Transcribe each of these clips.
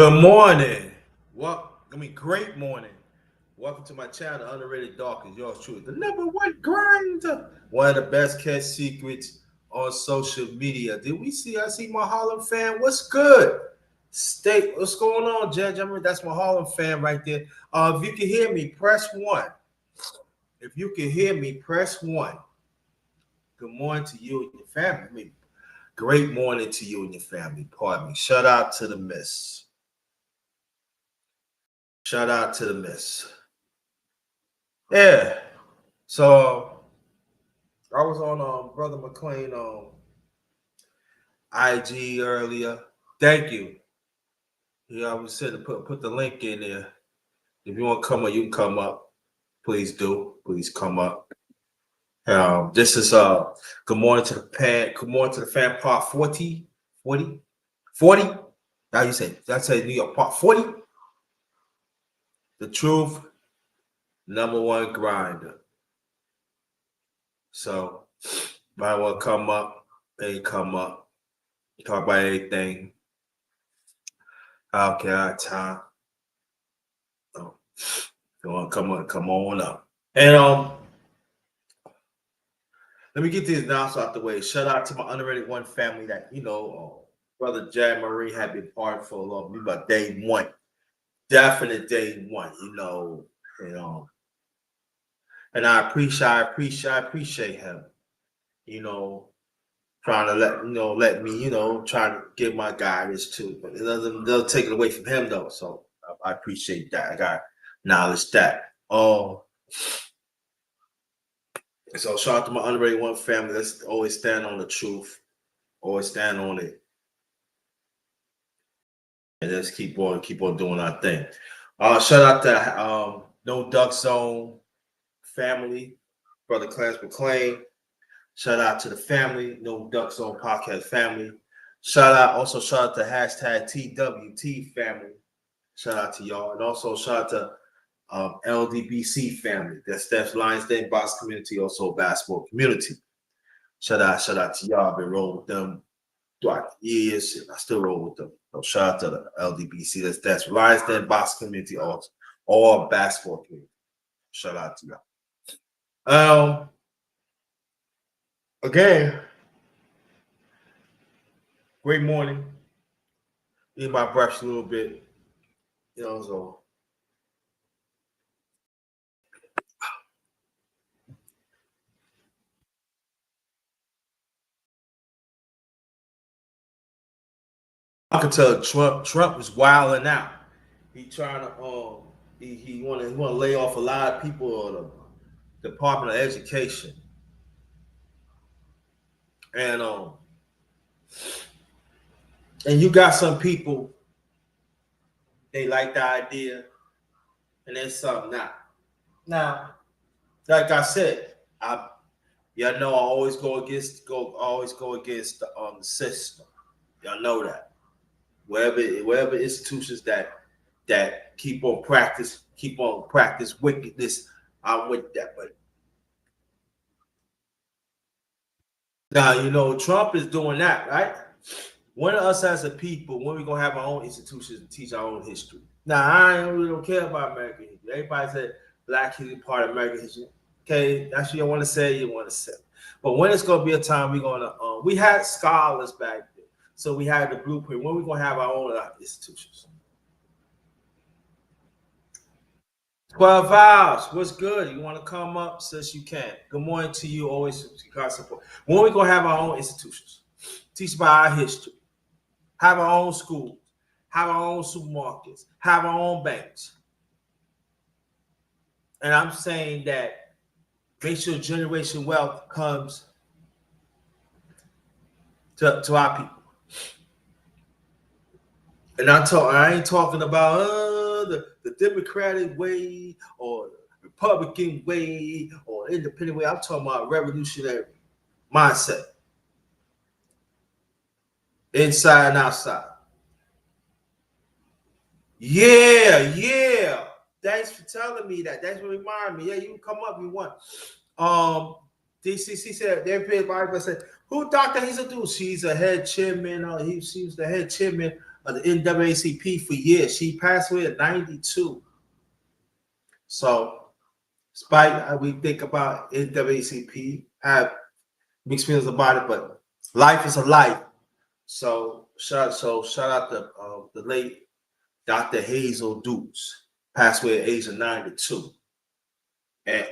Good morning. Great morning. Welcome to my channel, Underrated Dark is yours truly. The number one grinder. One of the best kept secrets on social media. I see my Harlem fan. What's good? What's going on, Judge? That's my Harlem fan right there. If you can hear me, press one. If you can hear me, press one. Good morning to you and your family. Great morning to you and your family. Pardon me. Shout out to the miss. Shout out to the miss. Yeah. So I was on Brother McLean on IG earlier. Thank you. Yeah, I was said to put the link in there. If you want to come up, you can come up. Please do. Please come up. This is good morning to the fan. Good morning to the fan part 40. 40? 40? Now you say that's a New York part 40. The truth, number one grinder. So if I want to come up, they come up. Talk about anything. Okay, I have time. Oh, you want to come on up. And let me get these announcements out the way. Shout out to my underrated one family that brother Jay Marie had been part for a long time, but day one, definite day one. And I appreciate him. Trying to let me, trying to give my guidance too. But it doesn't take it away from him though. So I appreciate that. I got knowledge that. So shout out to my underrated one family. Let's always stand on the truth. Always stand on it. And let's keep on doing our thing. Shout out to No Duck Zone family, brother Clarence McLean. Shout out to the family, No Duck Zone podcast family. Shout out to hashtag TWT family. Shout out to y'all. And also shout out to LDBC family. That's Lions Den Box community, also basketball community. Shout out to y'all. I've been rolling with them throughout the years, and I still roll with them. So shout out to the LDBC. That's Lions Den Box community, all basketball community. Shout out to y'all. Again, great morning. Eat my breath a little bit, so. I can tell Trump is wilding out. He trying to he want to lay off a lot of people on the Department of Education, and you got some people, they like the idea, and then some not. Now, like I said, I always go against the system. Y'all know that. Wherever institutions that keep on practice wickedness, I'm with that. But now Trump is doing that, right? When us as a people, when we gonna have our own institutions and teach our own history? Now I really don't care about American history. Everybody said Black history part of American history. Okay, that's what you want to say. But when it's gonna be a time we had scholars back then, so we had the blueprint. When we gonna have our own institutions? 12 hours. What's good? You want to come up? Since you can. Good morning to you. Always support. When we gonna have our own institutions? Teach about our history. Have our own schools. Have our own supermarkets. Have our own banks. And I'm saying that make sure generation wealth comes to our people. And I ain't talking about the Democratic way or Republican way or independent way. I'm talking about revolutionary mindset, inside and outside. Yeah. Thanks for telling me that. That's what reminded me. Yeah, you can come up if you want. DCC said they said, who Dr. Hazel do? She's a head chairman. She was the head chairman of the NAACP for years. She passed away at 92. So, despite how we think about NAACP, have mixed feelings about it, but life is a life. So shout out to the late Dr. Hazel Dukes, passed away at age of 92. And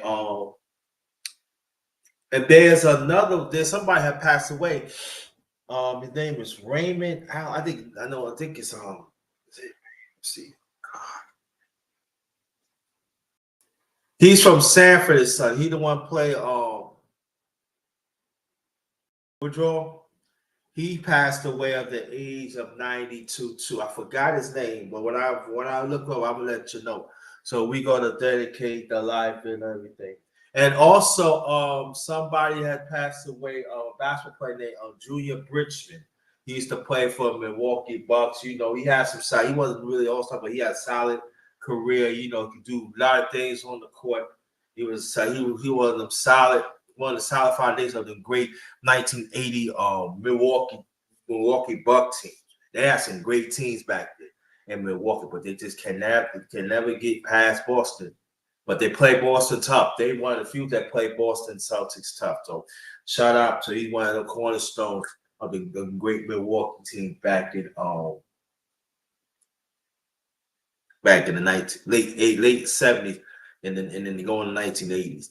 there's somebody had passed away. His name is Raymond. I think it's let's see. He's from Sanford, his son. He the one play Woodrow. He passed away at the age of 92 too. I forgot his name, but when I look up, I'm gonna let you know. So we're gonna dedicate the life and everything. And also, somebody had passed away, a basketball player named Junior Bridgman. He used to play for Milwaukee Bucks. You know, he had some side. He wasn't really all-star, but he had a solid career. You know, could do a lot of things on the court. He was them solid, one of the solid foundations of the great 1980 Milwaukee Bucks team. They had some great teams back there in Milwaukee, but they just can never get past Boston. But they play Boston tough. They one of the few that play Boston Celtics tough. So shout out to he's one of the cornerstones of the great Milwaukee team back in the late 70s and then they go in the 1980s.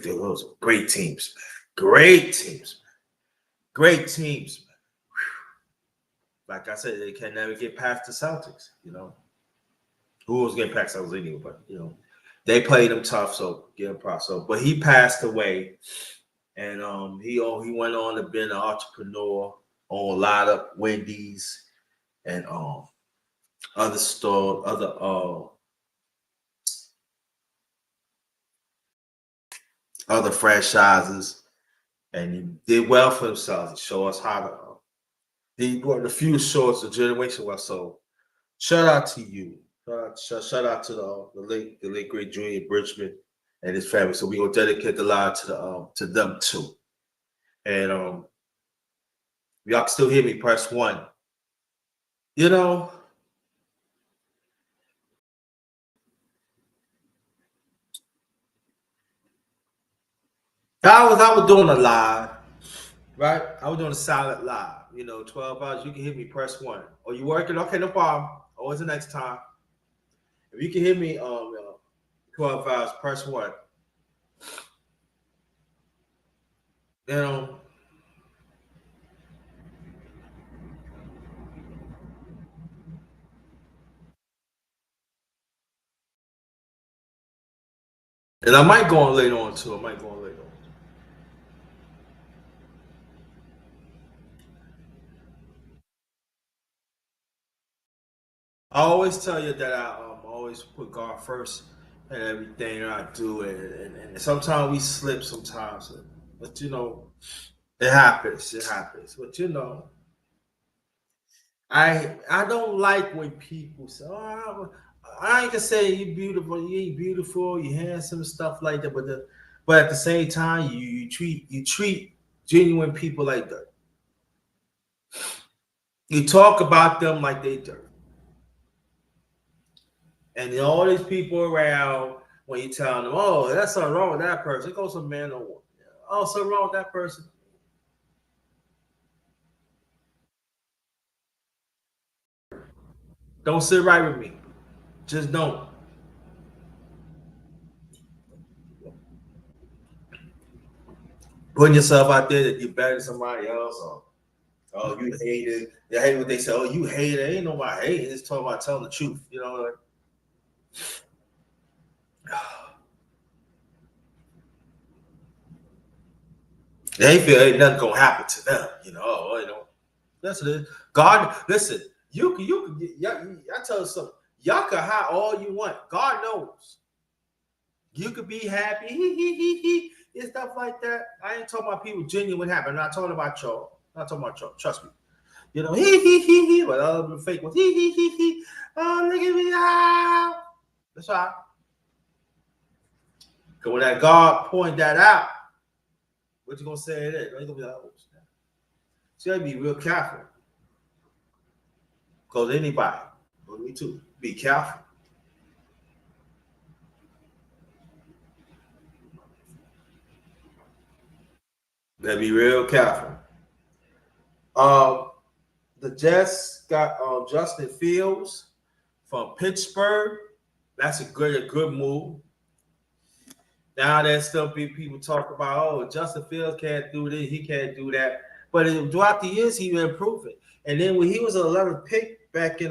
Those great teams, man. Great teams, man. Like I said, they can never get past the Celtics, you know. Who was getting past Celtics anyway, but you know, they played them tough, so give him props. So, but he passed away, and he went on to be an entrepreneur, own a lot of Wendy's and other other franchises, and he did well for himself to show us how to. He brought a few shorts of generation well. So, shout out to you. Shout out to the late great Junior Bridgman and his family. So we gonna dedicate the line to them too. And y'all can still hear me. Press 1. You know, I was doing a live, right? I was doing a silent live. You know, 12 hours. You can hear me. Press 1. Oh, you working? Okay, no problem. Always the next time. If you can hear me 12 hours, press 1. You know. And I might go on later on too. I always tell you that I always put God first in everything I do, and sometimes we slip sometimes, but you know, it happens. But you know, I don't like when people say, "Oh, I ain't gonna say you beautiful, you ain't beautiful, you handsome, stuff like that." But at the same time, you treat genuine people like that. You talk about them like they dirt. And all these people around, when you tell them, oh, that's something wrong with that person, it goes from man or woman. Oh, something wrong with that person. Don't sit right with me. Just don't. Putting yourself out there that you're better than somebody else, or oh, you hate it. They hate what they say. Oh, you hate it. Ain't nobody hate it. It's talking about telling the truth. You know, like, they feel ain't nothing gonna happen to them. You know, oh, you know. That's it. God, listen. I tell you something. Y'all can hide all you want. God knows. You could be happy, and stuff like that. I ain't talking about people genuine happy. I'm not talking about y'all. I'm not talking about y'all. Trust me. You know, but other fake ones, Oh, look at me now. That's right. Because when that God point that out, what you gonna say there? You gonna be like, oh, so you gotta be real careful. Goes to anybody. Goes to me too. Be careful. Better be real careful. Um, the Jets got Justin Fields from Pittsburgh. That's a good move. Now there's still people talk about, oh, Justin Fields can't do this, he can't do that. But throughout the years, he been improving. And then when he was an 11th pick back in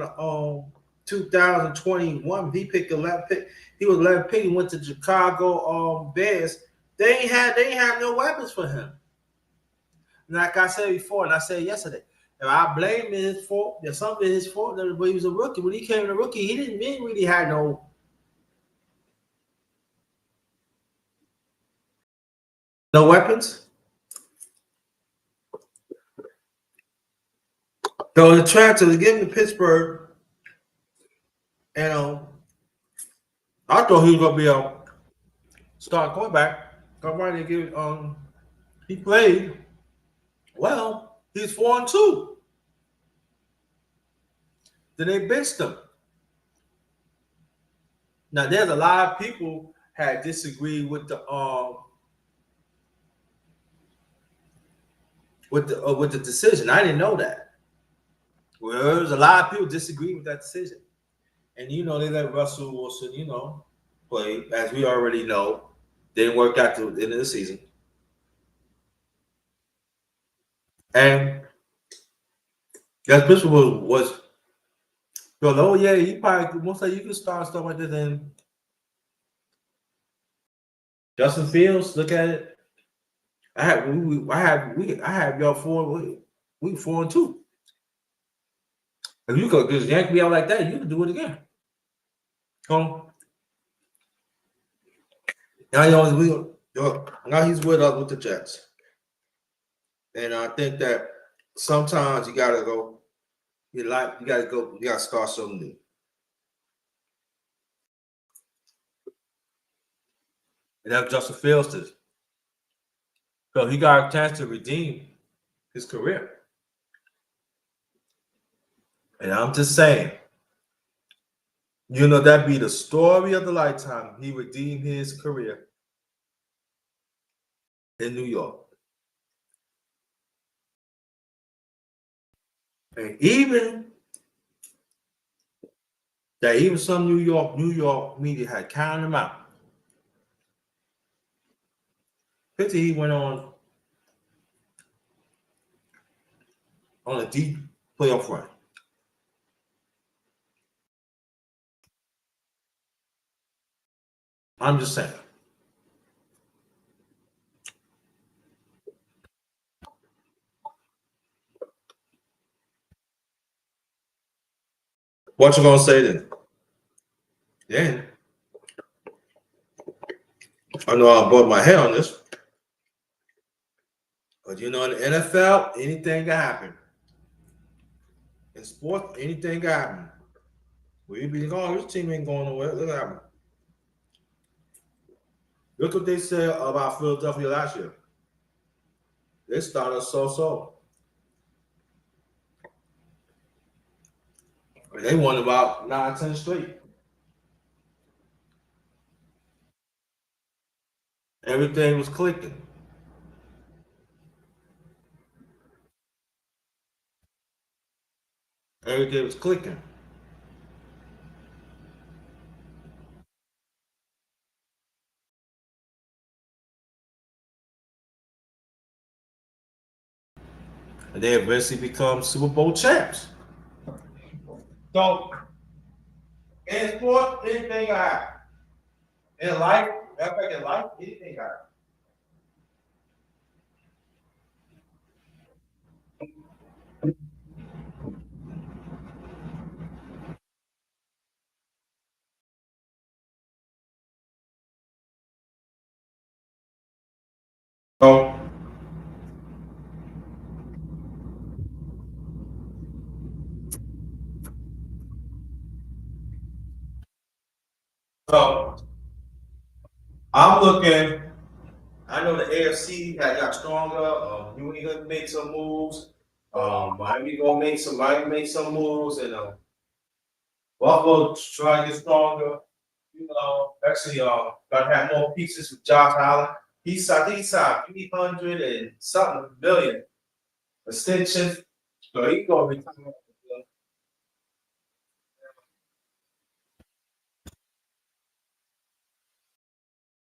2021, he picked 11 pick. He was 11th pick. He went to Chicago Bears. They ain't have no weapons for him. Like I said before, and I said yesterday, if I blame his fault, there's something his fault. But he was a rookie. When he came to rookie, he didn't really have no weapons. So the transfer was given to Pittsburgh, and I thought he was gonna be a start quarterback. Come right and give he played well. He's 4-2. Then they benched him. Now there's a lot of people had disagreed with the decision. I didn't know that. Well, there was a lot of people disagree with that decision. And they let Russell Wilson, play, as we already know. Didn't work out to the end of the season. And that Bishop was oh yeah, he probably most likely you can start stuff like this. And Justin Fields, look at it. I have y'all 4-2. If you could just yank me out like that, you can do it again. Now he's with us with the Jets, and I think that sometimes you gotta go. You gotta start something new. And that's Justin Fields did. So he got a chance to redeem his career. And I'm just saying, that'd be the story of the lifetime. He redeemed his career in New York. And even some New York media had counted him out. 50, he went on a deep playoff run. I'm just saying. What you gonna say then? Then I know I bumped my head on this, but in the NFL, anything can happen. In sports, anything can happen. We be going. This team ain't going nowhere. Look at that. Look what they said about Philadelphia last year. They started so. And they won about 9-10 straight. Everything was clicking. Everything was clicking. And they eventually become Super Bowl champs. So, in sports, anything can happen. In life, anything can happen. So, so I'm looking. I know the AFC got stronger. New England made some moves. Miami make some moves, and Buffalo trying to get stronger. Actually, gotta have more pieces with Josh Allen. I think he signed 300 and something million extension. So he's gonna retire.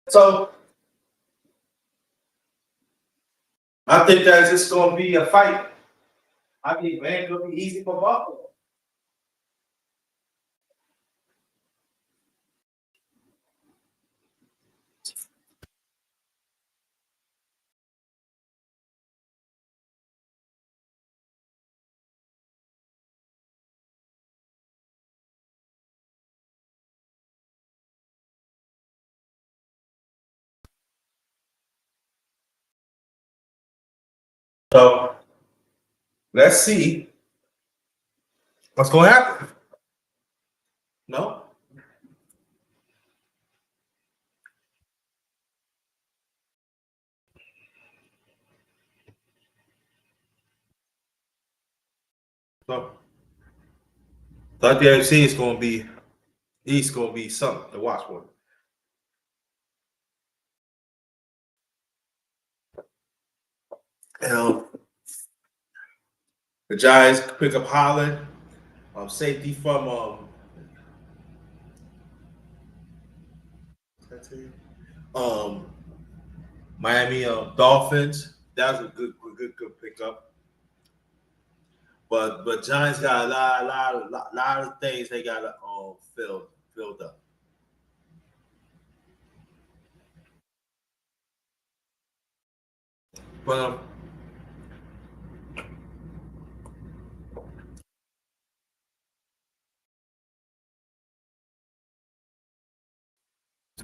So I think that's just gonna be a fight. I think it ain't gonna be easy for Buffalo. So let's see what's gonna happen. No, so thought the AFC is gonna be East gonna be something to watch for. Um, the Giants pick up Holland, safety from um Miami Dolphins. That was a good pickup. But Giants got a lot of things they got to filled up.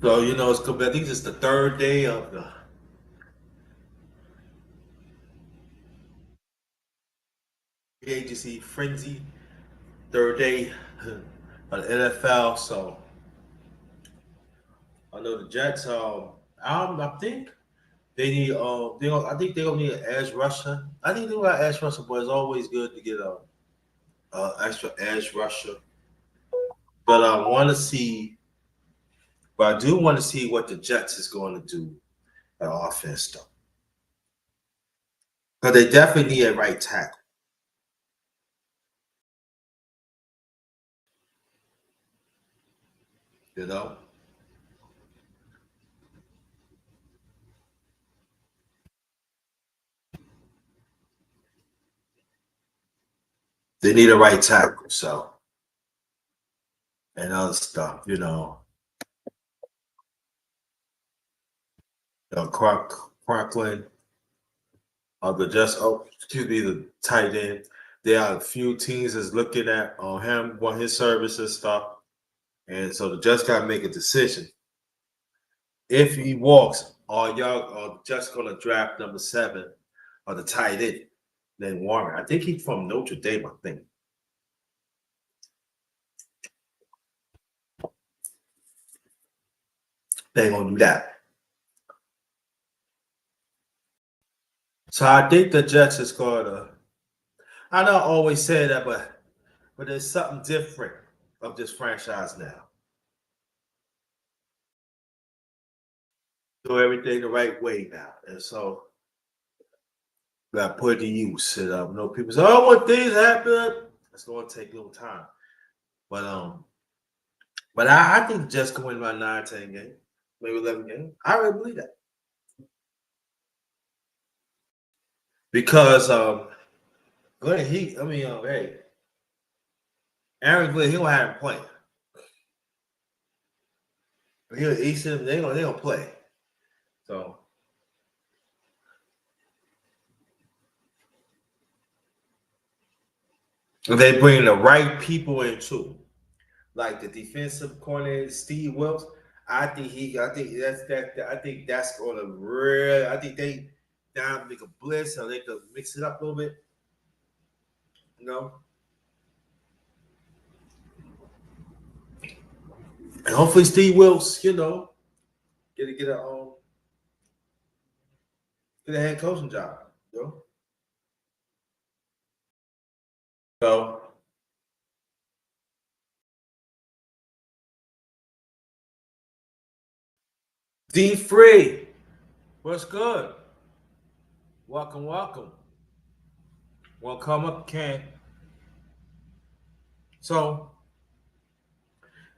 But so it's good. I think it's the third day of the agency frenzy. Third day of the NFL. So I know the Jets. I think they need. I think they're gonna need an edge rusher. I think they got edge rusher, but it's always good to get a extra edge rusher. But I want to see. But I do want to see what the Jets is going to do at offense, though, because they definitely need a right tackle. You know, they need a right tackle. So and other stuff. Crocklin, excuse me, the tight end. There are a few teams that's looking at him, want his services stuff, and so the Jets got to make a decision. If he walks, are y'all just gonna draft number 7 or the tight end, then Warren? I think he's from Notre Dame. I think they ain't gonna do that. So I think the Jets is gonna. I don't always say that, but there's something different of this franchise now. Do everything the right way now, and so got put to use. And people say, "Oh, what things happen?" It's going to take a little time, but I think the Jets can win about 9, 10 games, maybe 11 games. I really believe that because Glenn, hey, Aaron Glenn, he don't have him playing. They gonna play. So if they bring the right people in too, like the defensive coordinator Steve Wilkes. I think I think that's going to really. I think they down make a blitz, so they could mix it up a little bit. You know, and hopefully Steve Wilkes, get a head coaching job. You know, so D Free, what's good? Welcome, welcome. Well, come up, can. So,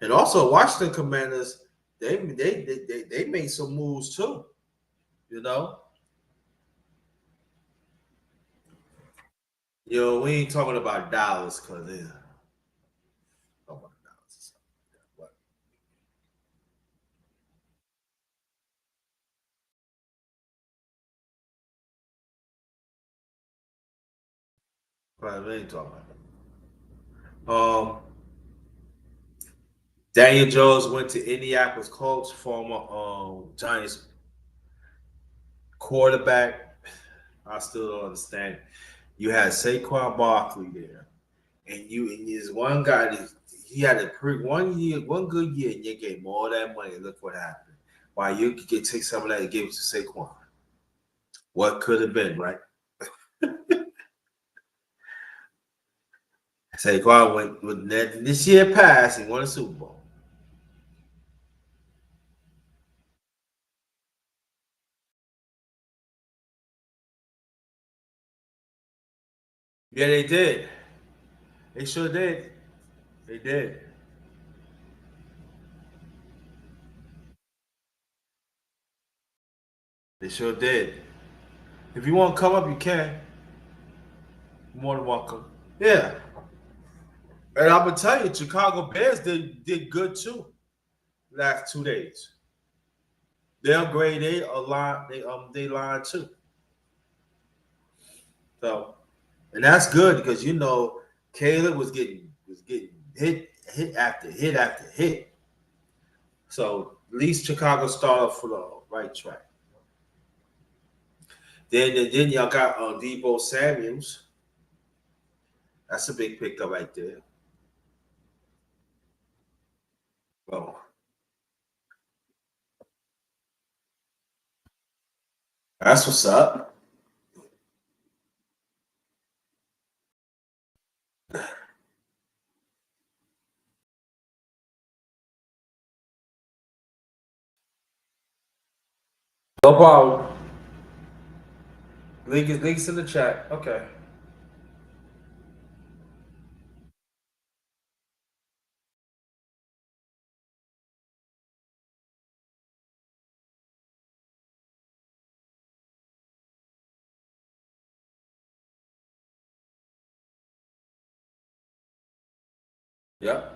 and also Washington Commanders, they made some moves too. You know, we ain't talking about Dallas because they talking about Dallas. But we ain't talking about that. Daniel Jones went to Indianapolis Colts, former Giants quarterback. I still don't understand. You had Saquon Barkley there, and there's one guy that he had a one good year, and you gave him all that money. Look what happened. Why you could take some of that and give it to Saquon? What could have been, right? Saquon went with this year passed. He won a Super Bowl. Yeah, they did. They sure did. They did. They sure did. If you want to come up, you can. You're more than welcome. Yeah, and I'm gonna tell you, Chicago Bears did good too. Last 2 days, they're great. They align. They line too. So, and that's good because Caleb was getting hit after hit after hit. So at least Chicago started for the right track. Then y'all got Debo Samuels. That's a big pickup right there. Oh, that's what's up. No problem. Links in the chat. Okay. Yep.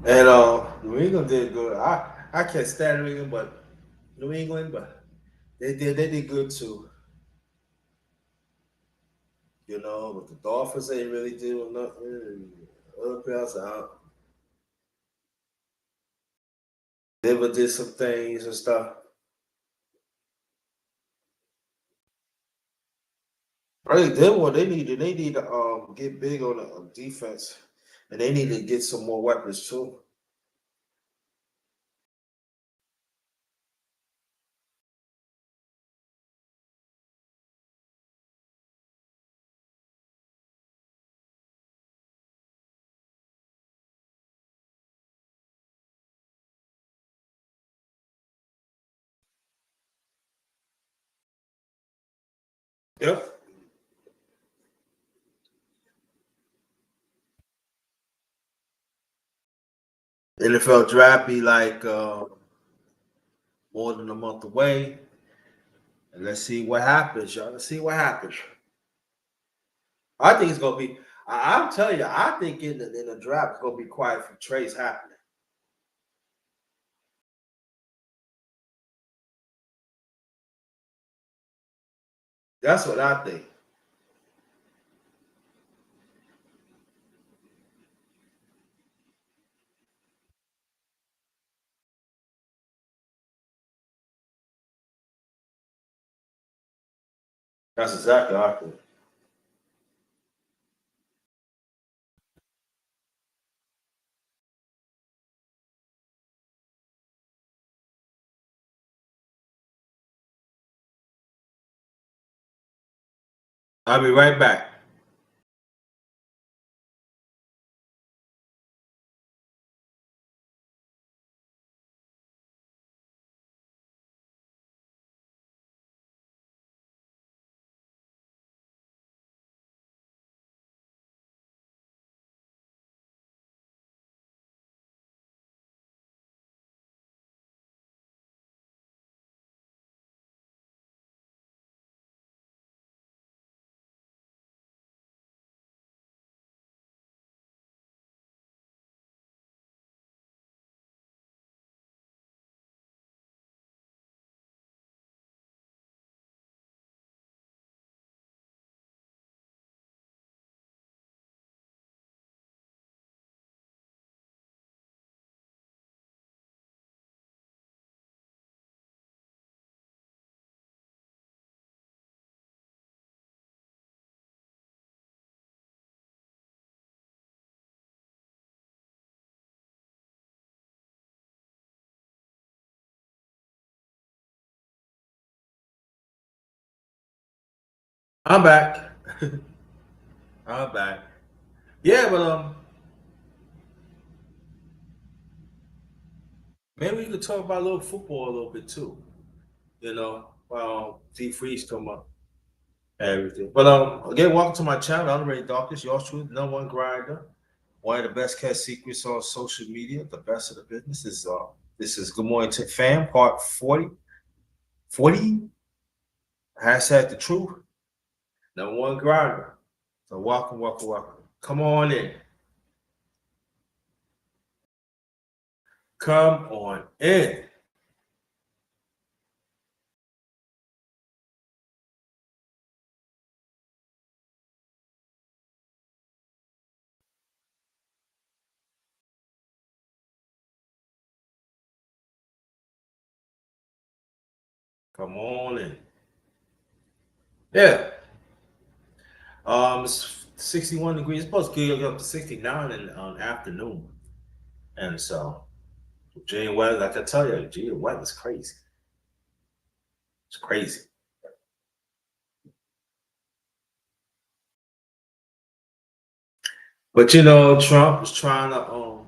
And New England did good. I can't stand New England, but New England, but they did good too. But the Dolphins ain't really doing nothing. Other players out. Denver did some things and stuff. I think Denver they need to get big on the defense, and they need to get some more weapons too. Yep. NFL draft be like more than a month away, and let's see what happens, y'all. Let's see what happens. I think it's gonna be. I'll tell you. I think in the draft it's gonna be quiet for trades happening. That's what I think. That's exactly how I feel. I'll be right back. I'm back. I'm back. Yeah, but maybe we could talk about a little football a little bit too. You know, D Freeze come up and everything. But again, welcome to my channel. I'm Ray Darkness, yours truth, number one grinder. One of the best kept secrets on social media, the best of the business is this is Good Morning to Fam, part 40. 40 hashtag the truth, number one grinder. So welcome, welcome, welcome. Come on in. Come on in. Come on in. Yeah. It's 61 degrees. It's supposed to get up to 69 in afternoon. And so Virginia weather, like I tell you, Virginia weather is crazy. It's crazy. But you know, Trump is trying to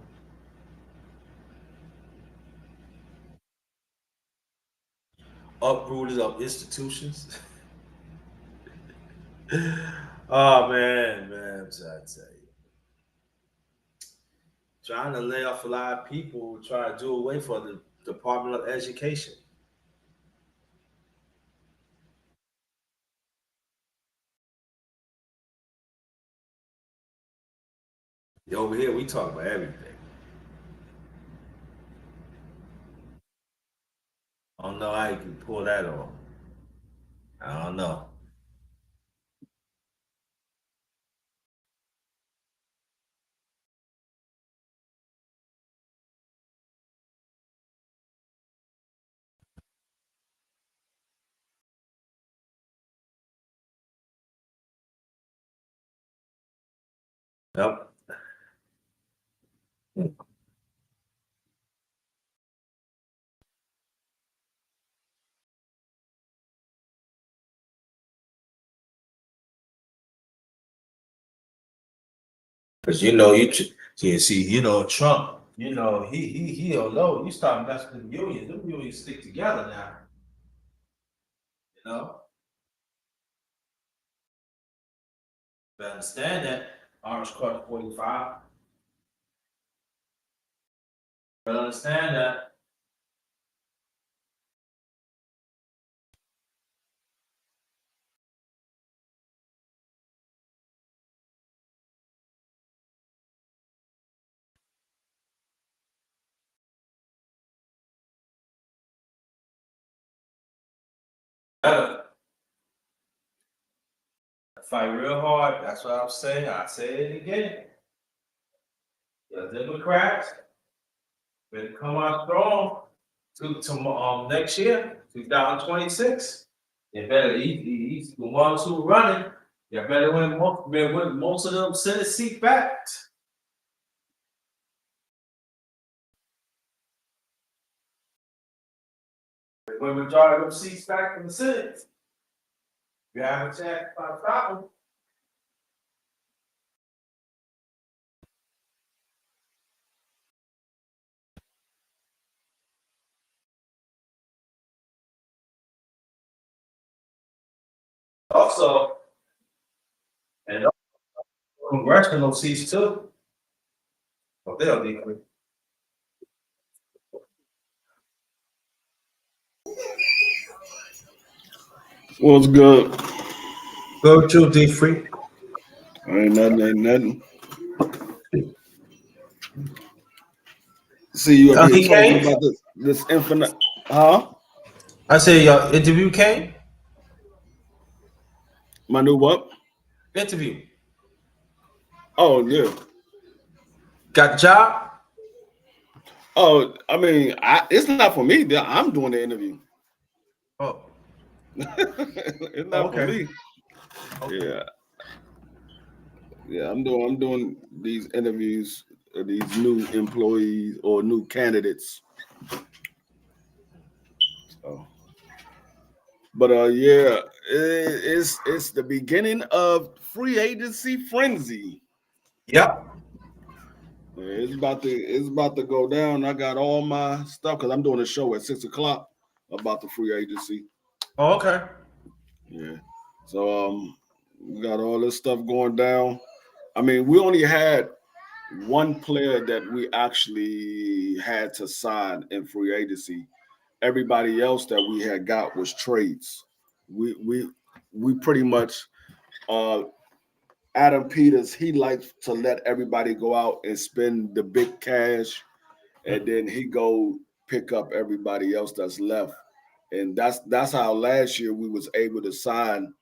uproot it of institutions. Oh man, I'm trying to tell you. Trying to lay off a lot of people, trying to do away for the Department of Education. Over here, we talk about everything. I don't know how you can pull that off. I don't know. Yep. Because you see, Trump. He don't know. You start messing with the unions. Them unions stick together now. You know, but understand that Orange Card 45. But understand that. Better fight real hard. That's what I'm saying. I say it again. The Democrats better come out strong to next year, 2026. You better he's the ones who running. You better win most of them Senate seat back. When majority of them seats back in the Senate, you have a chance to stop them. Also, and congressional seats too. Oh, they'll be quick. What's good? Go to D free. Ain't nothing. See you up here He talking came. about this infinite, huh? I said your interview came. My new what? Interview. Oh yeah. Got the job. Oh, I mean, it's not for me. I'm doing the interview. Oh. It's not for me. Okay. Yeah. I'm doing these interviews, these new employees or new candidates. So, but yeah, it's the beginning of free agency frenzy. Yep. It's about to go down. I got all my stuff because I'm doing a show at 6:00 about the free agency. Oh, okay. Yeah. So we got all this stuff going down. I mean, we only had one player that we actually had to sign in free agency. Everybody else that we had got was trades. We pretty much Adam Peters, he likes to let everybody go out and spend the big cash, and then he go pick up everybody else that's left. And that's how last year we was able to sign.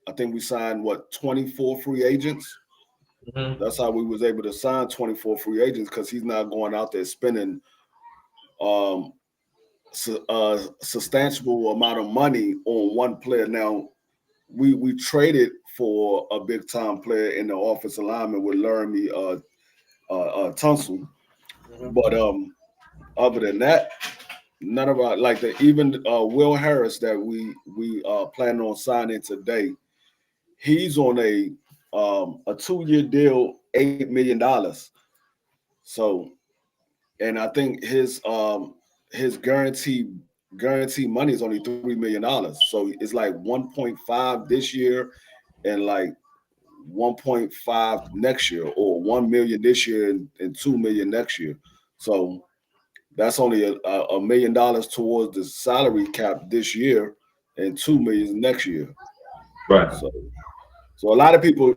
I think we signed 24 free agents. Mm-hmm. That's how we was able to sign 24 free agents because he's not going out there spending substantial amount of money on one player. Now we traded for a big time player in the offensive alignment with Laramie Tunsil, but other than that, none of our like even Will Harris that we plan on signing today. He's on a 2-year deal, $8 million. So, and I think his guarantee money is only $3 million. So it's like 1.5 this year, and like 1.5 next year, or 1 million this year and 2 million next year. So that's only $1 million towards the salary cap this year and 2 million next year. Right. So a lot of people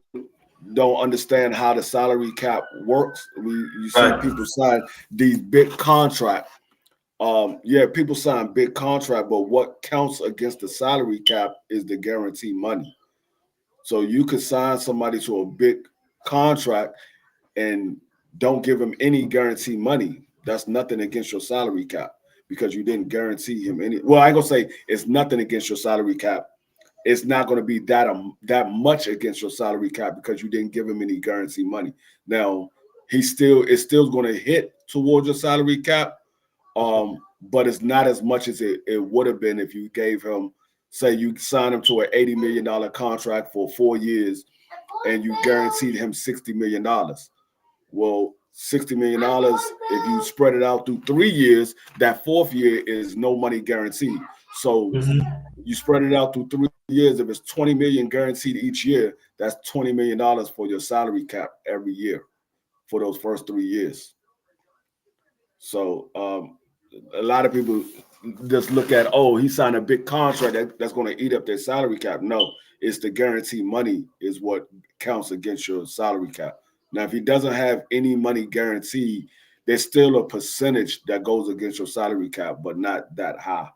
don't understand how the salary cap works. You see people sign these big contracts. People sign big contract, but what counts against the salary cap is the guarantee money. So you could sign somebody to a big contract and don't give him any guarantee money. That's nothing against your salary cap because you didn't guarantee him any. Well, I ain't gonna say it's nothing against your salary cap. It's not going to be that much against your salary cap because you didn't give him any guarantee money. Now it's still going to hit towards your salary cap, but it's not as much as it would have been if you gave him, say, you signed him to an $80 million contract for 4 years and you guaranteed him $60 million. Well, $60 million, if you spread it out through 3 years, that fourth year is no money guaranteed. So you spread it out through 3 years. If it's 20 million guaranteed each year, that's $20 million for your salary cap every year for those first 3 years. So a lot of people just look at, oh, he signed a big contract that's going to eat up their salary cap. No, it's the guarantee money is what counts against your salary cap. Now, if he doesn't have any money guaranteed, there's still a percentage that goes against your salary cap, but not that high.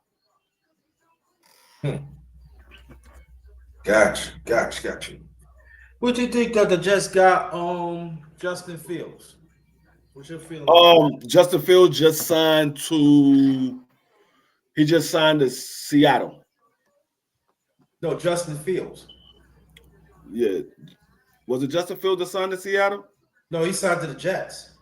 Gotcha. What do you think that the Jets got Justin Fields? What's your feeling? Justin Fields just signed to Seattle. No, Justin Fields. Yeah. Was it Justin Fields that signed to Seattle? No, he signed to the Jets.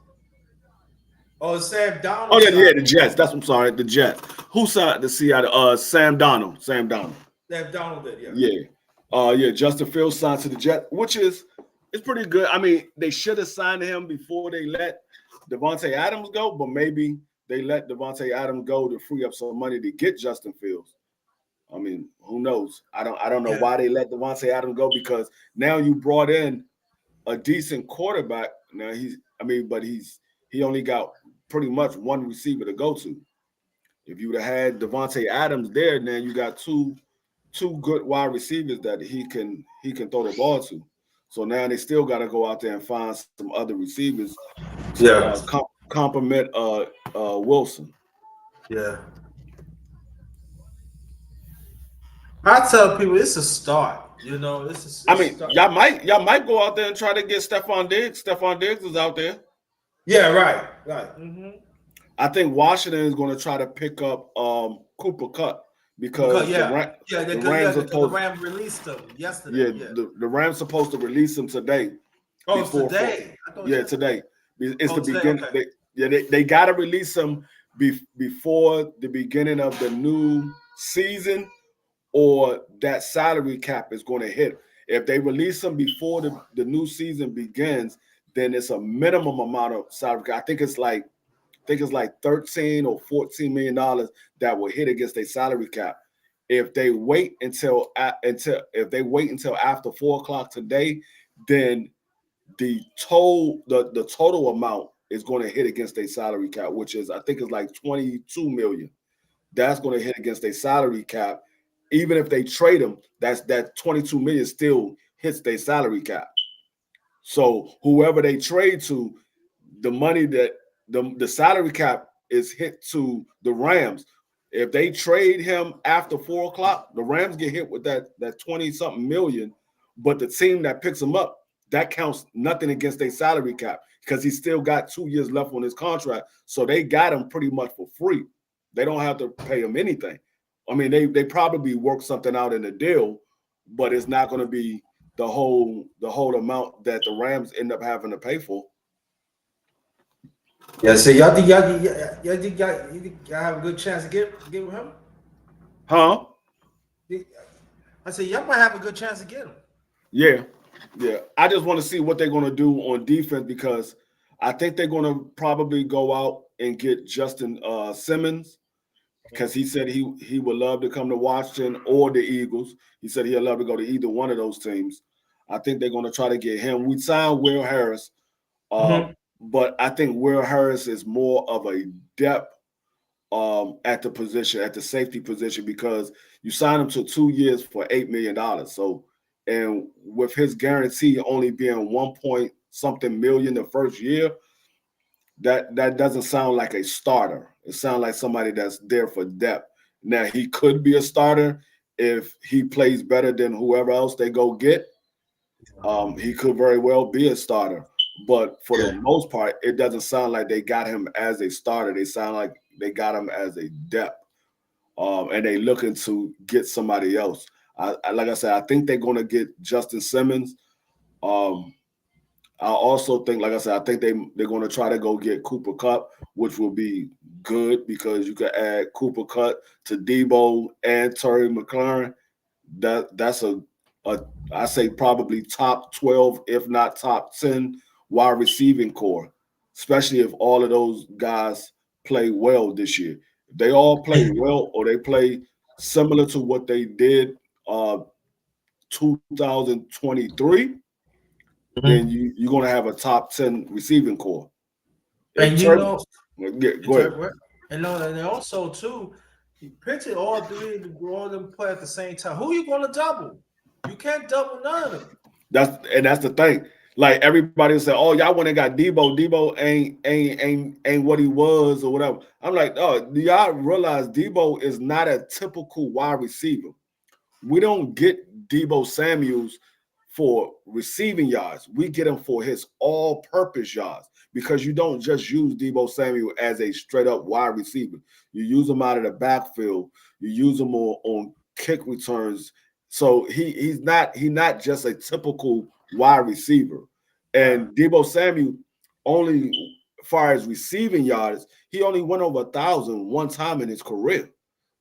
Oh, Sam Oh, Donald yeah, signed. the Jets. I'm sorry, the Jets. Who signed to Seattle? Sam Donald. Sam Donald. Sam Donald did, yeah. Yeah. Yeah, Justin Fields signed to the Jets, which is it's pretty good. I mean, they should have signed him before they let Devontae Adams go, but maybe they let Devontae Adams go to free up some money to get Justin Fields. I mean, who knows? I don't know why they let Devontae Adams go, because now you brought in a decent quarterback. Now he only got pretty much one receiver to go to. If you would have had Devontae Adams there, now you got two good wide receivers that he can throw the ball to. So now they still got to go out there and find some other receivers to complement Wilson. Yeah. I tell people it's a start. You know, I mean, y'all might go out there and try to get Stephon Diggs. Stephon Diggs is out there. Yeah, right. Mm-hmm. I think Washington is going to try to pick up Cooper Kupp because the Rams released him yesterday. Yeah, the Rams supposed to release him today. Oh, it's today. Today. It's the beginning. Okay. They got to release him before the beginning of the new season, or that salary cap is going to hit. If they release him before the new season begins, then it's a minimum amount of salary cap. I think it's like $13 or $14 million that will hit against their salary cap. If they wait until after 4 o'clock today, then the total amount is going to hit against their salary cap, which is, I think it's like $22 million. That's going to hit against their salary cap. Even if they trade him, that $22 million still hits their salary cap. So whoever they trade to, the money that the salary cap is hit to the Rams. If they trade him after 4 o'clock, the Rams get hit with that 20-something million, but the team that picks him up, that counts nothing against their salary cap because he's still got 2 years left on his contract. So they got him pretty much for free. They don't have to pay him anything. I mean, they probably work something out in the deal, but it's not going to be the whole amount that the Rams end up having to pay for. Yeah, so y'all think y'all have a good chance to get with him? Huh? I said y'all might have a good chance to get him. Yeah. I just want to see what they're going to do on defense, because I think they're going to probably go out and get Justin Simmons, because he said he would love to come to Washington or the Eagles. He said he'd love to go to either one of those teams. I think they're going to try to get him. We signed Will Harris, but I think Will Harris is more of a depth at the position, at the safety position, because you sign him to 2 years for $8 million. So, and with his guarantee only being 1 point something million the first year, that doesn't sound like a starter. It sounds like somebody that's there for depth. Now, he could be a starter if he plays better than whoever else they go get. He could very well be a starter. But for the most part, it doesn't sound like they got him as a starter. They sound like they got him as a depth. And they looking to get somebody else. Like I said, I think they're going to get Justin Simmons. I also think, like I said, I think they're going to try to go get Cooper Kupp, which will be good because you could add Cooper Kupp to Debo and Terry McLaurin. That's I say probably top 12, if not top 10 wide receiving core, especially if all of those guys play well this year. If they all play well, or they play similar to what they did 2023, then you're going to have a top 10 receiving core. And go ahead. And also too, pitching all three of them play at the same time. Who are you going to double? You can't double none of them. That's the thing. Like, everybody say, "Oh, y'all went and got Debo. Debo ain't what he was or whatever." I'm like, "Oh, do y'all realize Debo is not a typical wide receiver? We don't get Debo Samuels for receiving yards. We get him for his all-purpose yards, because you don't just use Debo Samuel as a straight-up wide receiver. You use him out of the backfield. You use him on kick returns, So he's not just a typical wide receiver. And Deebo Samuel only, as far as receiving yards, he only went over 1,000 one time in his career.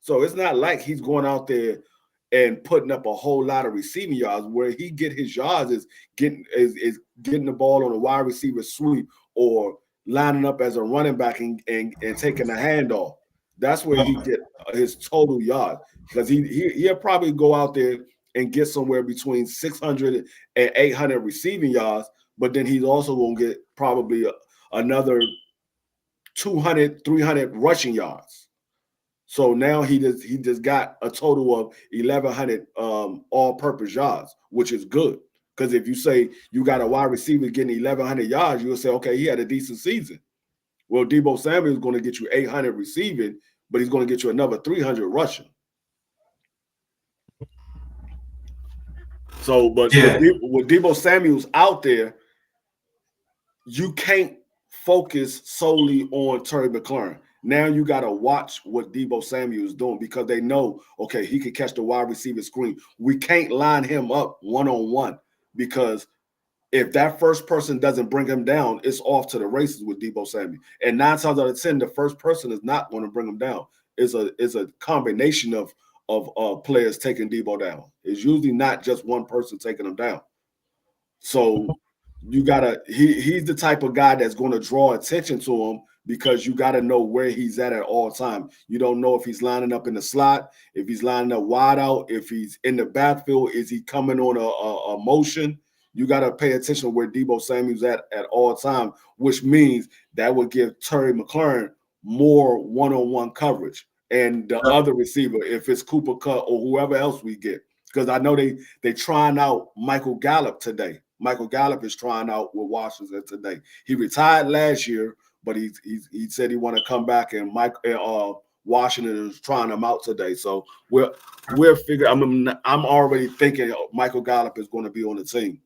So it's not like he's going out there and putting up a whole lot of receiving yards. Where he get his yards is getting the ball on a wide receiver sweep or lining up as a running back and taking a handoff. That's where he get his total yards, because he'll probably go out there and get somewhere between 600 and 800 receiving yards, but then he's also going to get probably another 200, 300 rushing yards. So now he just got a total of 1,100 all-purpose yards, which is good. Because if you say you got a wide receiver getting 1,100 yards, you'll say, okay, he had a decent season. Well, Deebo Samuel is going to get you 800 receiving, but he's going to get you another 300 rushing. So, but with Deebo Samuel's out there, you can't focus solely on Terry McLaurin. Now you got to watch what Deebo Samuel is doing, because they know, okay, he can catch the wide receiver screen. We can't line him up one-on-one, because if that first person doesn't bring him down, it's off to the races with Deebo Samuel. And 9 times out of 10, the first person is not going to bring him down. It's a combination of players taking Deebo down. It's usually not just one person taking him down. So you gotta he's the type of guy that's going to draw attention to him, because you got to know where he's at all times. You don't know if he's lining up in the slot, if he's lining up wide out, if he's in the backfield, is he coming on a motion? You got to pay attention to where Deebo Samuel's at all times, which means that would give Terry McLaurin more one-on-one coverage, and the other receiver, if it's Cooper Kupp or whoever else we get. Because I know they trying out Michael Gallup today. Michael Gallup is trying out with Washington today. He retired last year, but he said he want to come back, and Washington is trying him out today. So we're figuring. I'm already thinking Michael Gallup is going to be on the team.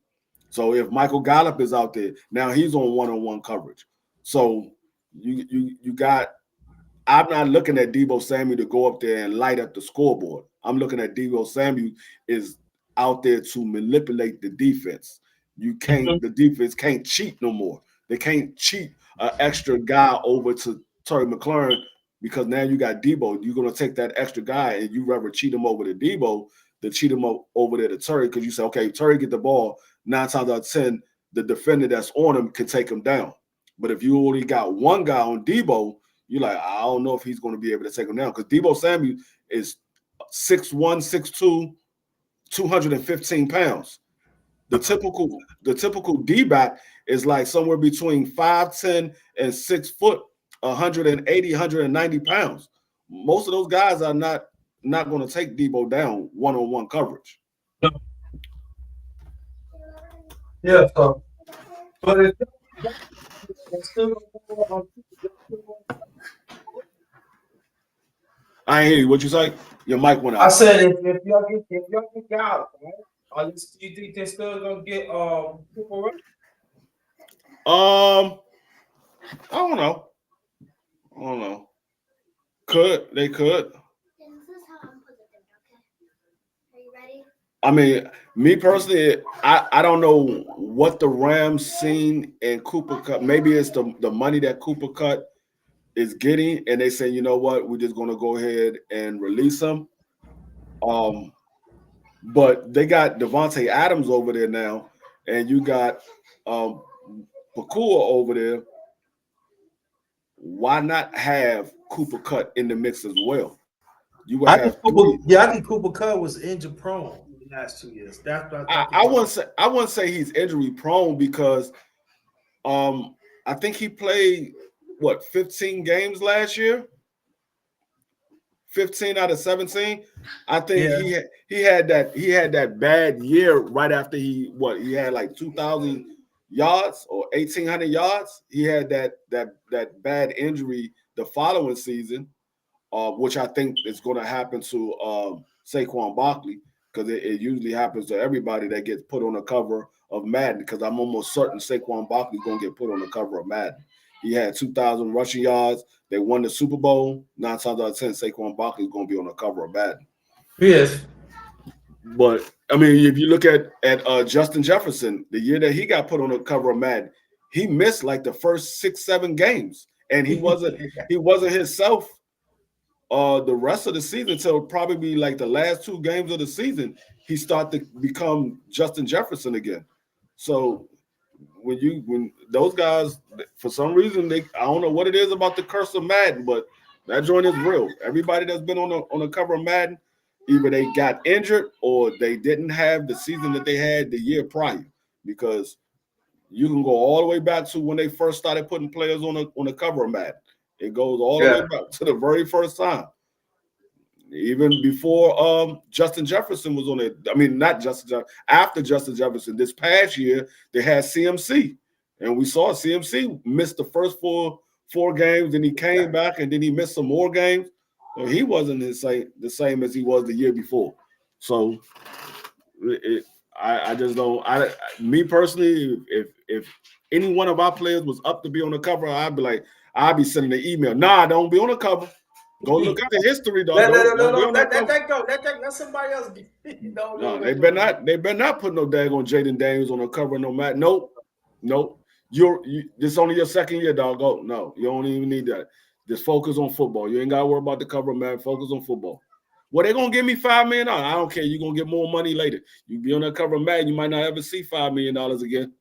So if Michael Gallup is out there, now he's on one-on-one coverage. So you got. I'm not looking at Deebo Samuel to go up there and light up the scoreboard. I'm looking at Deebo Samuel is out there to manipulate the defense. The defense can't cheat no more. They can't cheat an extra guy over to Terry McLaurin, because now you got Deebo. You're going to take that extra guy, and you rather cheat him over to Deebo than cheat him over there to Terry, because you say, okay, Terry get the ball, 9 times out of 10, the defender that's on him can take him down. But if you only got one guy on Deebo, you're like, I don't know if he's going to be able to take him down, because Deebo Samuel is 6'1", 6'2", 215 pounds. The typical D-back is like somewhere between 5'10" and 6 foot, 180, 190 pounds. Most of those guys are not going to take Deebo down one-on-one coverage. Yeah, so, but it's still. I ain't hear you. What you say? Your mic went out. I said if y'all get out, right? You think they're still gonna get Cooper Rush? I don't know. They could. This is how I'm putting it, okay? Are you ready? I mean, me personally, I don't know what the Rams seen in Cooper Kupp. Maybe it's the money that Cooper Kupp is getting, and they say, you know what, we're just going to go ahead and release him. But they got Devontae Adams over there now, and you got Pakua over there. Why not have Cooper Kupp in the mix as well? You would have I think Cooper Kupp was injury prone in the last 2 years. That's what I wouldn't say he's injury prone, because I think he played 15 games last year. 15 out of 17. I think he had that bad year right after he had like 2,000 yards or 1,800 yards. He had that bad injury the following season, which I think is going to happen to Saquon Barkley, because it usually happens to everybody that gets put on the cover of Madden, because I'm almost certain Saquon Barkley is going to get put on the cover of Madden. He had 2,000 rushing yards. They won the Super Bowl. 9 times out of 10, Saquon Barkley is going to be on the cover of Madden. Yes. But I mean, if you look at Justin Jefferson, the year that he got put on the cover of Madden, he missed like the first 6-7 games, and he wasn't himself the rest of the season until probably like the last 2 games of the season. He started to become Justin Jefferson again. So when those guys, for some reason, I don't know what it is about the curse of Madden, but that joint is real. Everybody that's been on the cover of Madden, either they got injured or they didn't have the season that they had the year prior, because you can go all the way back to when they first started putting players on the cover of Madden. It goes all the way back to the very first time. Even before Justin Jefferson was on it. I mean, not Justin Jefferson. After Justin Jefferson, this past year, they had CMC. And we saw CMC missed the first four games, and he came back, and then he missed some more games. And he wasn't the same as he was the year before. So I just don't. Me personally, if any one of our players was up to be on the cover, I'd be sending an email. Nah, don't be on the cover. Go look at the history, dog. No. Let that go. Let somebody else be. No, they better not put no daggone Jaden Daniels on the cover. No matter. Nope. This is only your second year, dog. Go. No, you don't even need that. Just focus on football. You ain't got to worry about the cover, man. Focus on football. Well, they're gonna give me $5 million. I don't care. You're gonna get more money later. You be on that cover, man. You might not ever see $5 million again.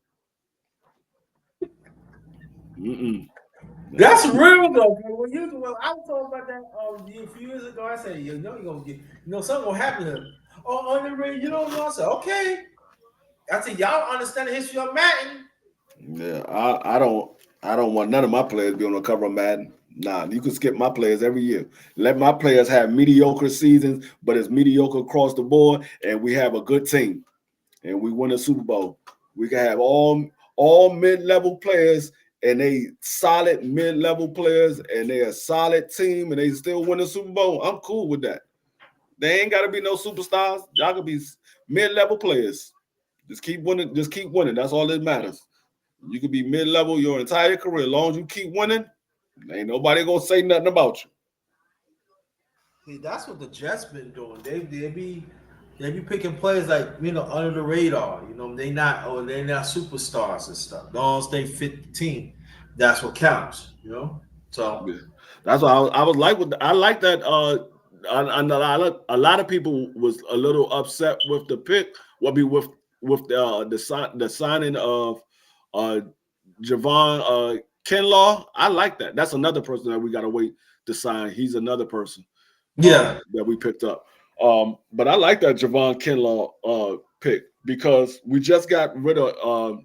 That's real though. When I was talking about that a few years ago, I said, you're gonna get, something gonna happen to him. Oh, on the radio, you don't know. I said, okay. I said, y'all understand the history of Madden. Yeah, I don't want none of my players to be on the cover of Madden. Nah, you can skip my players every year. Let my players have mediocre seasons, but it's mediocre across the board, and we have a good team, and we win a Super Bowl. We can have all mid-level players, and they solid mid-level players, and they a solid team, and they still win a Super Bowl. I'm cool with that. They ain't got to be no superstars. Y'all can be mid-level players. Just keep winning. Just keep winning. That's all that matters. You can be mid-level your entire career. As long as you keep winning, ain't nobody gonna say nothing about you. See, that's what the Jets been doing. They be picking players like under the radar. They're not superstars and stuff. As long as they fit the team, that's what counts. So yeah. That's why I was like I like that. A lot of people was a little upset with the pick. With the signing of Javon Kinlaw. I like that. That's another person that we got to wait to sign. He's another person that we picked up. But I like that Javon Kinlaw pick because we just got rid of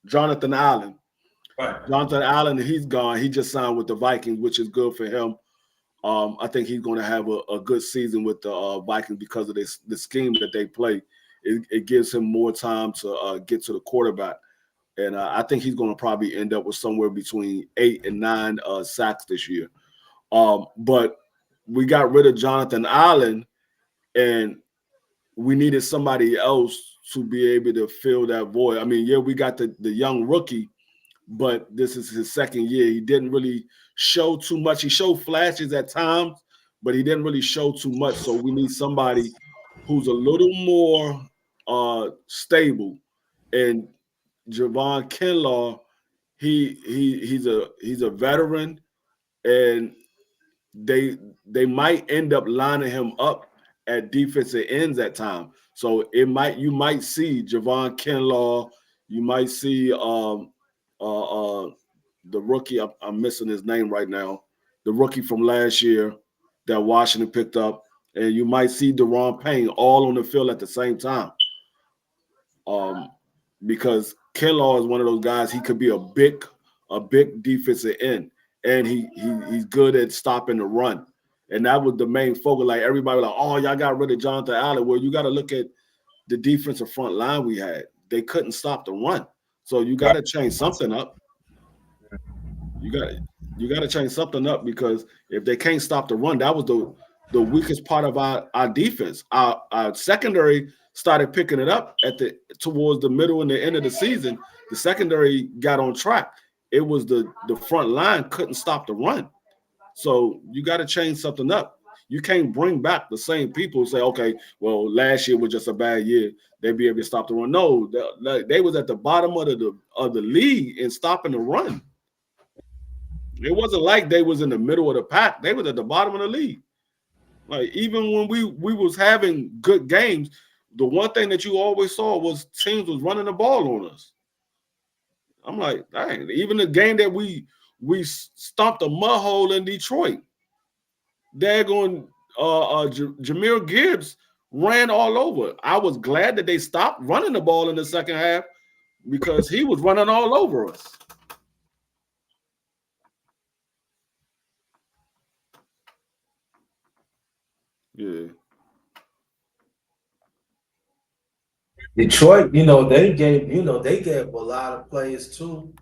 Jonathan Allen. Right. Jonathan Allen, he's gone. He just signed with the Vikings, which is good for him. I think he's going to have a good season with the Vikings because of the scheme that they play. It gives him more time to get to the quarterback. And I think he's going to probably end up with somewhere between 8 and 9 sacks this year. But we got rid of Jonathan Allen, and we needed somebody else to be able to fill that void. I mean, yeah, we got the young rookie, but this is his second year. He didn't really show too much. He showed flashes at times, but he didn't really show too much. So we need somebody who's a little more stable. And Javon Kinlaw, he's a veteran, and they might end up lining him up at defensive ends at time. So you might see Javon Kinlaw, you might see the rookie. I'm missing his name right now. The rookie from last year that Washington picked up, and you might see Deron Payne all on the field at the same time. Because Kinlaw is one of those guys. He could be a big defensive end, and he's good at stopping the run. And that was the main focus. Like everybody was like, oh, y'all got rid of Jonathan Allen. Well, you got to look at the defensive front line we had. They couldn't stop the run. So you got to change something up. You got to change something up because if they can't stop the run, that was the weakest part of our defense. Our secondary started picking it up towards the middle and the end of the season. The secondary got on track. It was the front line couldn't stop the run. So you got to change something up. You can't bring back the same people and say, okay, well, last year was just a bad year. They'd be able to stop the run. No, they was at the bottom of the league in stopping the run. It wasn't like they was in the middle of the pack. They was at the bottom of the league. Like even when we was having good games, the one thing that you always saw was teams was running the ball on us. I'm like, dang, even the game that we stomped a mud hole in Detroit, daggone Jahmyr Gibbs ran all over. I was glad that they stopped running the ball in the second half because he was running all over us. Yeah. Detroit, they gave a lot of players too.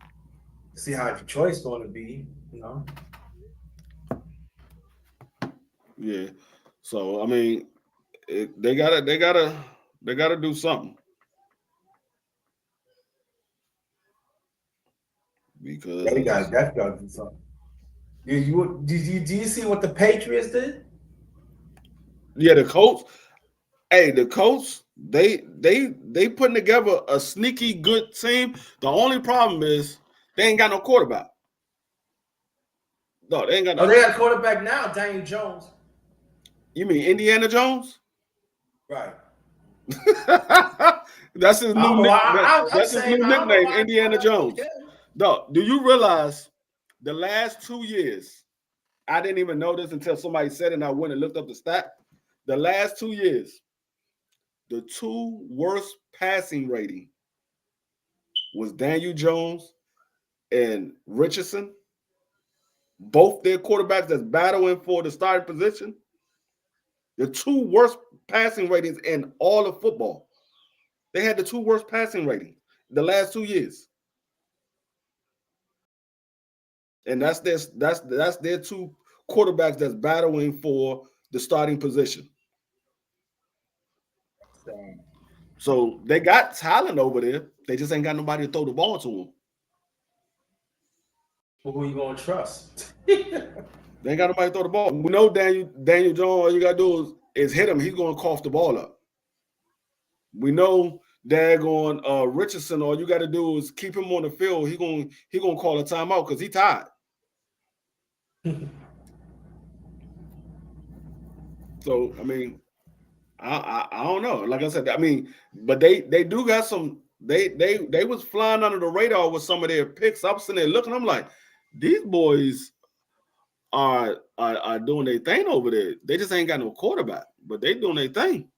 See how Detroit's going to be, Yeah. So I mean, they gotta do something because They got to do something. Do you see what the Patriots did? Yeah, the Colts. Hey, the Colts, they putting together a sneaky good team. The only problem is they ain't got no quarterback. No, they ain't got no. Oh, they got a quarterback now, Daniel Jones. You mean Indiana Jones? Right. That's his new nickname, Indiana Jones. No, do you realize the last 2 years? I didn't even know this until somebody said it, and I went and looked up the stat. The last 2 years, the two worst passing rating was Daniel Jones and Richardson. Both their quarterbacks that's battling for the starting position. The two worst passing ratings in all of football. They had the two worst passing ratings the last 2 years. And that's their two quarterbacks that's battling for the starting position. So they got talent over there. They just ain't got nobody to throw the ball to them. Well, who you gonna trust? They ain't got nobody to throw the ball. We know Daniel Jones, all you gotta do is hit him. He's gonna cough the ball up. We know daggone Richardson, all you gotta do is keep him on the field. He gonna call a timeout because he tired. So I mean, I don't know. Like I said, I mean, but they do got some. They was flying under the radar with some of their picks. I'm sitting there looking. I'm like, these boys are doing their thing over there. They just ain't got no quarterback, but they doing their thing.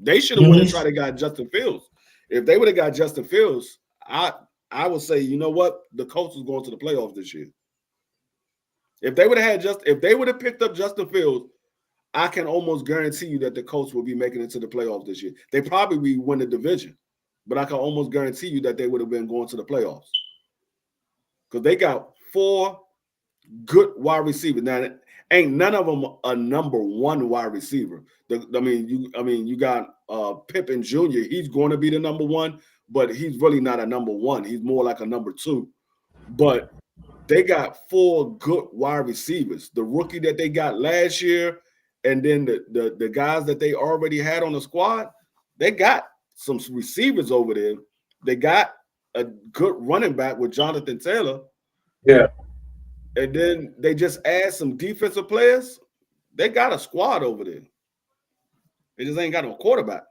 They should have went and tried to got Justin Fields. If they would have got Justin Fields, I would say, you know what, the Colts is going to the playoffs this year. If they would have picked up Justin Fields, I can almost guarantee you that the Colts will be making it to the playoffs this year. They probably win the division, but I can almost guarantee you that they would have been going to the playoffs because they got 4 good wide receivers. Now, ain't none of them a number 1 wide receiver. You got Pippen Jr. He's going to be the number 1, but he's really not a number 1. He's more like a number 2. But they got 4 good wide receivers. The rookie that they got last year, and then the guys that they already had on the squad, they got some receivers over there. They got a good running back with Jonathan Taylor. Yeah. And then they just add some defensive players. They got a squad over there. They just ain't got no quarterback.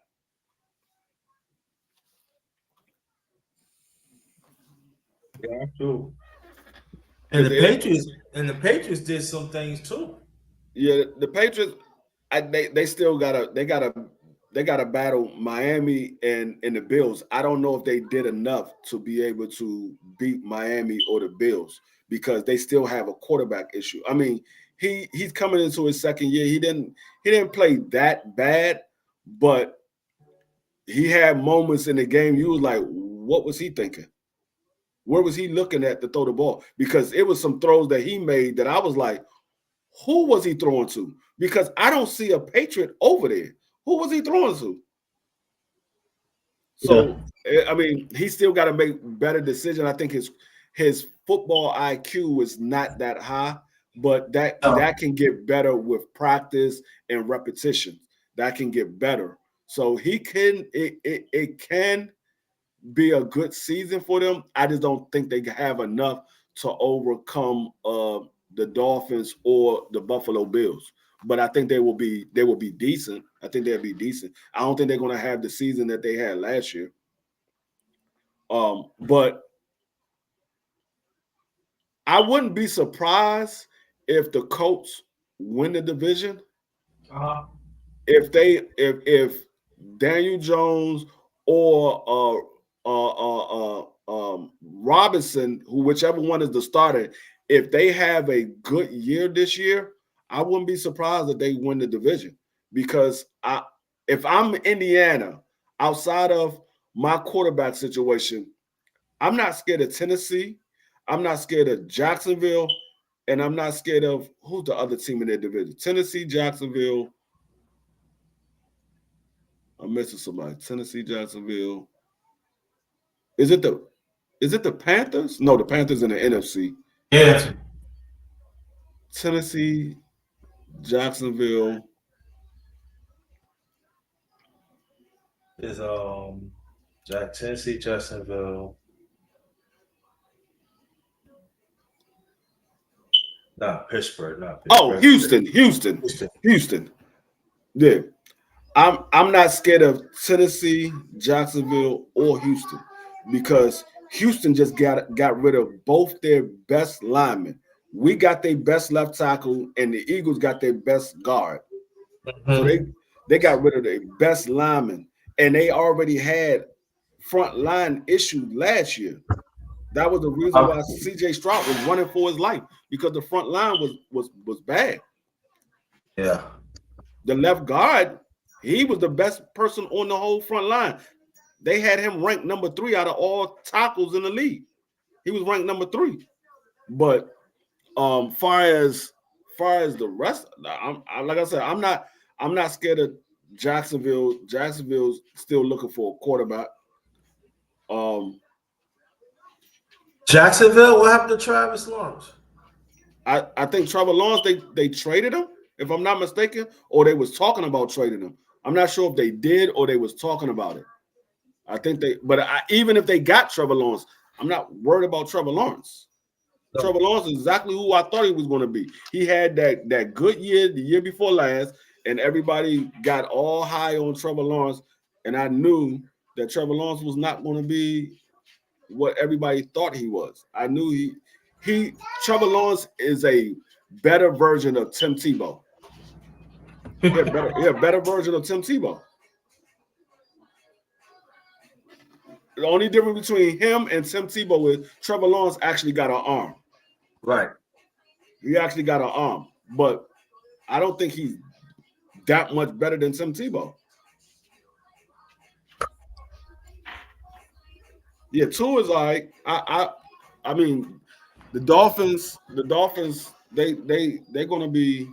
Yeah, true. And the Patriots did some things too. Yeah, the Patriots, they still gotta battle Miami and the Bills. I don't know if they did enough to be able to beat Miami or the Bills because they still have a quarterback issue. I mean, he's coming into his second year. He didn't play that bad, but he had moments in the game. You was like, what was he thinking? Where was he looking at to throw the ball? Because it was some throws that he made that I was like, who was he throwing to? Because I don't see a Patriot over there. Who was he throwing to? So, I mean, he still got to make better decisions. I think his football IQ is not that high, but that can get better with practice and repetition. That can get better. So he can it can be a good season for them. I just don't think they have enough to overcome the Dolphins or the Buffalo Bills. But I think they will be decent. I think they'll be decent. I don't think they're going to have the season that they had last year. But I wouldn't be surprised if the Colts win the division. If Daniel Jones or Robinson, whichever one is the starter, if they have a good year this year, I wouldn't be surprised if they win the division. Because if I'm Indiana, outside of my quarterback situation, I'm not scared of Tennessee. I'm not scared of Jacksonville, and I'm not scared of who's the other team in their division. Tennessee, Jacksonville. I'm missing somebody. Tennessee, Jacksonville. Is it the Panthers? No, the Panthers in the NFC. Yeah. Tennessee, Jacksonville. Is Tennessee, Jacksonville. Not Pittsburgh. Oh, Houston. Yeah. I'm not scared of Tennessee, Jacksonville, or Houston because Houston just got rid of both their best linemen. We got their best left tackle, and the Eagles got their best guard. So they got rid of their best linemen, and they already had front line issues last year. That was the reason why C.J. Stroud was running for his life because the front line was bad. Yeah. The left guard, he was the best person on the whole front line. They had him ranked number 3 out of all tackles in the league. He was ranked number 3. But far as the rest, like I said, I'm not scared of Jacksonville. Jacksonville's still looking for a quarterback. Jacksonville, what happened to Travis Lawrence? I think Trevor Lawrence, they traded him, if I'm not mistaken, or they was talking about trading him. I'm not sure if they did or they was talking about it. I think even if they got Trevor Lawrence, I'm not worried about Trevor Lawrence. No. Trevor Lawrence is exactly who I thought he was going to be. He had that good year the year before last, and everybody got all high on Trevor Lawrence, and I knew that Trevor Lawrence was not going to be what everybody thought he was. I knew Trevor Lawrence is a better version of Tim Tebow. Better version of Tim Tebow. The only difference between him and Tim Tebow is Trevor Lawrence actually got an arm. Right. He actually got an arm, but I don't think he's that much better than Tim Tebow. Yeah, Tua is all right. I mean, the Dolphins, they're gonna be.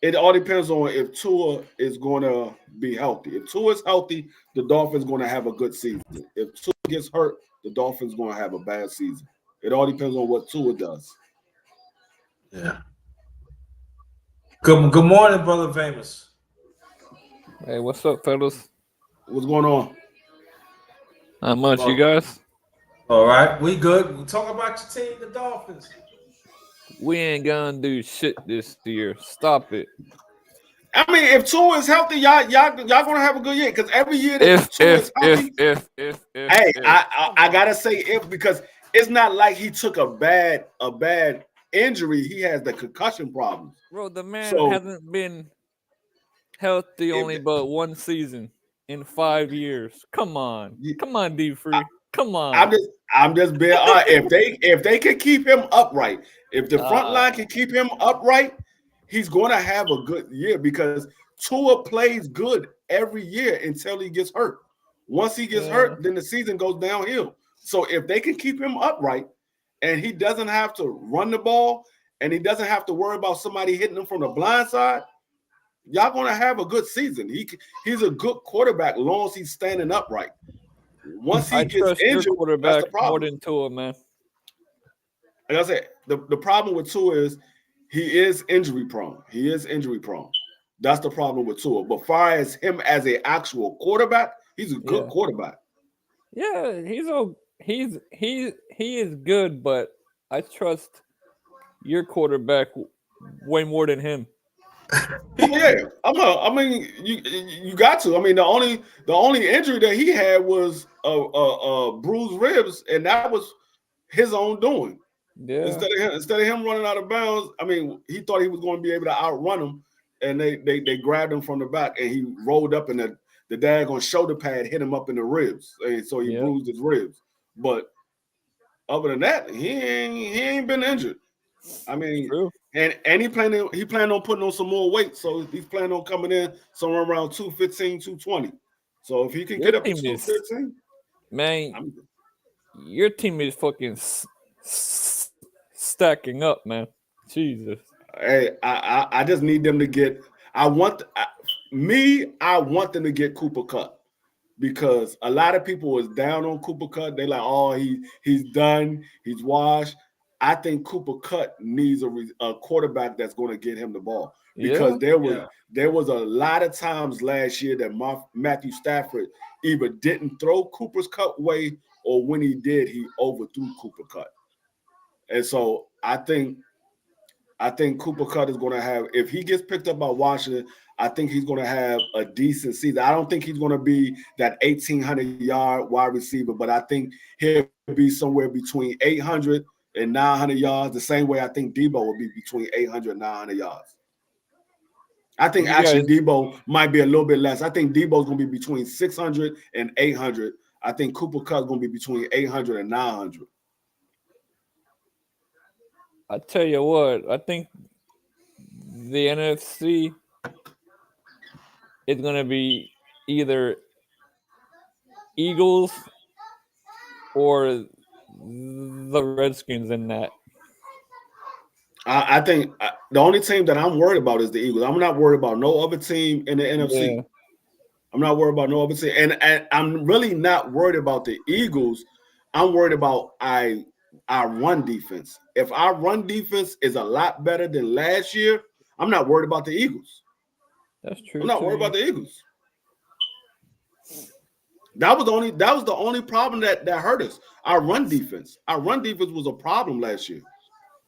It all depends on if Tua is going to be healthy. If Tua is healthy, the Dolphins going to have a good season. If Tua gets hurt, the Dolphins going to have a bad season. It all depends on what Tua does. Yeah. Good morning, brother Famous. Hey, what's up, fellas? What's going on? Not much, you guys? All right, we good. We'll talk about your team, the Dolphins. We ain't gonna do shit this year. Stop it. I mean, if Tua is healthy, y'all gonna have a good year because every year that Tua is healthy. Hey, I gotta say if because it's not like he took a bad injury. He has the concussion problems. Bro, the man hasn't been healthy only but one season in 5 years. Come on, D Free. Come on. I'm just being if they can keep him upright, if the front line can keep him upright, he's going to have a good year because Tua plays good every year until he gets hurt. Once he gets hurt, then the season goes downhill. So if they can keep him upright and he doesn't have to run the ball and he doesn't have to worry about somebody hitting him from the blind side, y'all going to have a good season. He's a good quarterback as long as he's standing upright. Once he gets injured, quarterback that's the problem. more than Tua, man. like I said, the problem with Tua is he is injury prone. He is injury prone. That's the problem with Tua. But far as him as an actual quarterback, he's a good quarterback. Yeah, he is good, but I trust your quarterback way more than him. Yeah, I mean, you got to. I mean, the only injury that he had was bruised ribs, and that was his own doing. Yeah. Instead of him running out of bounds, I mean, he thought he was going to be able to outrun him, and they grabbed him from the back, and he rolled up, and the daggone shoulder pad hit him up in the ribs, and so he bruised his ribs. But other than that, he ain't been injured. I mean, and he planned on putting on some more weight, so he's planning on coming in somewhere around 215, 220. So if he can get up to 215, man, your team is fucking stacking up, man. Jesus. Hey, I just need them to get. I want them to get Cooper Kupp, because a lot of people was down on Cooper Kupp. They like, oh, he's done, he's washed. I think Cooper Kupp needs a quarterback that's going to get him the ball, because there was a lot of times last year that Matthew Stafford either didn't throw Cooper's Kupp way, or when he did, he overthrew Cooper Kupp. And so I think Cooper Kupp is going to have, if he gets picked up by Washington, I think he's going to have a decent season. I don't think he's going to be that 1,800-yard wide receiver, but I think he'll be somewhere between 800 and 900 yards, the same way I think Debo will be between 800 and 900 yards. I think Debo might be a little bit less. I think Debo's going to be between 600 and 800. I think Cooper Kupp is going to be between 800 and 900. I tell you what, I think the NFC is going to be either Eagles or the Redskins in that. I think the only team that I'm worried about is the Eagles. I'm not worried about no other team in the NFC. Yeah. I'm not worried about no other team. And I'm really not worried about the Eagles. I'm worried about our run defense. If our run defense is a lot better than last year, I'm not worried about the Eagles. That's true. I'm not worried about the Eagles. That was the only problem that hurt us. Our run defense. Our run defense was a problem last year.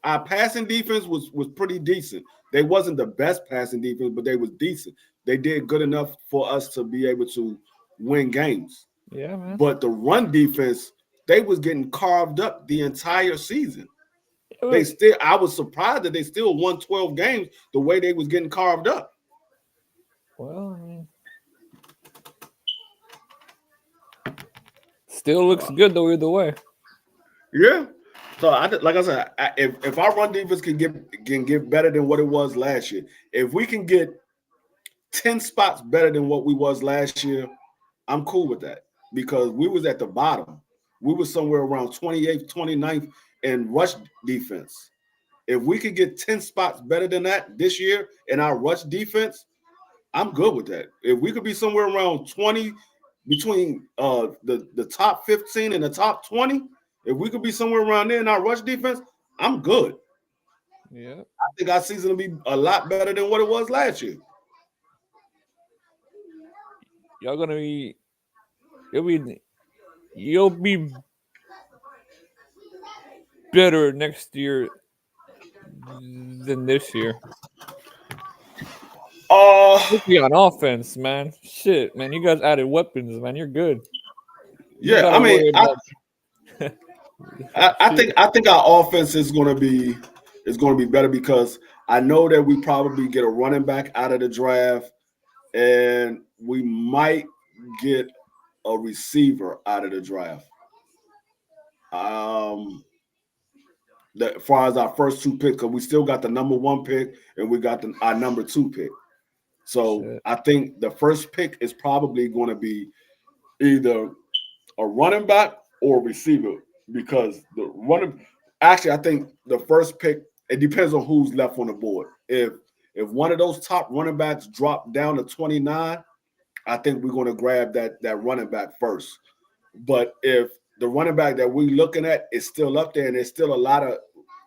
Our passing defense was pretty decent. They wasn't the best passing defense, but they was decent. They did good enough for us to be able to win games. Yeah, man. But the run defense, they was getting carved up the entire season. I was surprised that they still won 12 games the way they was getting carved up. Well, I mean, still looks good though either way. Yeah. So like I said, if our run defense can get better than what it was last year, if we can get 10 spots better than what we was last year, I'm cool with that, because we was at the bottom. We were somewhere around 28th, 29th in rush defense. If we could get 10 spots better than that this year in our rush defense, I'm good with that. If we could be somewhere around 20, between the top 15 and the top 20, if we could be somewhere around there in our rush defense, I'm good. Yeah. I think our season will be a lot better than what it was last year. Y'all gonna be, you'll be better next year than this year. Especially on offense, man. Shit, man. You guys added weapons, man. You're good. Yeah, I mean, I think our offense is gonna be better, because I know that we probably get a running back out of the draft, and we might get a receiver out of the draft. As far as our first two picks, because we still got the number 1 pick and we got our number 2 pick. So I think the first pick is probably going to be either a running back or a receiver, because I think the first pick, it depends on who's left on the board. If one of those top running backs drop down to 29, I think we're going to grab that running back first. But if the running back that we're looking at is still up there and there's still a lot of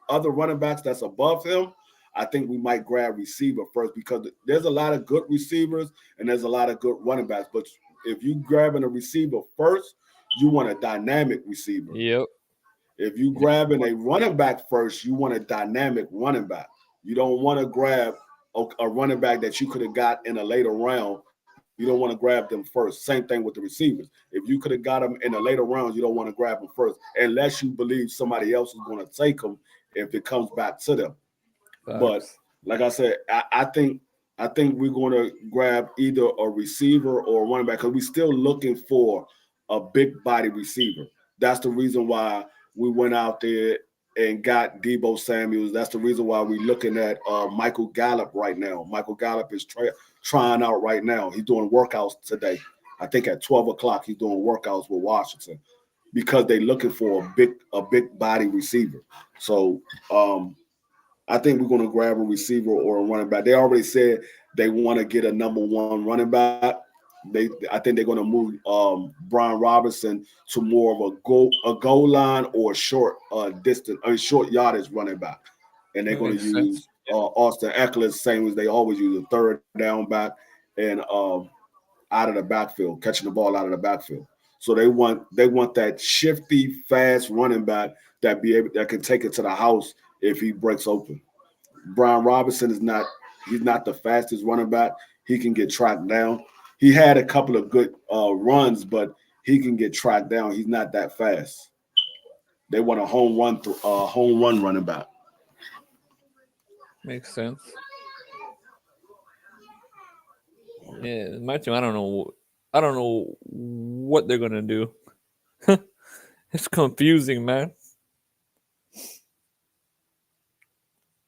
other running backs that's above him, I think we might grab receiver first because there's a lot of good receivers and there's a lot of good running backs. But if you grabbing a receiver first, you want a dynamic receiver. Yep. If you grabbing a running back first, you want a dynamic running back. You don't want to grab a running back that you could have got in a later round. You don't want to grab them first. Same thing with the receivers. If you could have got them in the later rounds, you don't want to grab them first unless you believe somebody else is going to take them if it comes back to them. Facts. But like I said, I think we're going to grab either a receiver or a running back because we're still looking for a big body receiver. That's the reason why we went out there and got Deebo Samuels. That's the reason why we're looking at Michael Gallup right now. Michael Gallup is trying out right now. He's doing workouts today. I think at 12 o'clock he's doing workouts with Washington because they're looking for a big body receiver. So I think we're going to grab a receiver or a running back. They already said they want to get a number one running back. I think they're going to move Brian Robinson to more of a goal line or short short yardage running back, and they're going to use Austin Eckler same as they always use, a third down back and out of the backfield, catching the ball out of the backfield. So they want that shifty, fast running back that can take it to the house if he breaks open. Brian Robinson he's not the fastest running back. He can get tracked down. He had a couple of good runs, but he can get tracked down. He's not that fast. They want a home run running back. Makes sense. Yeah, my team. I don't know what they're gonna do. It's confusing, man.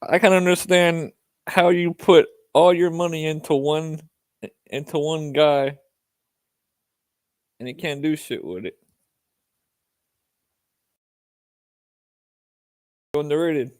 I can understand how you put all your money into one guy and he can't do shit with it. Underrated.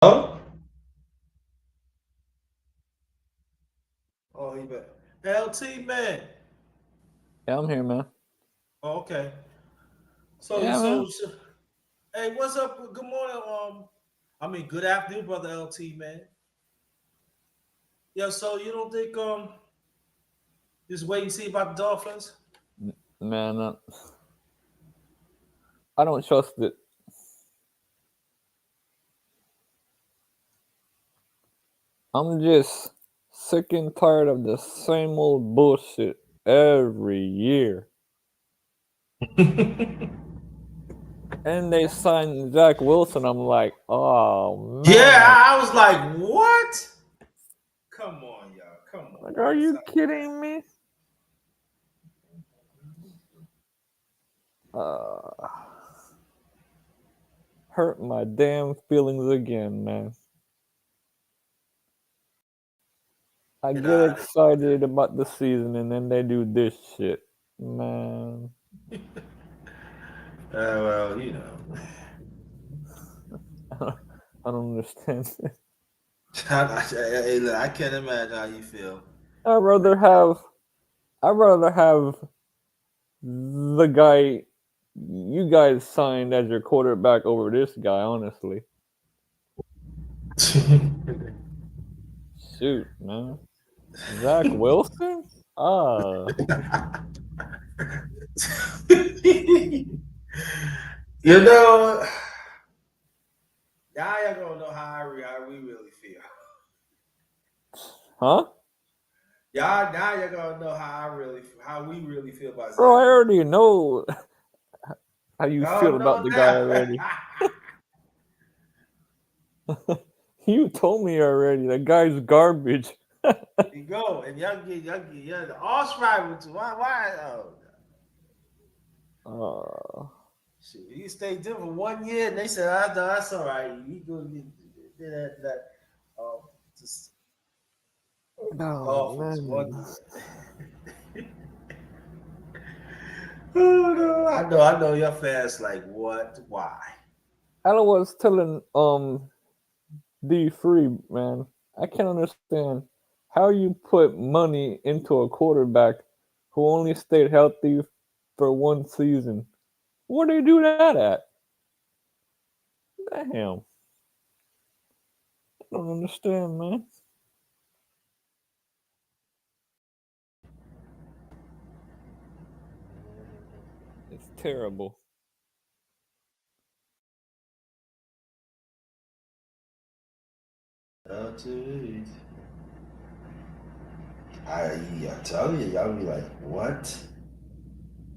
Oh? Oh, he bet. LT, man. Yeah, I'm here, man. Oh, okay. So, Yeah, man. hey, what's up? Good morning. Good afternoon, brother LT, man. Yeah, so you don't think just wait and see about the Dolphins? Man, I don't trust it. I'm just sick and tired of the same old bullshit every year. And they signed Zach Wilson. I'm like, oh man. Yeah, I was like, what? Come on, y'all. Come on. Like, are you kidding me? Hurt my damn feelings again, man. I get excited about the season and then they do this shit, man. Well, you know. I don't understand. I can't imagine how you feel. I'd rather have the guy you guys signed as your quarterback over this guy, honestly. Shoot, man. Zach Wilson? You know, now y'all gonna know how we really feel. Huh? Now you're gonna know how we really feel about Zach. Bro, I already know how you feel about the guy now. already. You told me already. That guy's garbage. You go and y'all get the arch rival too. Why? Shit, he stayed there for 1 year, and they said, "I know that's all right. You go get that." Just Dolphins 1 year. Oh no, I know your fans like what? Why? I was telling D3, man, I can't understand how you put money into a quarterback who only stayed healthy for 1 season. Where do you do that at? Damn. I don't understand, man. It's terrible. I tell you, y'all be like, what?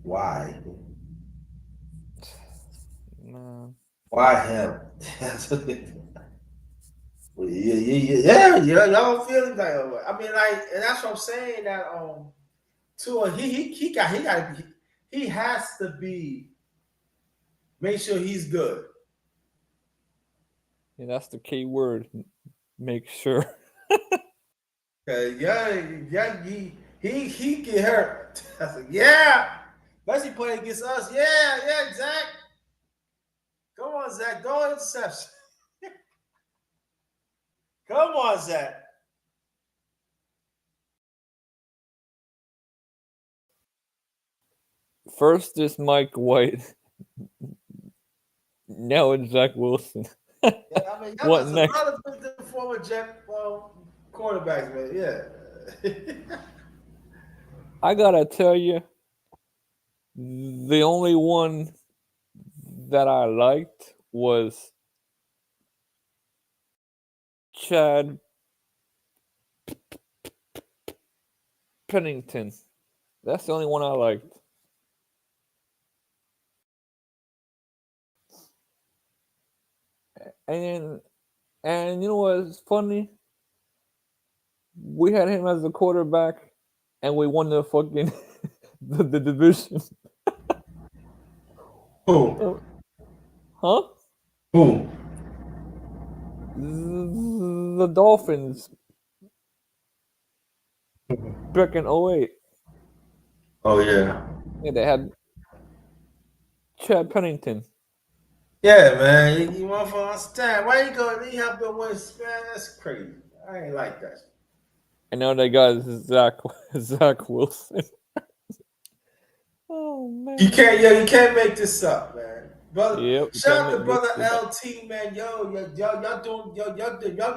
Why? Man. Why him? Yeah, y'all feeling like, I mean, like, and that's what I'm saying. That Tua, he has to be. Make sure he's good. Yeah, that's the key word. Make sure. He get hurt. I said, yeah. Especially playing against us. Yeah, Zach. Come on, Zach. Don't interception. Come on, Zach. First is Mike White. Now it's Zach Wilson. Yeah, I mean, What next? A lot of the former Jet quarterbacks, man. Yeah. I gotta tell you, the only one that I liked was Chad Pennington. That's the only one I liked. And you know what's funny? We had him as the quarterback, and we won the fucking the division. Who? Huh? Who? The Dolphins back in 08. Oh yeah. Yeah, they had Chad Pennington. Yeah, man. You want to understand why you go? You have to win, man. That's crazy. I ain't like that. And now they got Zach Wilson. Oh man. You can't make this up, man. Brother, Yep. shout out to brother LT, man. Y'all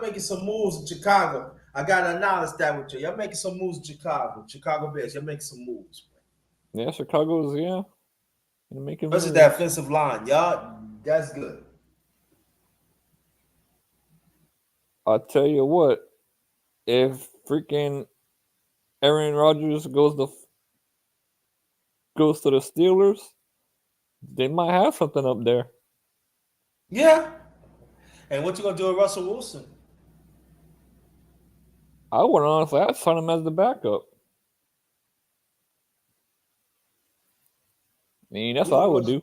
making some moves in Chicago. I gotta acknowledge that with you. Y'all making some moves in Chicago Bears. Y'all making some moves, man. Yeah, Chicago's making Versus moves. that offensive line, y'all. That's good. I'll tell you what, if freaking Aaron Rodgers goes to the Steelers, they might have something up there. Yeah. And what you gonna do with Russell Wilson? I would honestly, I'd sign him as the backup. I mean, that's what I would do.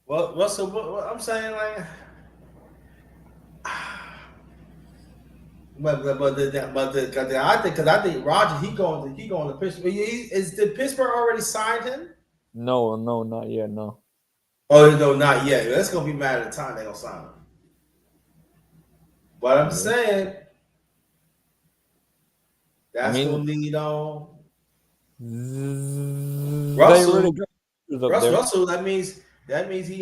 Well, Russell, what I'm saying, like, I think Roger he going to Pittsburgh. Did Pittsburgh already signed him? No, not yet. No. Oh no, not yet. That's gonna be mad at the time they gonna sign him. But I'm saying that's gonna lead on. Russell. That means he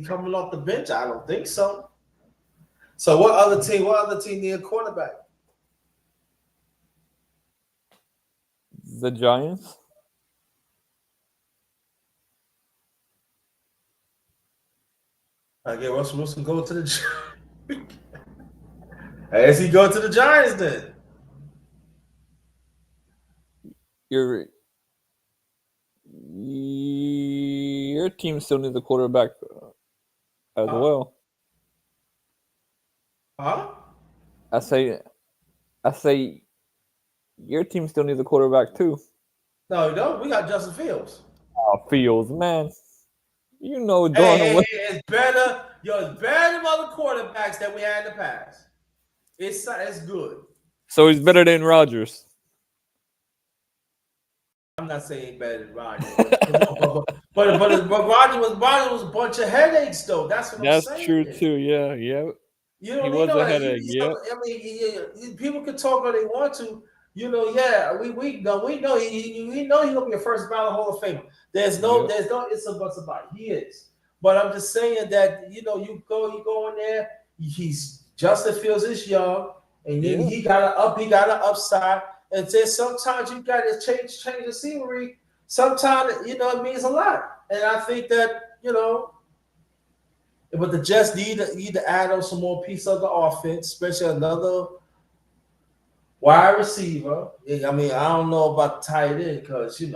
coming off the bench. I don't think so. So what other team need a quarterback? The Giants. I get Russell Wilson go to the Giants. I guess he go to the Giants then. Your team still needs a quarterback as well. Huh? I say your team still needs a quarterback too. No, we don't. We got Justin Fields. Oh, Fields, man. You know, Hey, it's better. It's better than other quarterbacks that we had in the past. It's good. So he's better than Rodgers. I'm not saying better than Rodgers, but Rodgers was a bunch of headaches though. That's what I'm saying. That's true too. Yeah, yeah. You know, he was a headache. Yeah. I mean, people can talk all they want to. You know, yeah, we know he gonna be a first ballot Hall of Famer. There's no it's a buts about it. He is. But I'm just saying that you go in there. He's Justin Fields is young, and then he got an upside. And then sometimes you got to change the scenery. Sometimes it means a lot. And I think that but the Jets need to add on some more pieces of the offense, especially another wide receiver. I mean, I don't know about the tight end because they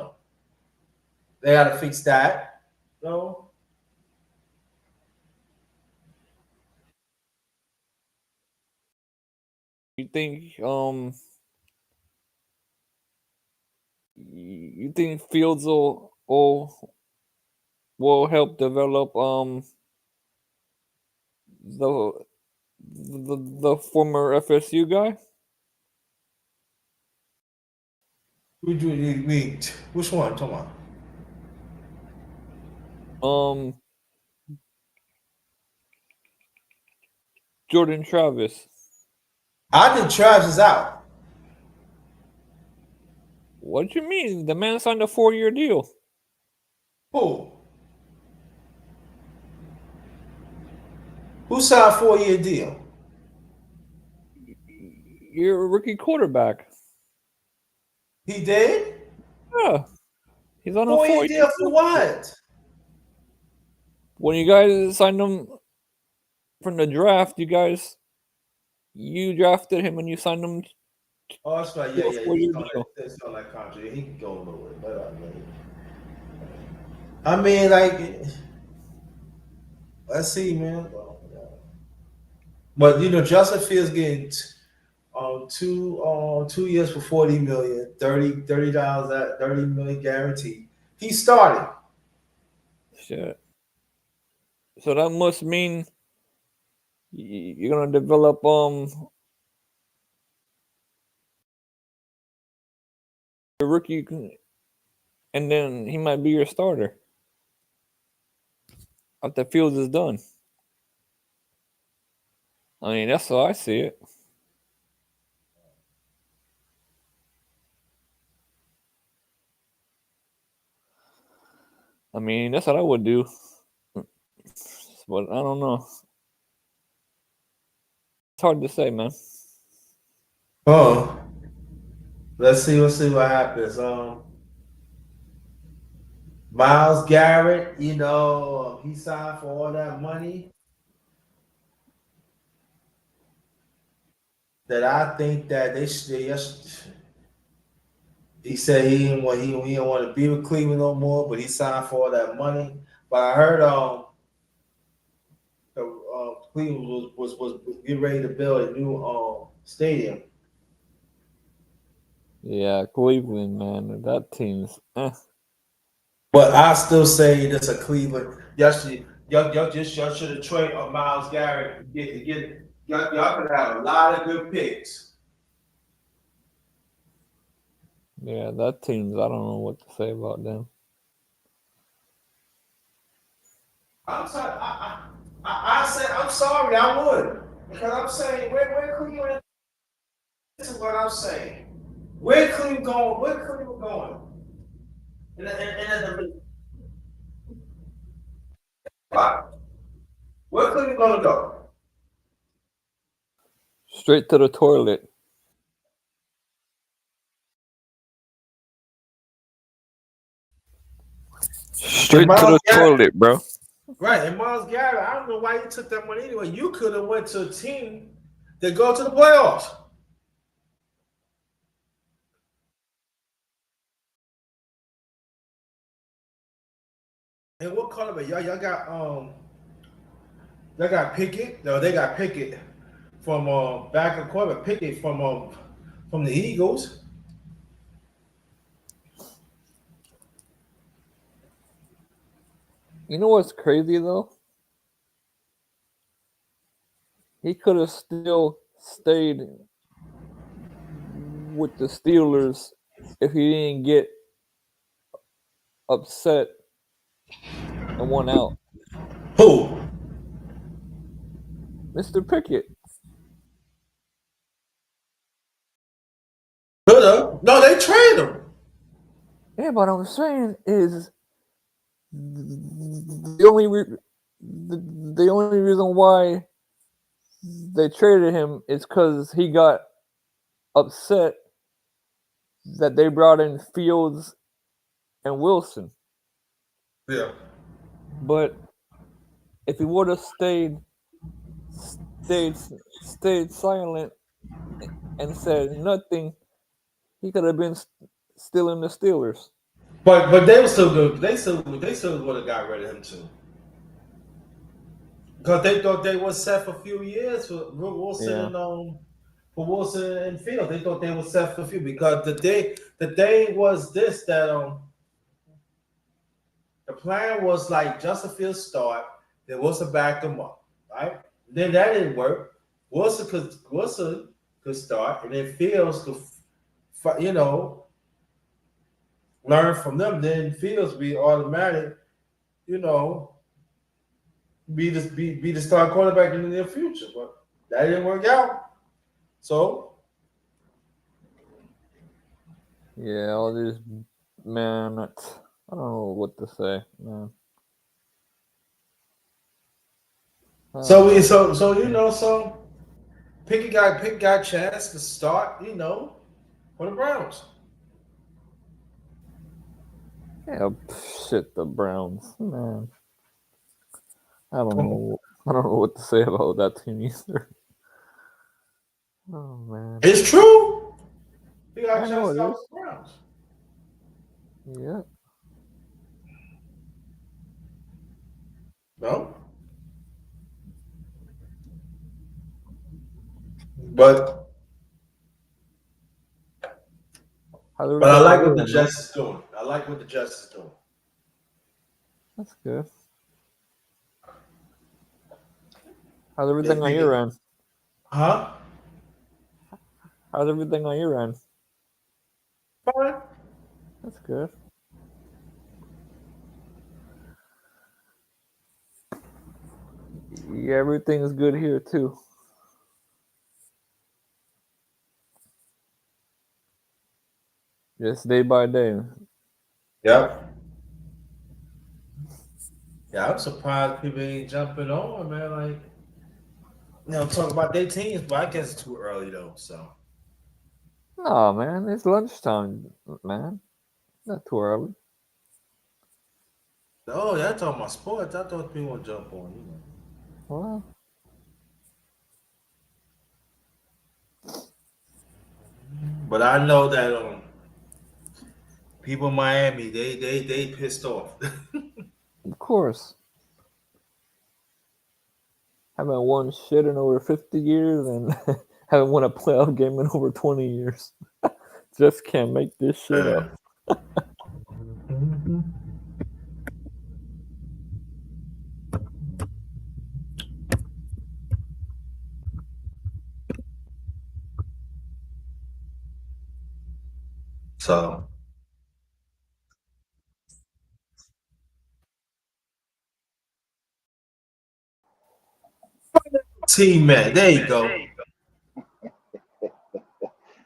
got to fix that. You think Fields will help develop the former FSU guy? Which one? Come on. Jordan Travis. I think Travis is out. What do you mean? The man signed a 4-year deal. Who signed a 4-year deal? You're a rookie quarterback. He did? Yeah. He's on a 4-year deal for what? When you guys signed him from the draft, you drafted him and you signed him. Oh, that's right. Yeah. It's not like contract. He can go nowhere. But I mean, like, let's see, man. But Justin Fields getting 2 years for $40 million, $30 at $30 million guaranteed. He started. Shit. So that must mean you're gonna develop a rookie, and then he might be your starter after Fields is done. I mean, that's how I see it. I mean, that's what I would do. But I don't know. It's hard to say, man. Oh, let's see what happens. Myles Garrett, he signed for all that money. That I think that he said he didn't want to be with Cleveland no more, but he signed for all that money. But I heard Cleveland was getting ready to build a new stadium. Yeah, Cleveland, man, that team's. But I still say it's a Cleveland. Y'all should have traded Myles Garrett. Y'all could have a lot of good picks. Yeah, that team's. I don't know what to say about them. I'm sorry. I said I'm sorry. I would because I'm saying where Cleveland. This is what I'm saying. Where Cleveland going? Where Cleveland going? Where Cleveland gonna go? Straight to the toilet. Straight to the toilet, bro. Right, and Miles Garrett, I don't know why you took that money anyway. You could have went to a team that go to the playoffs. And what color? Y'all got Pickett. No, they got Pickett from back and quarterback. Pickett from the Eagles. You know what's crazy though? He could have still stayed with the Steelers if he didn't get upset and won out. Who? Mr. Pickett. Could have. No, they traded him. Yeah, but I'm saying is the only reason why they traded him is because he got upset that they brought in Fields and Wilson. Yeah. But if he would have stayed silent and said nothing, he could have been still in the Steelers. But they were still good. They still would have got rid of him too. Because they thought they were set for a few years for Wilson for Wilson and Field. They thought they were set for a few because the thing was this that the plan was like Justin Fields start, then Wilson back them up, right? Then that didn't work. Wilson could start, and then Fields could, learn from them. Then Fields be automatic, be the star quarterback in the near future. But that didn't work out. So yeah, all this man. I don't know what to say, man. So Pickett got a chance to start, for the Browns. Yeah, shit, the Browns, man. I don't know what to say about that team either. Oh man, It's true. He got I a know chance to it start is. with the Browns. Yeah. No. But I like what the Jets is doing. That's good. How's everything on your end? Huh? How's everything on your end? Fine. That's good. Yeah, everything's good here too. Just day by day. Yep. Yeah, I'm surprised people ain't jumping on, man. Like, talk about their teams, but I guess it's too early though. So. No, man, it's lunchtime, man. Not too early. Oh, y'all talking about sports. I thought people would jump on, Well, But I know that people in Miami, they pissed off. of course. Haven't won shit in over 50 years and haven't won a playoff game in over 20 years. Just can't make this shit up. So. Team man, there you go.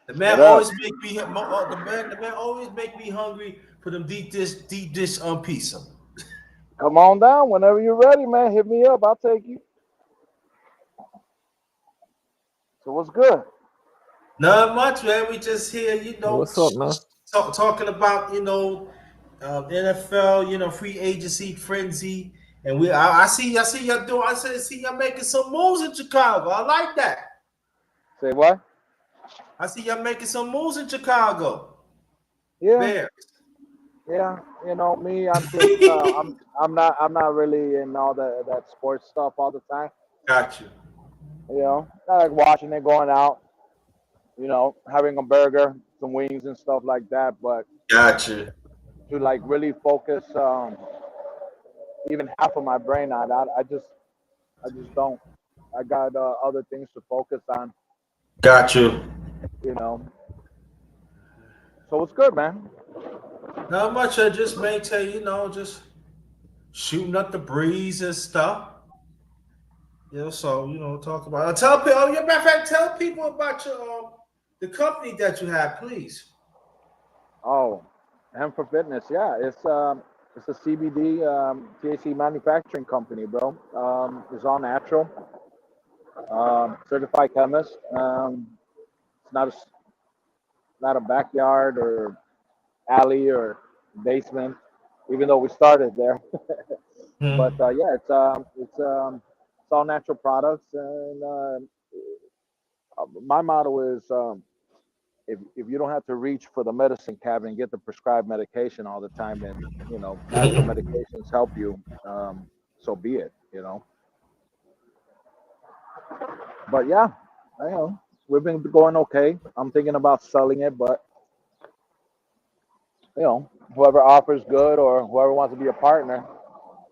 The man always make me the man always make me hungry for them deep dish pizza. Come on down whenever you're ready, man. Hit me up. I'll take you. So what's good? Not much, man. We just here, What's up, man? talking about, NFL, free agency frenzy, and I see y'all doing. See y'all making some moves in Chicago. I like that. Say what? I see y'all making some moves in Chicago. Yeah, Bears. yeah. You know me. I'm just. I'm not really in all that sports stuff all the time. Got you. You know, I like watching it, going out. You know, having a burger, some wings and stuff like that. But Got you. to like really focus, even half of my brain on that, I just don't. I got other things to focus on. Got you. You know, so it's good, man. Not much. I just maintain, just shooting up the breeze and stuff. So talk about. Tell people. Oh, yeah, matter of fact, tell people about your the company that you have, please. Oh, Hemp for Fitness, yeah, it's a CBD THC manufacturing company, bro. It's all natural, certified chemist. It's not a backyard or alley or basement, even though we started there. But Hmm. yeah, it's all natural products, and my motto is if you don't have to reach for the medicine cabinet and get the prescribed medication all the time, and natural medications help you, so be it. But yeah, I know we've been going okay. I'm thinking about selling it, but whoever offers good or whoever wants to be a partner.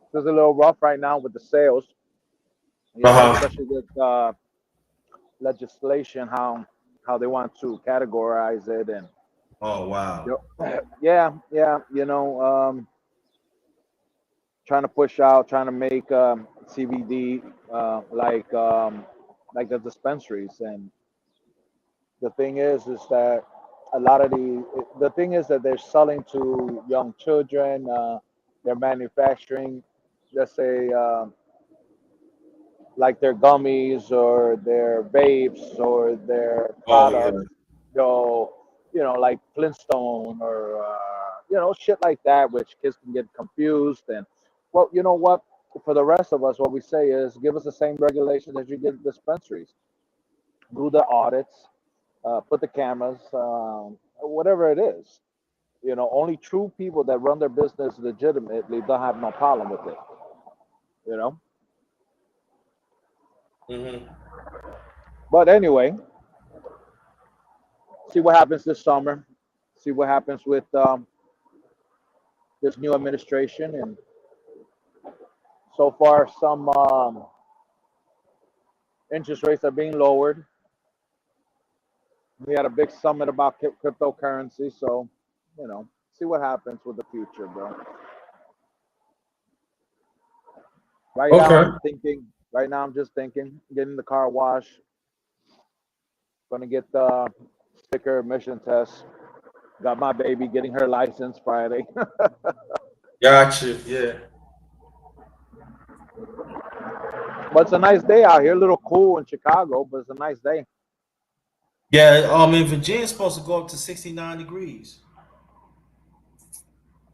It's a little rough right now with the sales, Uh-huh. especially with legislation, how they want to categorize it, and Oh wow. yeah, trying to push out, trying to make CBD like the dispensaries. And the thing is that a lot of the thing is that they're selling to young children. They're manufacturing, let's say, like their gummies or their vapes or their Oh yeah. products, like Flintstone or shit like that, which kids can get confused. And well, you know what? For the rest of us, what we say is give us the same regulations as you get dispensaries. Do the audits, put the cameras, whatever it is. Only true people that run their business legitimately don't have no problem with it. You know. Hmm. But anyway, see what happens this summer. See what happens with this new administration. And so far, some interest rates are being lowered. We had a big summit about cryptocurrency, so see what happens with the future, bro. Right now, Okay. I'm thinking. Right now, I'm just thinking, getting the car wash. Gonna get the sticker emission test. Got my baby getting her license Friday. Got you. Yeah. But it's a nice day out here. A little cool in Chicago, but it's a nice day. Yeah. In Virginia, it's supposed to go up to 69 degrees.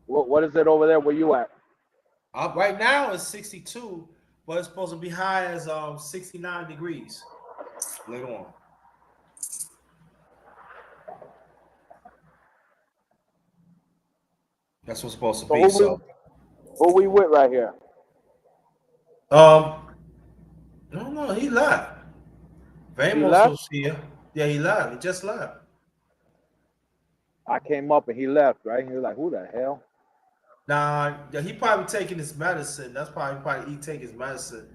What is it over there? Where you at? Right now it's 62, but it's supposed to be high as 69 degrees later on. That's what's supposed to So be. So who we with right here? um no, he left. He Vamos left. was here. Yeah, he left. He just left. I came up and he left. Right. He was like, "Who the hell?" Nah, yeah, he probably taking his medicine. That's probably he take his medicine.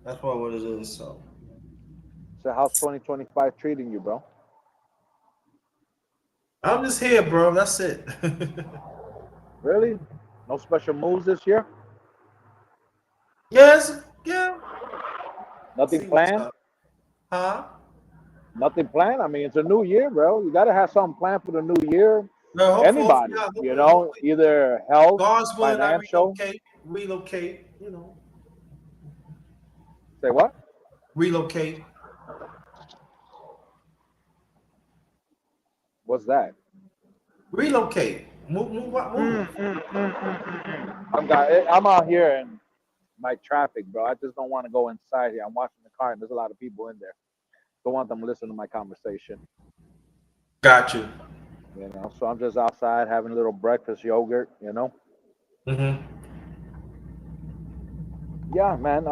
That's probably what it is. So So how's 2025 treating you, bro? I'm just here, bro. That's it. Really? No special moves this year? Yes, yeah. Nothing See what's planned? up. Huh? Nothing planned? I mean, it's a new year, bro. You got to have something planned for the new year. No, hopefully, Anybody, yeah, hopefully, either health, God's willing, I financial. relocate, Say what? relocate. What's that? Relocate. Move. I'm out here in my traffic, bro. I just don't want to go inside here. I'm watching the car, and there's a lot of people in there. Don't want them to listen to my conversation. Got you. You know, so I'm just outside having a little breakfast yogurt. You know. Mm-hmm. Yeah, man.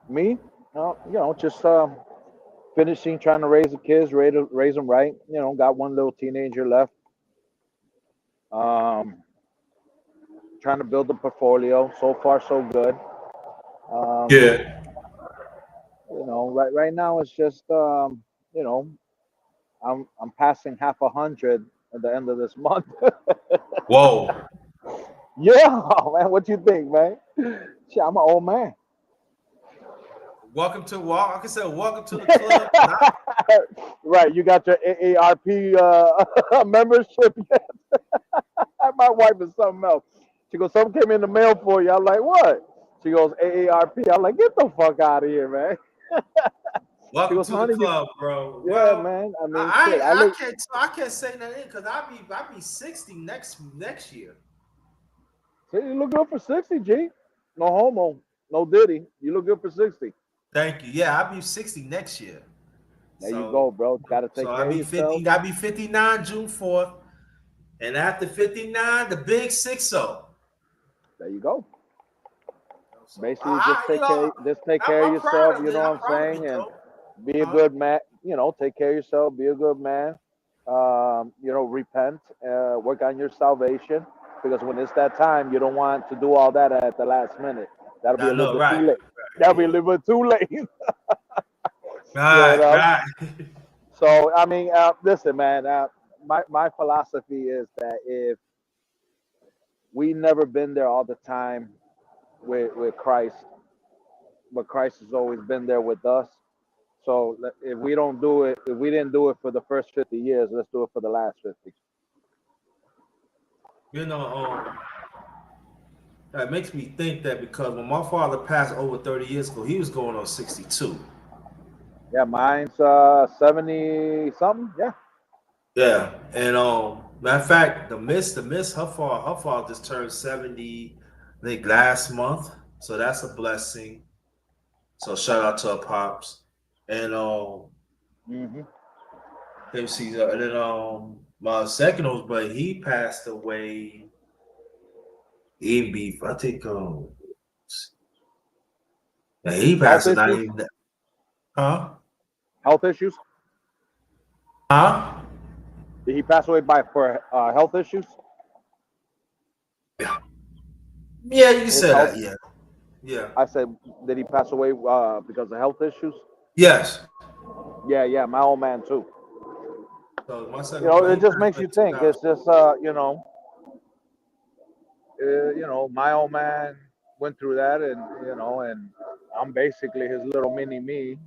Me, you know, just finishing trying to raise the kids, raise them right. You know, got one little teenager left. Um, trying to build a portfolio. So far, so good. Yeah. You know, right now it's just you know, I'm passing half 100 at the end of this month. Whoa. Yeah, man. What you think, man? Shit, I'm an old man. Welcome to welcome to the club. Right, you got your AARP membership yet? My wife is something else. She goes, something came in the mail for you. I'm like, what? She goes, AARP. I'm like, get the fuck out of here, man. She Welcome goes, to the honey, club, bro. yeah, Well, man. I mean, shit. I can't say nothing because I'll be 60 next year. See, you look good for 60, G. No homo, no diddy. You look good for 60. Thank you. Yeah, I'll be 60 next year. There you go, bro. Got to take I'll care of be yourself. 50. I'll be 59 June 4th. And after 59, the big 6-0. There you go. So Basically, just take care of I'm proud yourself. of You it. know I'm what I'm proud of saying, it, and though. be a good man. You know, take care of yourself. Be a good man. You know, repent. Work on your salvation, because when it's that time, you don't want to do all that at the last minute. That'll be a I little know, bit too right. late. That'll be a little bit too late. You Right, know. right. So I mean, listen, man. My philosophy is that if we never been there all the time with Christ, but Christ has always been there with us. So if we don't do it, if we didn't do it for the first 50 years, let's do it for the last 50. You know, that makes me think that because when my father passed over 30 years ago, he was going on 62. Yeah, mine's 70 something. Yeah. Yeah, and matter of fact, the miss, her father just turned 70, I think last month. So that's a blessing. So shout out to her pops. And Mm-hmm. let me see, and then my second oldest brother, he passed away. He be, I think yeah, he Health passed away. Not issues. even that. Huh? Health issues. Huh? Did he pass away for health issues? Yeah. Yeah, you can His say health. that. Yeah. Yeah. I said, did he pass away because of health issues? Yes. Yeah. My old man too. So my You second know, brother, it he just passed makes away you in think. 2000. It's just you know, my old man went through that, and you know, and I'm basically his little mini me.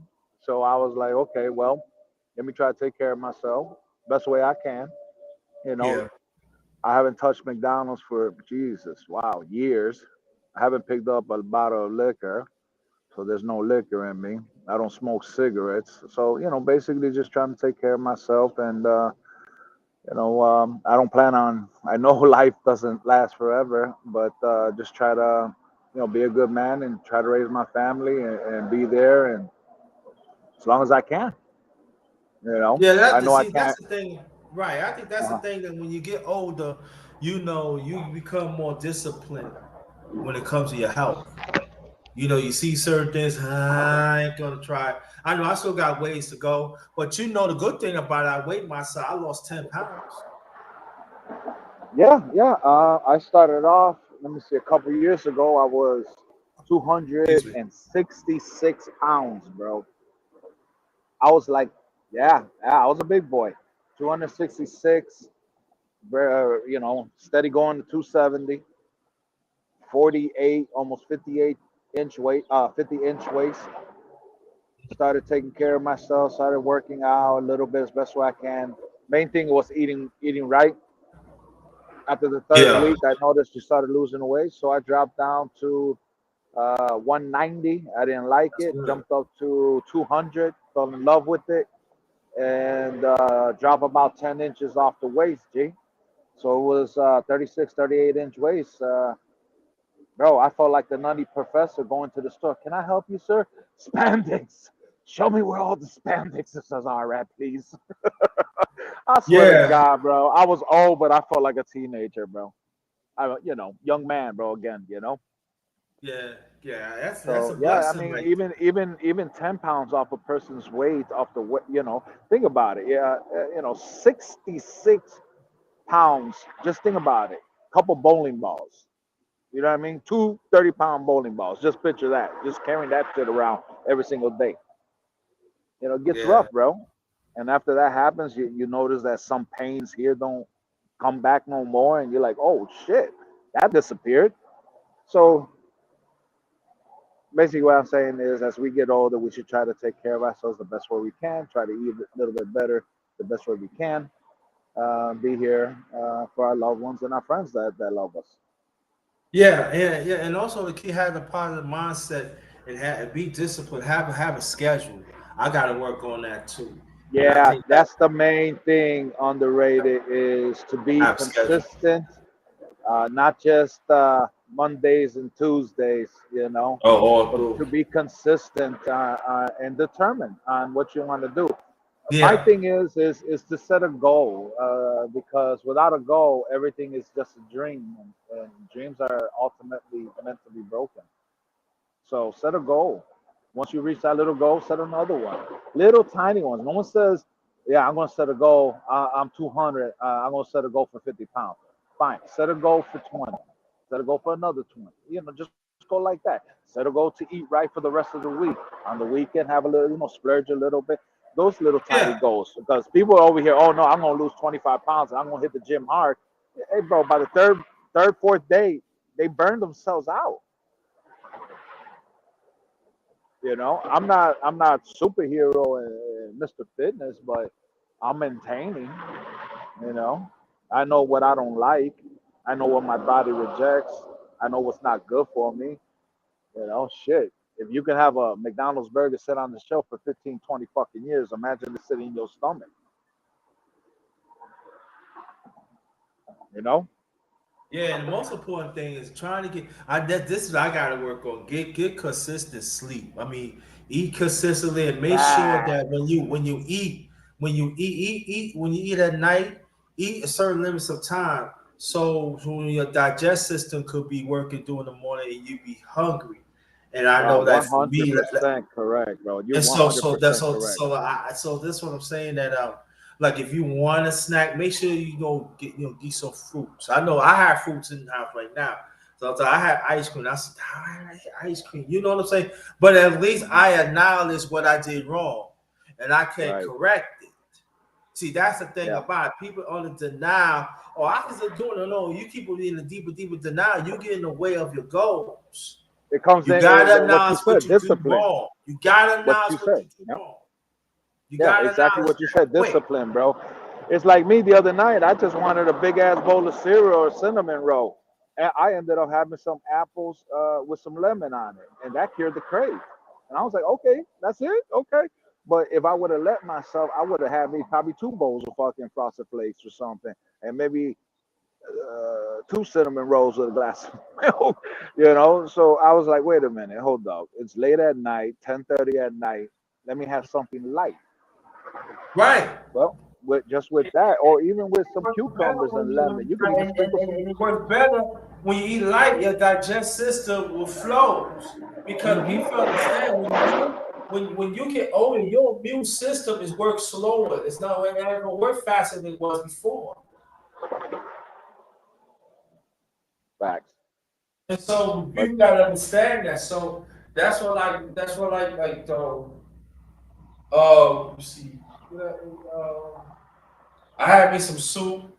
So I was like, okay, well, let me try to take care of myself best way I can. You know, Yeah. I haven't touched McDonald's for Jesus, wow, years. I haven't picked up a bottle of liquor, so there's no liquor in me. I don't smoke cigarettes, so you know, basically just trying to take care of myself, and you know, I don't plan on. I know life doesn't last forever, but just try to, you know, be a good man and try to raise my family and be there, and as long as I can, you know, Yeah, I know I that's can't. the thing, right? I think that's the Uh, thing that when you get older, you become more disciplined when it comes to your health. You see certain things. I ain't gonna try. I know I still got ways to go, but the good thing about it, I weighed myself. I lost 10 pounds. yeah. I started off. Let me see. A couple years ago, I was Excuse me. 266 pounds, bro. I was like, I was a big boy. 266. You know, steady going to 270. 48, almost 58-inch weight, 50-inch waist. Started taking care of myself, started working out a little bit as best way I can. Main thing was eating right. After the third Yeah. week, I noticed you started losing weight, so I dropped down to 190. I didn't like That's it. good. Jumped up to 200. Fell in love with it, and drop about 10 inches off the waist, G. So it was 36, 38-inch waist. Bro, I felt like the nutty professor going to the store. Can I help you, sir? Spandex. Show me where all the spandex is are at, please. I swear to Yeah, God, bro. I was old, but I felt like a teenager, bro. Young man, bro. Again, yeah, yeah. That's a So yeah, I blessing, mean, right? even 10 pounds off a person's weight, off the weight, think about it. Yeah, 66 pounds. Just think about it. Couple bowling balls. You know what I mean? Two 30-pound bowling balls. Just picture that. Just carrying that shit around every single day. It gets Yeah, rough, bro. And after that happens, you notice that some pains here don't come back no more, and you're like, oh shit, that disappeared. So basically, what I'm saying is, as we get older, we should try to take care of ourselves the best way we can. Try to eat a little bit better, the best way we can. Be here for our loved ones and our friends that love us. yeah. And also the kid had a positive mindset and be disciplined. Have a schedule. I got to work on that too. And I Yeah, think that that's the main thing underrated is to be have a schedule. consistent, not just Mondays and Tuesdays, Oh, all but through. to be consistent and determined on what you want to do. My Yeah, thing is to set a goal because without a goal, everything is just a dream, and dreams are ultimately meant to be broken. So set a goal. Once you reach that little goal, set another one. Little tiny ones. No one says, "Yeah, I'm going to set a goal. I'm 200. I'm going to set a goal for 50 pounds." Fine. Set a goal for 20. Set a goal for another 20. Just go like that. Set a goal to eat right for the rest of the week. On the weekend, have a little, splurge a little bit. Those little tiny yeah, goals. Because people are over here, oh no, I'm going to lose 25 pounds and I'm going to hit the gym hard. Hey, bro, by the fourth day, they burn themselves out. I'm not superhero and Mr. Fitness, but I'm maintaining. You know, I know what I don't like. I know what my body rejects. I know what's not good for me. Shit. If you can have a McDonald's burger sit on the shelf for 15, 20 fucking years, imagine it sitting in your stomach. You know? yeah. And the most important thing is trying to get. This is what I got to work on. Get consistent sleep. I mean, eat consistently and make sure Ah, that when you eat at night, eat a certain limits of time. So when your digest system could be working during the morning and you be hungry. And I know that for me, 100% correct, bro. You're and so that's 100% correct. so this is what I'm saying that like if you want a snack, make sure you go get some fruits. I know I have fruits in the house right now. So I had ice cream. I said, I like ice cream. You know what I'm saying? But at least Mhm. I acknowledge what I did wrong and I can Right. correct it. See, that's the thing Yeah. about it. People on the denial. Oh, I was doing it. No, you keep in the deeper denial. You get in the way of your goals. It comes You in gotta what you acknowledge what said, you do discipline. wrong. You gotta What acknowledge you what said. you do Yeah. wrong. You Yeah, gotta exactly acknowledge what you that said. quick. Discipline, bro. It's like me the other night. I just wanted a big ass bowl of cereal or cinnamon roll, and I ended up having some apples with some lemon on it, and that cured the crave. And I was like, okay, that's it, okay. But if I would have let myself, I would have had me probably two bowls of fucking frosted flakes or something, and maybe two cinnamon rolls with a glass of milk. So I was like, wait a minute, hold up. It's late at night, 10:30 at night. Let me have something light. Right. Well, with that, or even with some Works better cucumbers when and you lemon, you could even sprinkle some. and it works better when you eat light. Your digest system will flows because Hmm. you understand when you get older, your immune system is work slower. It's not going to work faster than it was before. Facts. And so But you gotta understand that. So that's what like see, I had me some soup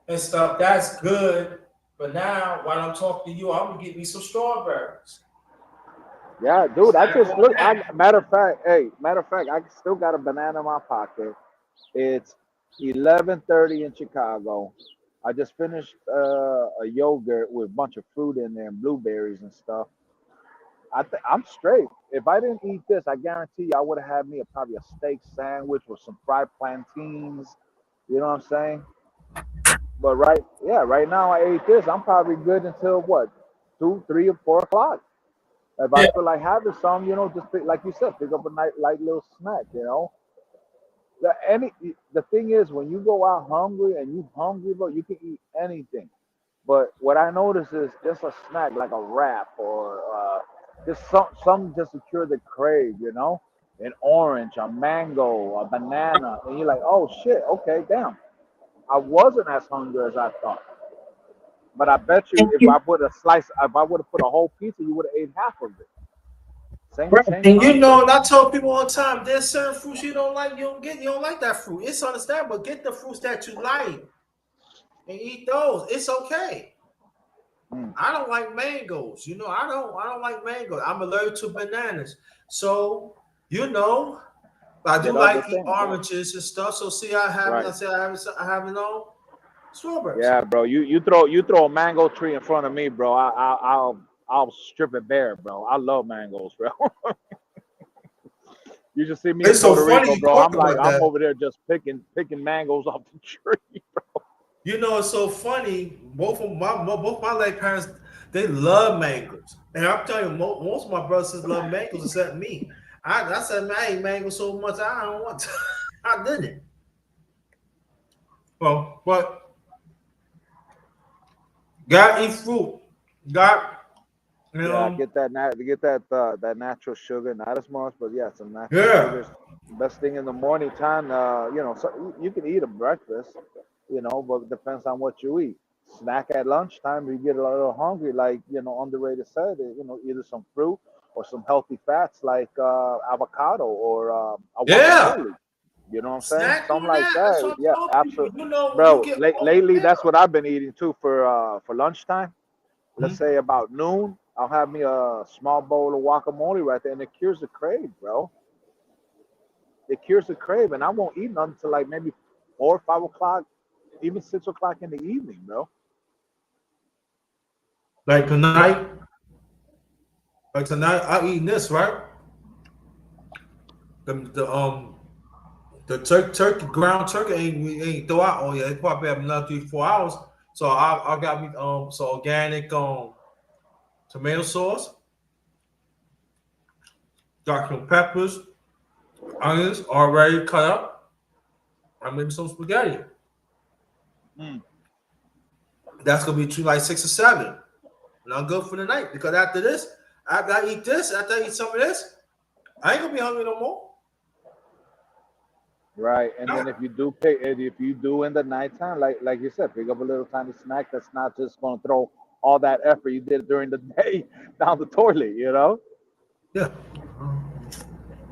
and stuff. That's good. But now while I'm talking to you, I'm gonna get me some strawberries. yeah, dude, I Snack just on look. I that. matter of fact, I still got a banana in my pocket. It's 11:30 in Chicago. I just finished a yogurt with a bunch of fruit in there and blueberries and stuff. I'm straight. If I didn't eat this, I guarantee you I would have had me probably a steak sandwich with some fried plantains. You know what I'm saying? But right now I ate this. I'm probably good until what, 2, 3, or 4 o'clock. If I Yeah. feel like having some, just like you said, pick up a night light little snack. The thing is, when you go out hungry and you hungry, bro, you can eat anything. But what I notice is just a snack like a wrap or just something just to cure the crave. An orange, a mango, a banana, and you're like, oh shit, okay, damn. I wasn't as hungry as I thought. But I bet you if I would have put a whole pizza, you would have ate half of it. Same Right. same And concept. and I tell people all the time, there's certain fruits you don't like, you don't like that fruit. It's understandable. Get the fruits that you like and eat those. It's okay. Mm. I don't like mangoes. I don't like mangoes. I'm allergic to bananas. So, I do Get other like eat things, right? oranges and stuff. So see, I haven't. Right. I say I haven't strawberries. Yeah, bro. You throw a mango tree in front of me, bro. I'll strip it bare, bro. I love mangoes, bro. You just see me in It's so Puerto funny Rico, you bro. talk I'm about that. over there just picking mangoes off the tree. It's so funny. Both my late parents, they love mangoes, and I'm telling you, most of my brothers love mangoes except me. I said, man, I ate mango so much, I don't want to. I didn't. Well, but gotta eat fruit. Got Yeah, get that natural sugar, not as much, but yeah, some natural yeah, sugars. Best thing in the morning time. So you can eat a breakfast, but it depends on what you eat. Snack at lunchtime, you get a little hungry, like underrated said, either some fruit or some healthy fats like avocado or a yeah. guacamole. You know what I'm saying? Snack Something on like that. That's that. what Yeah, I'm telling absolutely, people. When you bro. get Lately, yeah. that's what I've been eating too for lunchtime. Let's Mhm. say about noon, I'll have me a small bowl of guacamole right there, and it cures the crave, bro. It cures the crave, and I won't eat nothing until like maybe 4 or 5 o'clock, even 6 o'clock in the evening, bro. Like tonight, I'm eating this right. The the turkey ground turkey ain't throw out. Oh yeah, it probably have another 3 4 hours. So I got me so organic tomato sauce, got some peppers, onions already cut up, and maybe some spaghetti. Mm. That's gonna be two like 6 or 7. And I'm good for the night because after this, after I eat some of this, I ain't gonna be hungry no more. Right, and Nah. then if you do in the nighttime, like you said, pick up a little tiny snack that's not just gonna throw all that effort you did during the day down the toilet. Yeah.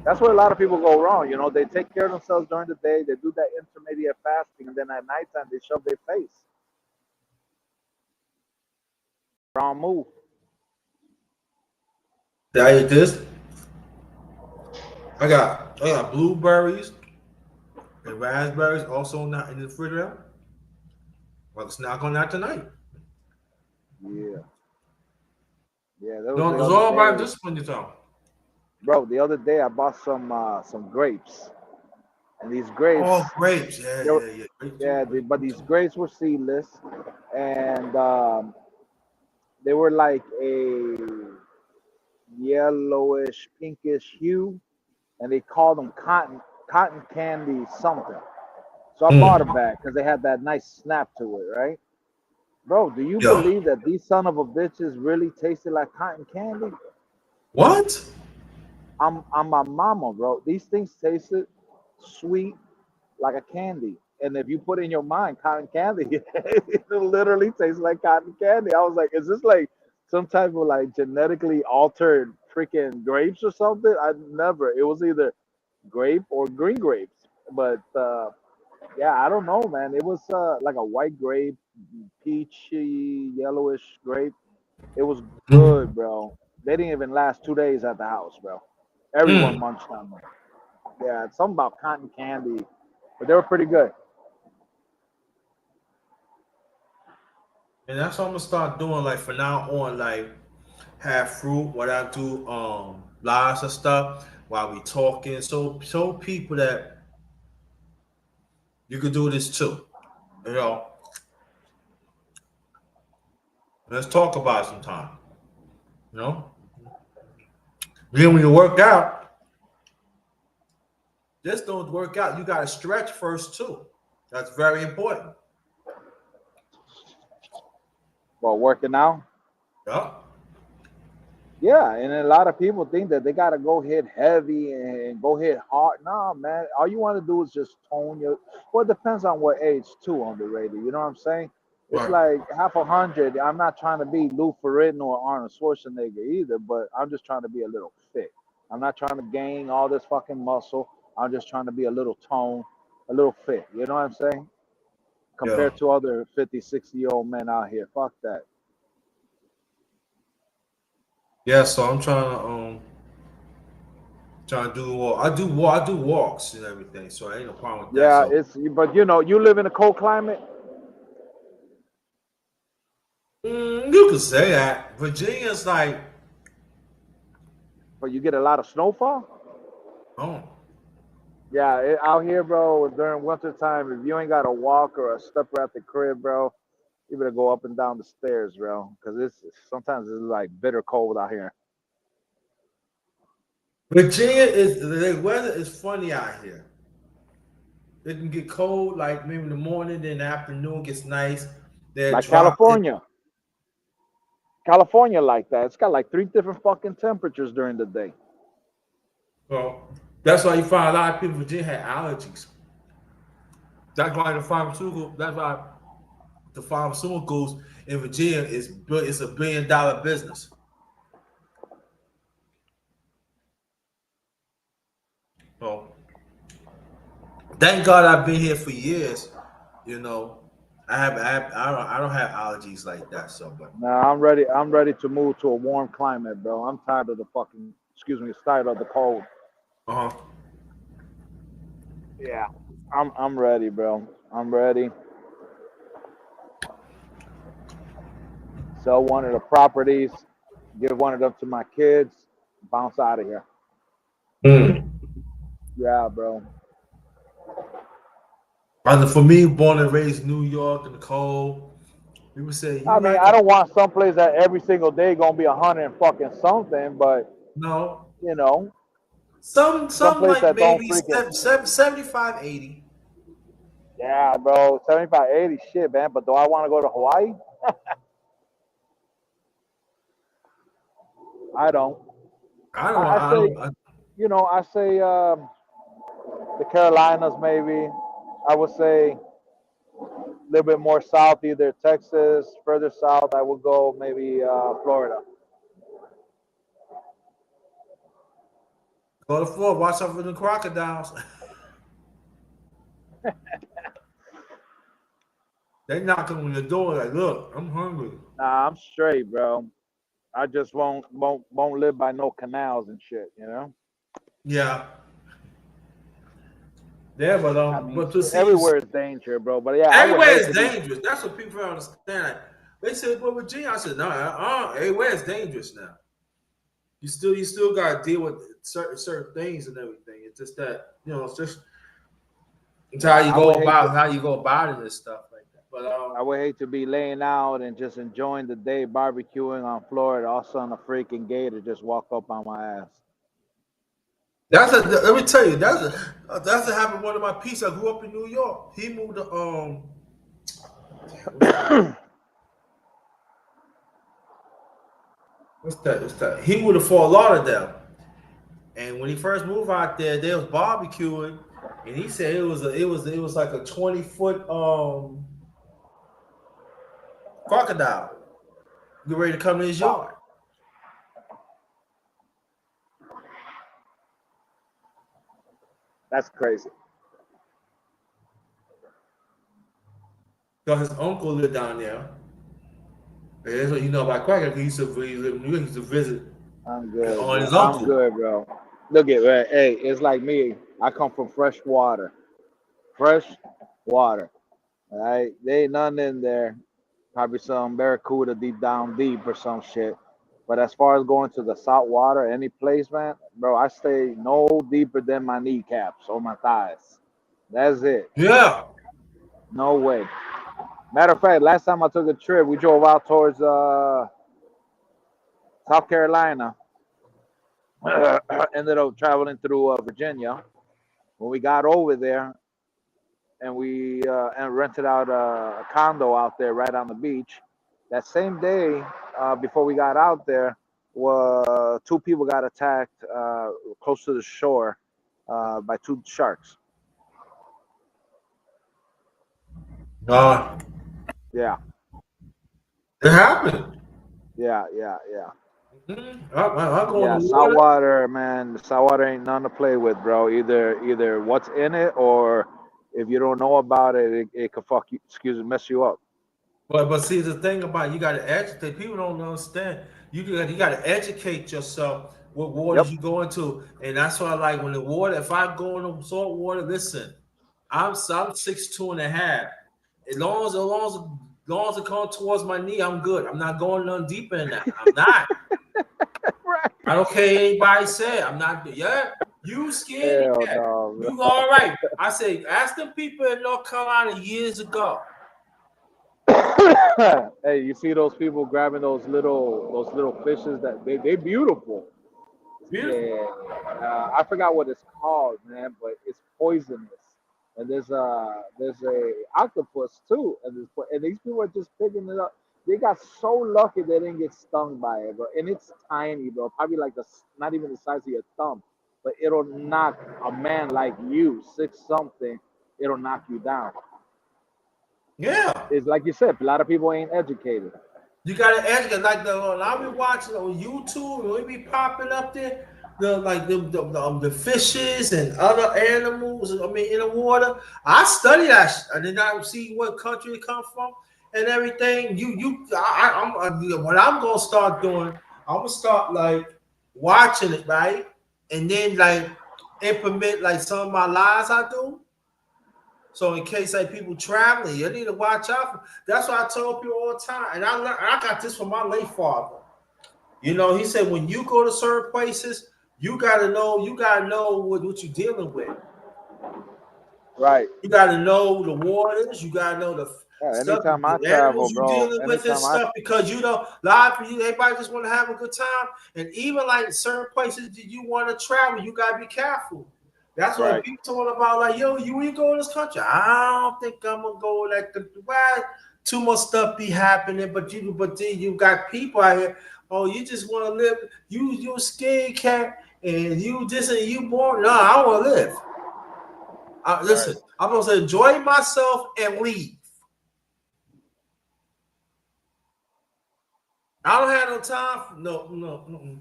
That's where a lot of people go wrong. They take care of themselves during the day, they do that intermediate fasting, and then at nighttime they shove their face. Wrong move. Did I eat this? I got blueberries and raspberries also not in the refrigerator. Well, it's not going out tonight. Yeah, yeah. That was No, the it's other all about day, discipline, you talk. bro. The other day I bought some grapes, and these grapes, Oh, grapes. Yeah, they were, yeah, yeah. Grapes too. yeah, Grapes but these too. grapes were seedless, and they were like a yellowish, pinkish hue, and they called them cotton candy something. So I bought a Mm. bag because they had that nice snap to it, right? Bro, do you Yeah. believe that these son of a bitches really tasted like cotton candy? What? I'm my mama, bro. These things tasted sweet like a candy. And if you put in your mind cotton candy, it literally tastes like cotton candy. I was like, is this like some type of like genetically altered freaking grapes or something? I never. It was either grape or green grapes. But yeah, I don't know, man. It was like a white grape, peachy, yellowish grape. It was good, bro. They didn't even last 2 days at the house, bro. Everyone Mm. munched on them. Yeah, it's something about cotton candy, but they were pretty good. And that's what I'm gonna start doing. Like from now on, like have fruit. What I do, lots of stuff while we talking. So show people that you could do this too. You know, Let's talk about it sometime. You know? Then when you work out, just don't work out. You gotta stretch first too. That's very important. Well, working out. Yeah. Yeah, and a lot of people think that they gotta go hit heavy and go hit hard. Nah, man. All you want to do is just tone your. Well, it depends on what age too on the radio. You know what I'm saying? It's Right. like half 100. I'm not trying to be Lou Ferrigno or Arnold Schwarzenegger either, but I'm just trying to be a little fit. I'm not trying to gain all this fucking muscle. I'm just trying to be a little tone, a little fit. You know what I'm saying? Yeah. Compared to other 50, 60-year-old men out here. Fuck that. Yeah, so I'm trying to do I do walks and everything, so I ain't no problem with that. Yeah, So it's but you know, you live in a cold climate. you could say that. Virginia's like, But you get a lot of snowfall. oh, Yeah, out here, bro, during winter time, if you ain't got a walk or a stepper at the crib, bro, you better go up and down the stairs, bro, because it's sometimes it's like bitter cold out here. Virginia is the weather is funny out here. It can get cold, like maybe in the morning, then the afternoon gets nice. Then Like drop it. California, like that. It's got like 3 different fucking temperatures during the day. Well, that's why you find a lot of people in Virginia had allergies. That's why the pharmaceuticals in Virginia it's a $1 billion business. So thank God I've been here for years. You know, I don't have allergies like that. So, but Now I'm ready. I'm ready to move to a warm climate, bro. I'm tired of the fucking. Excuse me, tired of the cold. uh huh. Yeah, I'm ready, bro. I'm ready. Sell one of the properties, give one of them to my kids, bounce out of here. Mm. Yeah, bro. And for me, born and raised in New York in the cold, people say you I mean, like I it. don't want someplace that every single day gonna be 100 and fucking something, but No, you know, some someplace like that don't maybe freaking. 75, 80. Yeah, bro. 75, 80 shit, man. But do I want to go to Hawaii? I don't. I I say, don't. I say the Carolinas maybe. I would say a little bit more south, either Texas, further south. I would go maybe Florida. Go to Florida, watch out for the crocodiles. They knocking on your door like, look, I'm hungry. Nah, I'm straight, bro. I just won't live by no canals and shit. Yeah, yeah, I mean, but to see you, everywhere is danger, bro. But yeah, I would everywhere hate is to be. dangerous. That's what people don't understand. Like, they said, well, Virginia, I said, no, everywhere is dangerous now. You still got to deal with certain things and everything. It's just that it's just it's Yeah, I would hate to. how you go about it and stuff like that. But I would hate to be laying out and just enjoying the day, barbecuing on Florida. All of a sudden, a freaking gator just walk up on my ass. let me tell you that's what happened. One of my peeps. I grew up in New York. He moved to what's that? He moved to Fort Lauderdale. And when he first moved out there, they was barbecuing, and he said it was like a 20-foot crocodile get ready to come in his Wow, yard. that's crazy. So his uncle lived down there. And that's what you know about crocodile. He lived in New York. He used to visit I'm good, on bro. his I'm uncle. good, bro. Look at that. Hey, it's like me. I come from fresh water. Fresh water. All right. There ain't nothing in there. Probably some barracuda deep down deep or some shit. But as far as going to the salt water, any place, man, bro, I stay no deeper than my kneecaps or my thighs. That's it. Yeah. No way. Matter of fact, last time I took a trip, we drove out towards South Carolina. Ended up traveling through Virginia. When we got over there, and we and rented out a condo out there right on the beach. That same day, before we got out there, two people got attacked close to the shore by two sharks. Uh, Yeah, it happened. yeah. I go in Yeah, the water. saltwater, man. Saltwater ain't none to play with, bro. Either what's in it, or if you don't know about it, it could fuck you. Excuse me, mess you up. But see, the thing about it, you got to educate. People don't understand. You got to educate yourself what waters Yep. you go into, and that's why I like when the water. If I go in the salt water, listen, I'm 6'2.5". As long as it comes towards my knee, I'm good. I'm not going none deeper than that. I'm not. Right. I don't care anybody say I'm not. Yeah, you skinny Hell cat. no, bro. You all right? I say, ask them people in North Carolina years ago. Hey, you see those people grabbing those little fishes that they beautiful. Beautiful. Yeah, I forgot what it's called, man, but it's poisonous. And there's a octopus too, and these people are just picking it up. They got so lucky they didn't get stung by it, bro. And it's tiny, bro. Probably like not even the size of your thumb, but it'll knock a man like you, 6 something. It'll knock you down. Yeah. It's like you said, a lot of people ain't educated. You gotta educate like I'll be watching on YouTube and we be popping up there the fishes and other animals. I mean in the water. I study that. I did not see what country it come from and everything. What I'm gonna start doing. I'm gonna start like watching it right, and then like implement like some of my lies I do. So in case like people traveling, you need to watch out. That's what I told people all the time. And I got this from my late father. You know, he said when you go to certain places, you gotta know what you're dealing with. Right. You gotta know the waters, you gotta know the Yeah, stuff, anytime I the travel, animals you bro. dealing with and Anytime I stuff, because you know, a lot of people, everybody just want to have a good time. And even like certain places that you want to travel, you gotta be careful. That's what right, people talking about. Like, yo, you ain't go to this country. I don't think I'm gonna go like why too much stuff be happening, but then you got people out here. Oh, you just want to live. You a scared cat, and you just and you born. No, I want to live. Listen, right. I'm gonna enjoy myself and leave. I don't have no time for no. Mm-mm.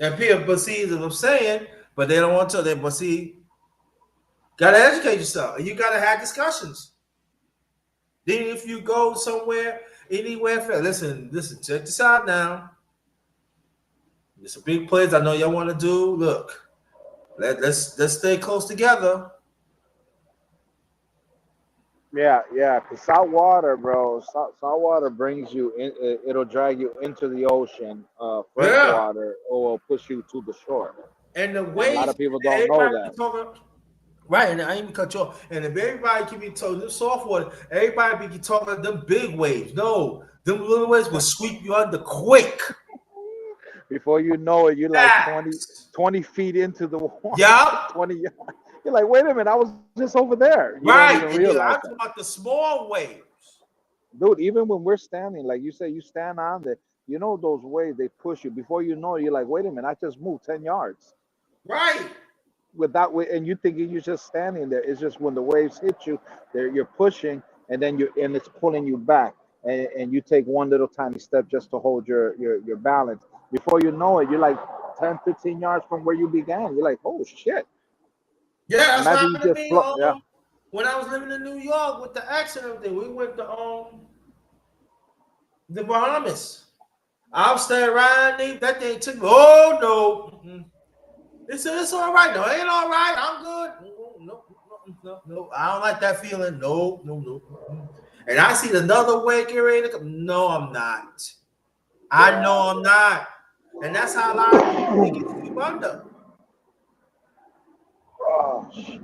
And people, but see, what I'm saying, but they don't want to. But see, gotta educate yourself. You gotta have discussions. Then if you go somewhere, anywhere, listen, check this out now. There's a big place I know y'all want to do. Look, let's stay close together. Yeah. Cause salt water, bro. Salt water brings you in. It'll drag you into the ocean. Fresh Yeah. water, or will push you to the shore. And the And a lot ways of people don't know everybody that. be talking. Right, and I ain't even cut you off. And if everybody can be told them soft water, everybody be talking them big waves. No, them little waves will sweep you under quick. Before you know it, you're like Facts. 20 feet into the water. Yup. 20 yards. You're like, wait a minute, I was just over there. You don't Right. even And then realize I'm that. talking about the small waves. Dude, even when we're standing, like you say, you stand on there, you know those waves, they push you. Before you know it, you're like, wait a minute, I just moved 10 yards. Right. With that way, and you thinking you're just standing there. It's just when the waves hit you, you're pushing, and then it's pulling you back. And you take one little tiny step just to hold your balance. Before you know it, you're like 10, 15 yards from where you began. You're like, oh shit. Yeah, that's what Imagine you happened to just me. float. Yeah. When I was living in New York with the accident thing, we went to the Bahamas. I was staying right there. That thing took me. Oh no. Mm-mm. It's all right. No, it ain't all right. I'm good. No. I don't like that feeling. No. Mm-mm. And I see another way get ready to come. No, I'm not. I know I'm not. And that's how a lot of people they get swept under. Oh, shit.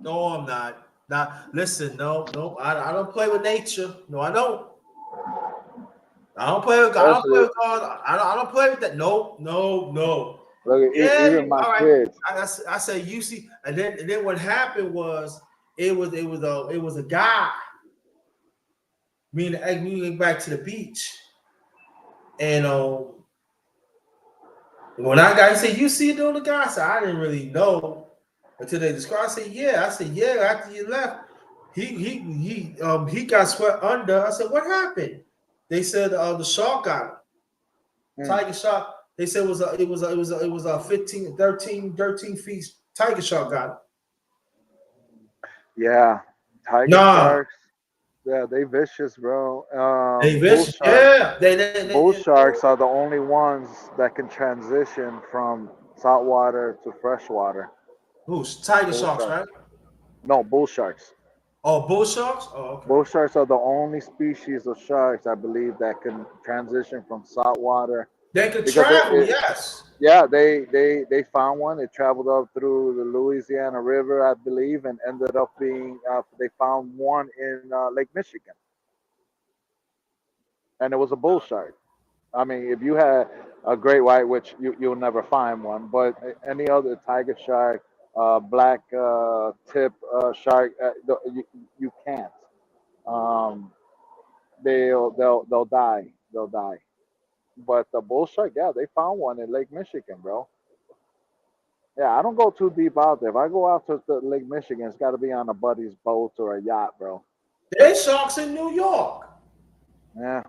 No, I'm not. Now, listen, no, I don't play with nature. No, I don't. I don't play with. I don't play Especially, with God. I don't play with that. No. look, Yeah, even my all right. kids. I said you see, and then what happened was it was a guy. Me and the egg, we went back to the beach, and when I got, he said, "You see it on the guy?" I said, "I didn't really know until they described." I said, "Yeah." I said, "Yeah." After you left, he got swept under. I said, "What happened?" They said the shark got him. Hmm. Tiger shark. They said it was a 15, 13 feet tiger shark got him. Yeah, tiger Nah, sharks. Yeah, they vicious, bro. they Bull vicious. shark. Yeah, Bull sharks are the only ones that can transition from saltwater to freshwater. who's tiger Bull sharks, sharks. right? No, bull sharks. Oh, bull sharks. Oh, okay. Bull sharks are the only species of sharks, I believe, that can transition from saltwater They can because travel. Yes. yeah, they found one. It traveled up through the Louisiana River, I believe, and ended up being they found one in Lake Michigan, and it was a bull shark. I mean, if you had a great white, which you'll never find one, but any other tiger shark, black tip shark, you can't. Um, they'll die. They'll die. But the bull shark, yeah, they found one in Lake Michigan, bro. Yeah, I don't go too deep out there. If I go out to the Lake Michigan, it's got to be on a buddy's boat or a yacht, bro. There's sharks in New York. Yeah,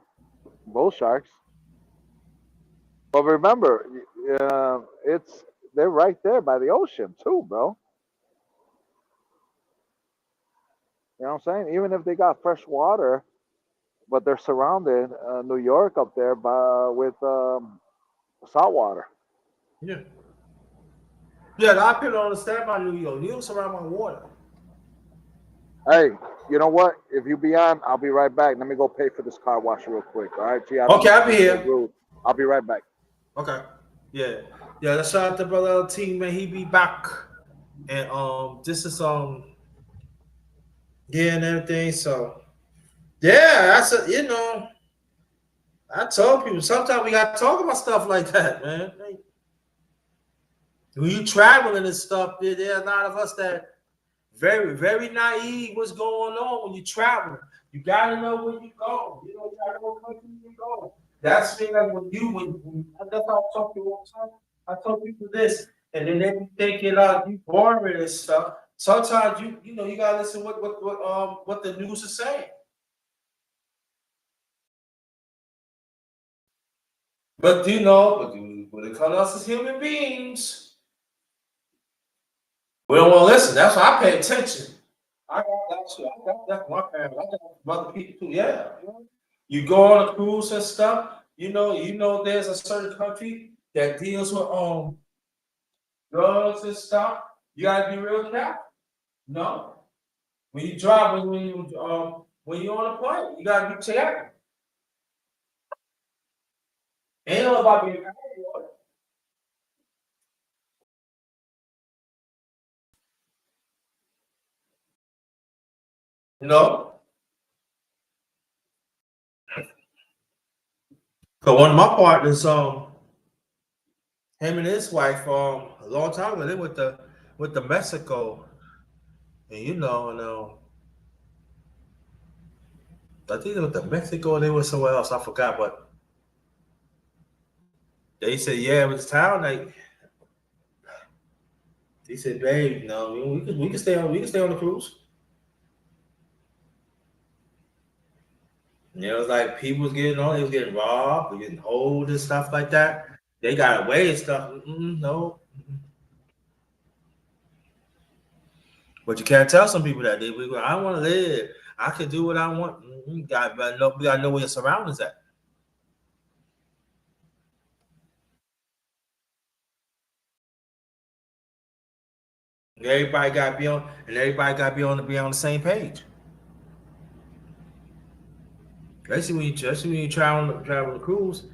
bull sharks. But remember, it's they're right there by the ocean too, bro. You know what I'm saying? Even if they got fresh water, but they're surrounded, New York up there by with salt water. Yeah. Yeah, a lot of people don't understand about New York. New York's around my water. Hey, you know what? If you be on, I'll be right back. Let me go pay for this car wash real quick. All right, G, I don't Okay, mean to I'll be be so here. rude. I'll be right back. Okay. Yeah. Yeah, let's shout out to brother team, man. He be back. And this is yeah and everything. So yeah, that's I told people sometimes we gotta talk about stuff like that, man. Like, when you traveling and stuff, there are a lot of us that very, very naive what's going on when you travel. You gotta know where you go. You gotta know where you go. That's the thing like when that's how I talk to you all the time. I tell people this, and then they be thinking you boring and stuff. Sometimes you gotta listen what the news is saying. But when it comes to us as human beings, we don't want to listen. That's why I pay attention. I got that too. I got that from my parents. I got that from other people too. Yeah. You go on a cruise and stuff, there's a certain country that deals with drugs and stuff. You gotta be real careful. No. When you drive, when you're on a plane, you gotta be careful. Ain't no about being careful. You know? So one of my partners, him and his wife, a long time ago, they went to Mexico, and I think they went to Mexico, and they went somewhere else. I forgot, but they said, yeah, it was town. Like they said, babe, we can stay on the cruise. It was like people was getting on, they was getting robbed, they getting hold and stuff like that. They got away and stuff. No, but you can't tell some people that I want to live. I can do what I want. We gotta know where your surroundings at. Everybody got to be on, and everybody got to be on the same page. Especially when you travel the cruise.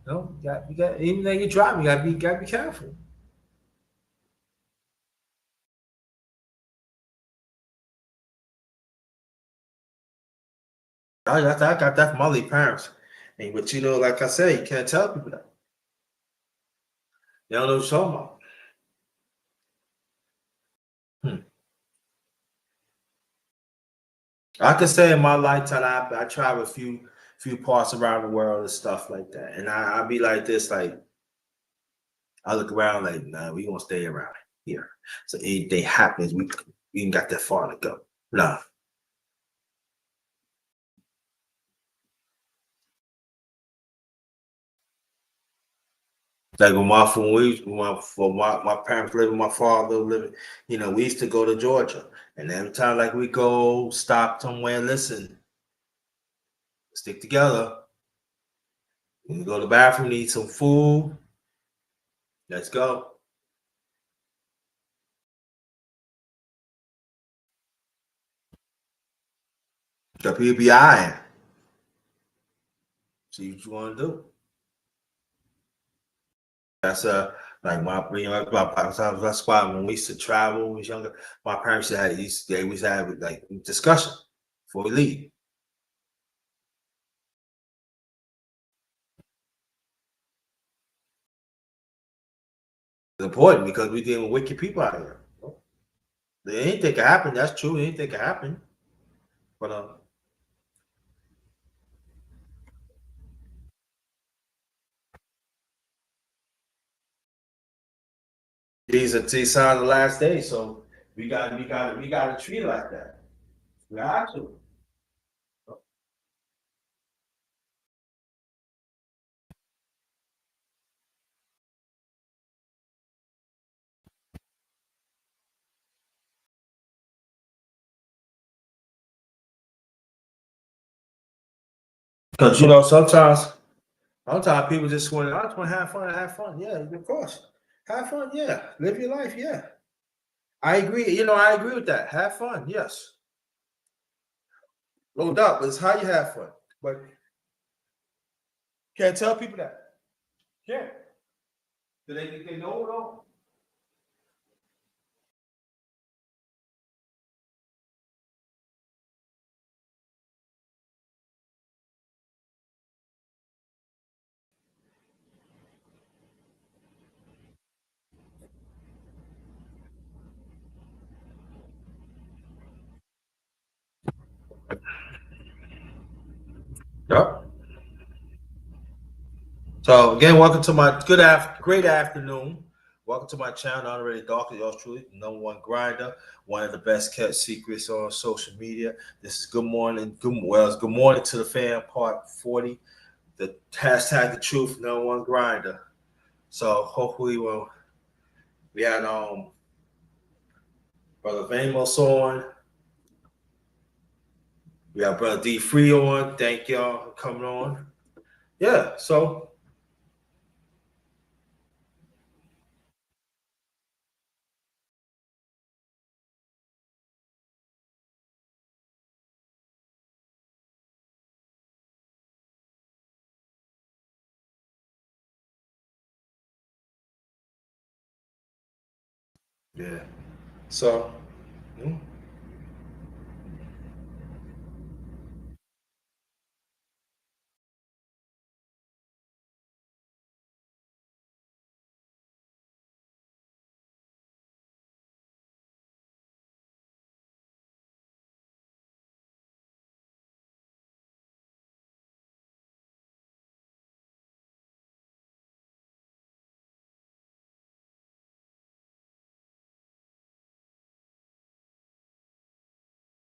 You got even though you drive, you gotta be careful. I got that from my late parents. And but like I said, you can't tell people that. They don't know what you're talking about. I could say in my lifetime, I travel a few parts around the world and stuff like that. And I be like this, like I look around like, nah, we gonna stay around here. So anything happens, we ain't got that far to go. Nah. Like when my parents living, my father living, we used to go to Georgia. And every time like we go stop somewhere and listen, stick together. We go to the bathroom, eat some food. Let's go. The people be eyeing. See what you want to do. That's like that's why when we used to travel when we was younger, my parents they always have like discussion before we leave. It's important because we dealing with wicked people out here. Anything can happen. That's true. Anything can happen. But these signs of the last day, so we got to treat it like that. We have to. Because sometimes people just want I just want to have fun. Yeah, of course. Have fun, yeah. Live your life, yeah. I agree. I agree with that. Have fun, yes. No doubt, but it's how you have fun. But can't tell people that. Yeah. Do they think they know it all? Yep. So again, welcome to my great afternoon. Welcome to my channel, Honorary Dark, yours truly, number one grinder, one of the best kept secrets on social media. This is good morning. It's good morning to the fam, part 40. The hashtag the truth, number one grinder. So hopefully we had Brother Vamos on. We have Brother D Free on. Thank y'all for coming on. Yeah, so yeah. So mm,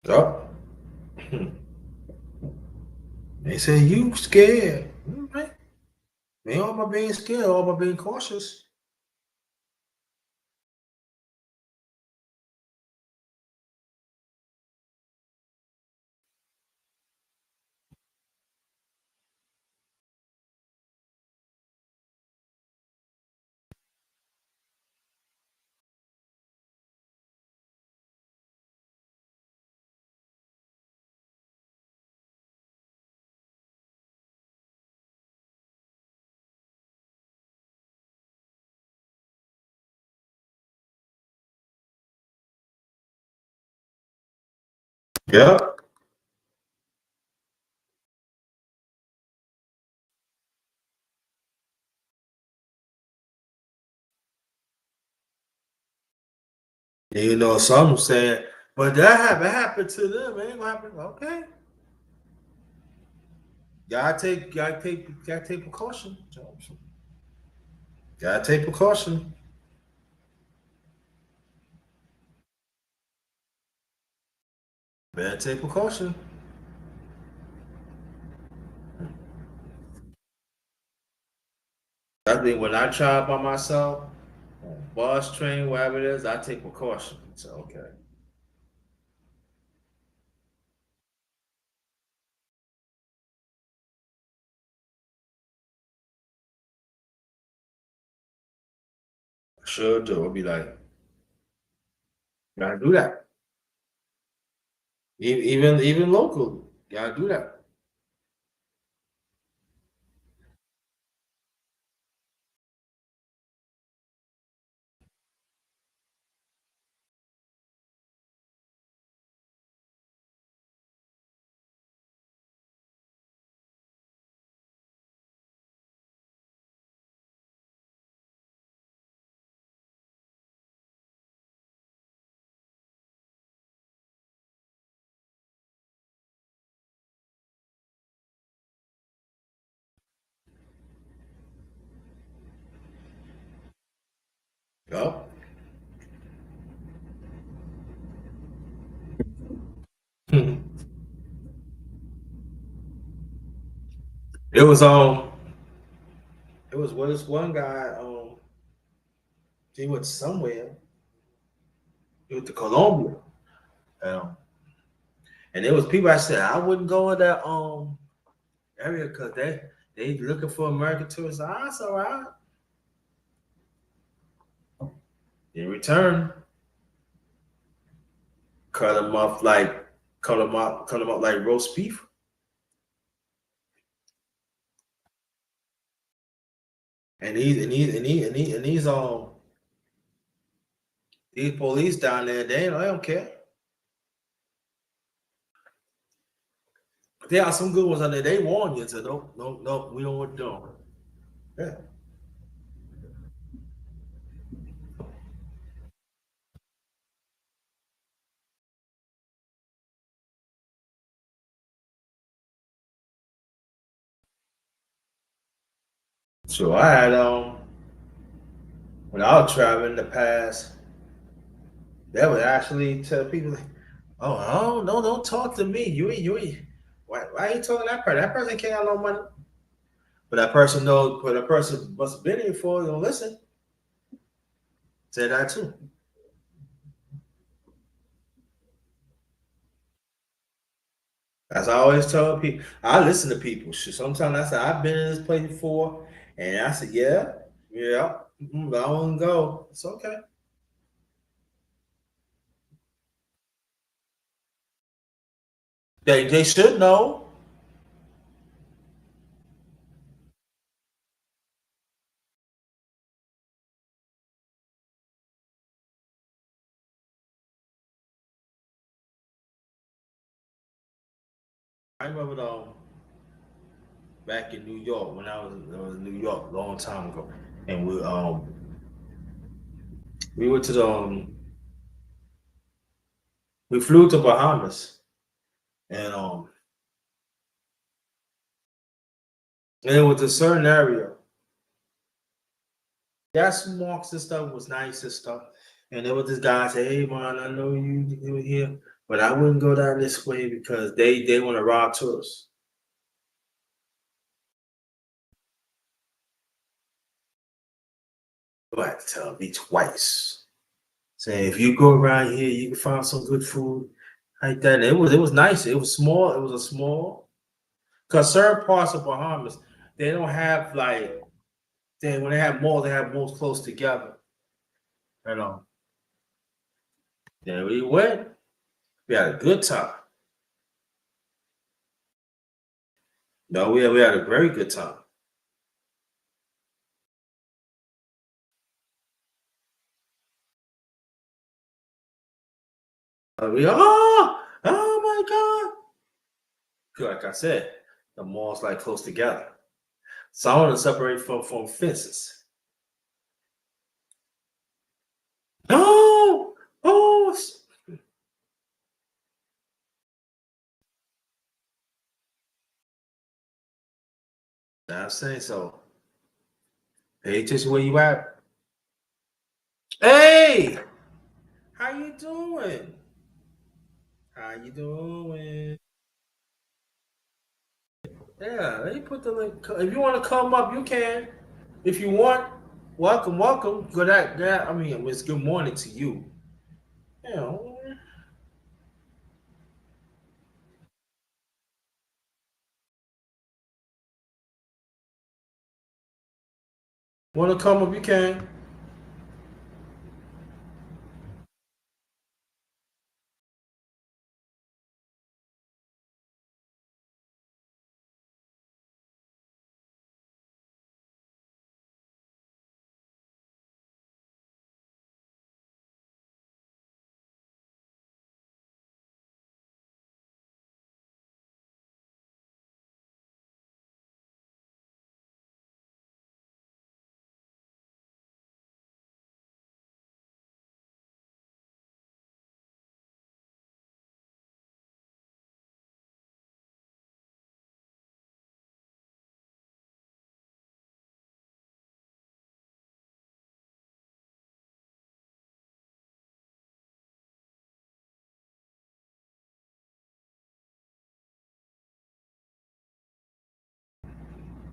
oh. They say you scared. All right. Ain't all about being scared, all about being cautious. Yeah. You know, some saying, but that happened to them. It ain't gonna happen. Okay. Gotta take precaution. Gotta take precaution. Better take precaution. I think when I try by myself, bus, train, whatever it is, I take precaution. So okay. Sure do. I'll be like, gotta do that. Even local, gotta do that. Yup. It was it was this one guy he went somewhere. He went to Colombia. Um, and there was people I said I wouldn't go in that area because they looking for American tourists. Ah, it's all right. In return, cut them up like roast beef. And these police down there, they don't care. There are some good ones on there. They warn you, so no, we don't want to do. Yeah. So I had when I was traveling in the past, they would actually tell people like, "Oh, no, don't talk to me. You ain't. Why are you talking to that person? That person can't have no money." But that person knows. But that person must have been here for. Don't listen. Say that too. As I always tell people, I listen to people. Sometimes I say I've been in this place before, and I said, yeah, I won't go. It's okay. They should know. I remember back in New York when I was in New York a long time ago, and we went to we flew to Bahamas, and and it was a certain area. Got some marks and stuff was nice and stuff. And there was this guy say, "Hey man, I know you were here, but I wouldn't go down this way because they want to rob tourists." You have to tell me twice. Saying if you go around here, you can find some good food like that. And it was nice. It was small. It was a small because certain parts of Bahamas they don't have like when they have malls close together. You know. Then we went. We had a good time. No, we had a very good time. Oh my God. Like I said, the malls like close together. So I want to separate from fences. No, Oh, I'm saying so. Pay attention where you at. Hey, how you doing? How you doing? Yeah, let me put the link. If you want to come up, you can. If you want, welcome, welcome. Good that. I mean, it's good morning to you. You know, want to come up, you can.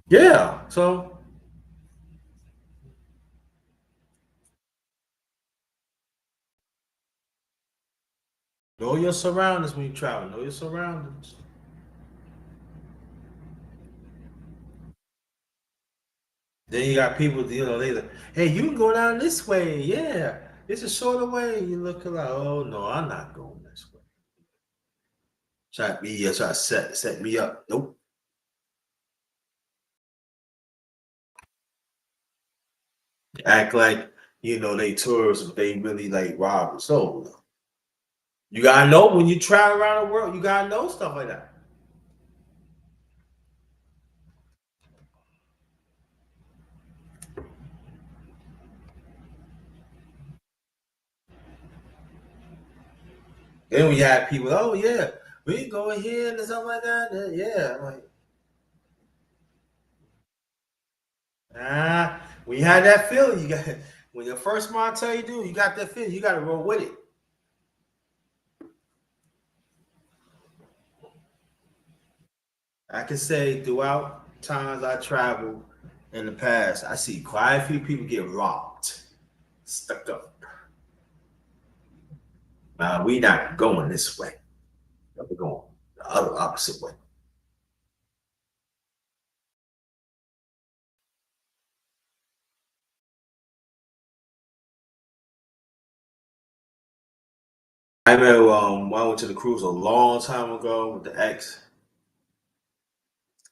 Yeah. So know your surroundings when you travel. Know your surroundings. Then you got people, they like, hey, you can go down this way. Yeah, it's a shorter way. You look like, oh no, I'm not going this way. Try to set me up. Nope. Act like they tourists, but they really like robbers. So you gotta know when you travel around the world, you gotta know stuff like that. Then when you have people, oh yeah, we can go here and stuff like that. Yeah, I'm like, when you had that feeling, you got when your first mind tell you do, you got that feeling, you got to roll with it. I can say throughout times I travel in the past, I see quite a few people get robbed, stuck up. We not going this way. We're going the other opposite way. I remember when I went to the cruise a long time ago with the ex,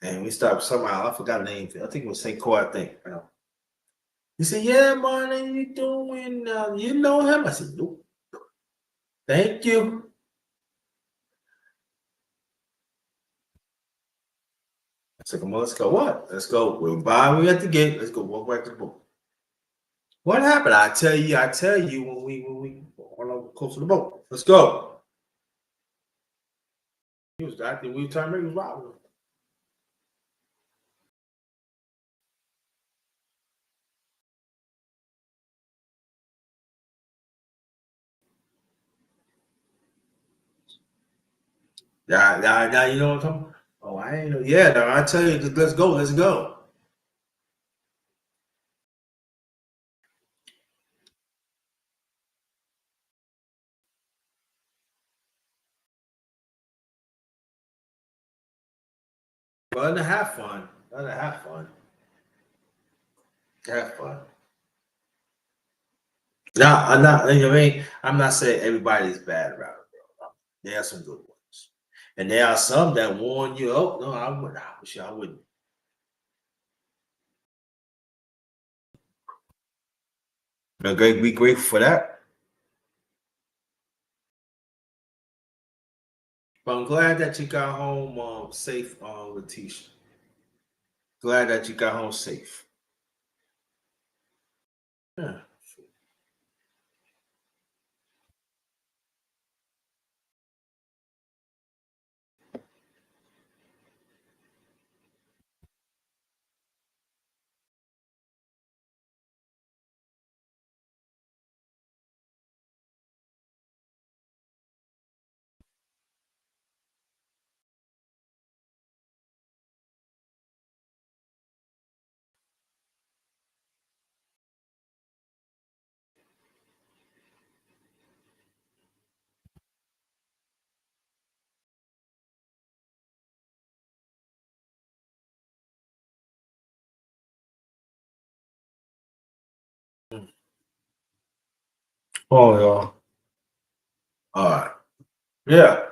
and we stopped somehow. I forgot the name. I think it was St. Croix. I think. He said, "Yeah, man, how you doing? You know him?" I said, "Nope." Thank you. I said, "Come on, let's go. What? Let's go. We're by. We at the gate. Let's go. Walk back to the boat." What happened? I tell you when we close to the boat. Let's go. He was acting. We were trying to make him robbing. Now, you know what I'm talking about? Oh, I ain't know. Yeah, no, I tell you, let's go, let's go. But to have fun. To have fun. Have fun. Now, I'm not. You know what I mean? I'm not saying everybody's bad around it, bro. There are some good ones, and there are some that warn you. Oh no, I wouldn't. I wish I wouldn't. Be grateful for that. But I'm glad that you got home safe, Letitia. Glad that you got home safe. Yeah. Oh, y'all. All right. Yeah.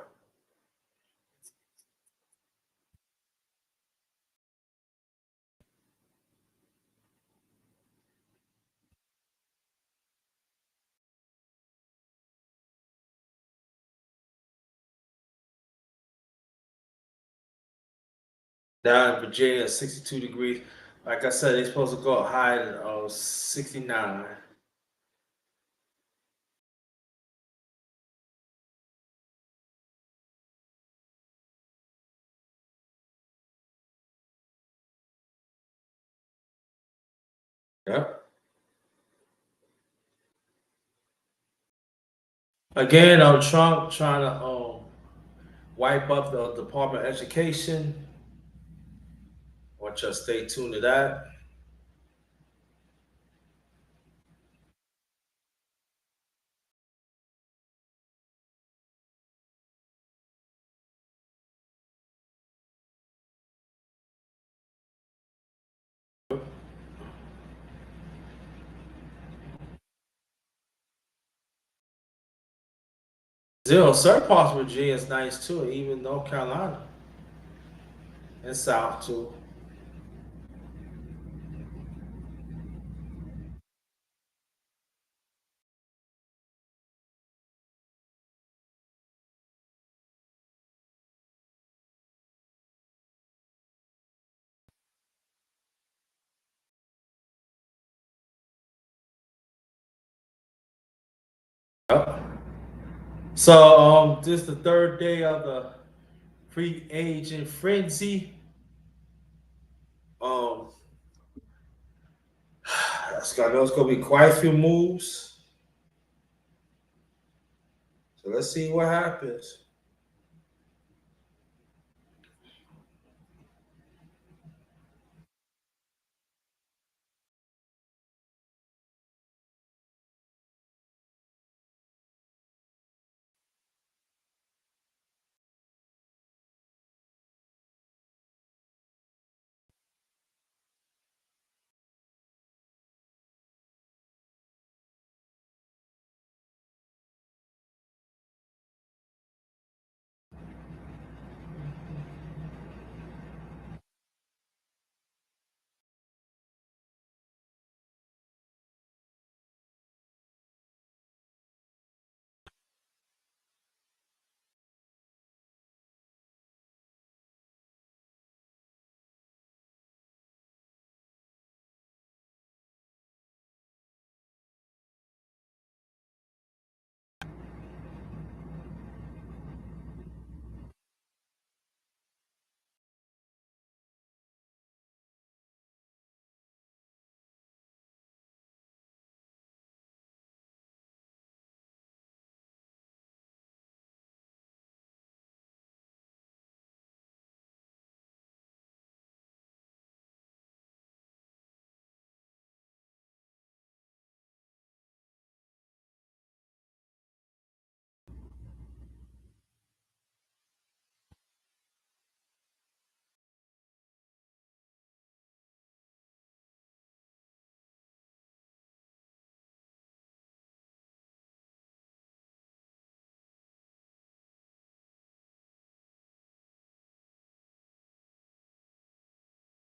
Down in Virginia, 62 degrees. Like I said, they're supposed to go high to 69. Yep. Again, Trump trying to wipe up the Department of Education. Want you to stay tuned to that. Certain parts of Virginia is nice too, even North Carolina and South too. Yep. So this is the third day of the free agent frenzy. Um, I know it's gonna be quite a few moves. So let's see what happens.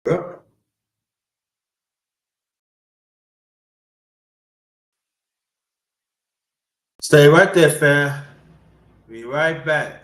Yep. Stay right there, fam. Be right back.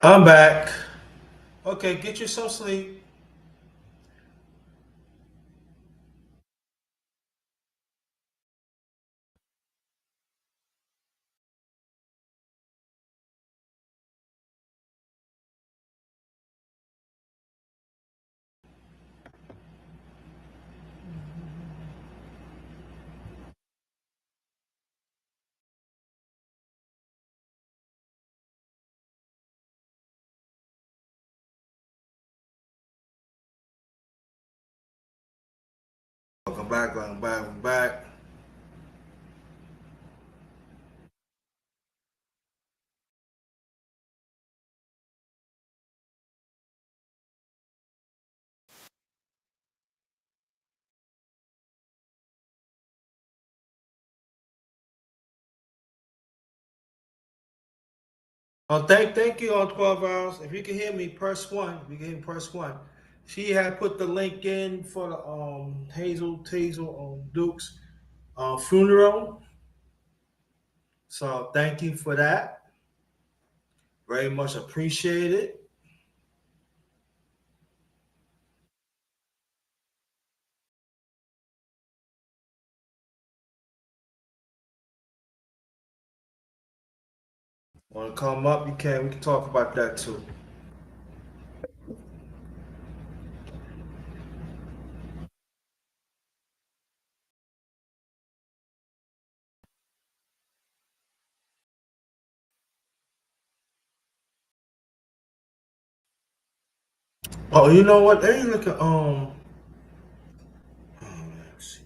I'm back. Okay, get you some sleep. Welcome back, welcome back, welcome back. Oh, thank you on 12 hours. If you can hear me, press one. If you can hear me, press one. She had put the link in for the Hazel Duke's funeral. So thank you for that. Very much appreciated. Want to come up? You can. We can talk about that too. Oh, you know what? Let me look at let's see.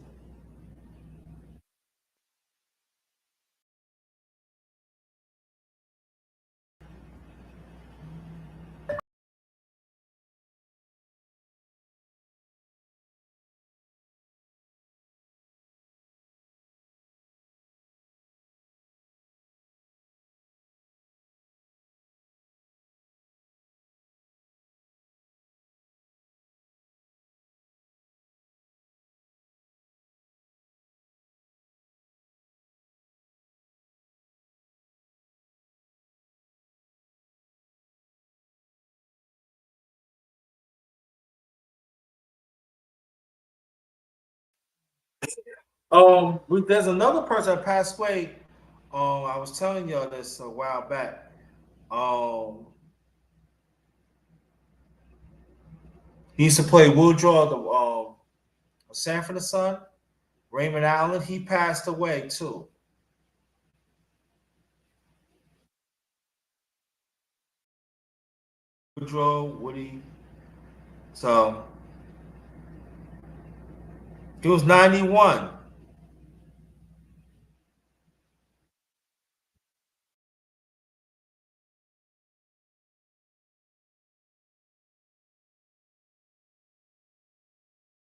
There's another person that passed away. I was telling y'all this a while back. Um, he used to play Woodrow, the Sanford the Son, Raymond Allen. He passed away too. Woodrow, Woody. So he was 91.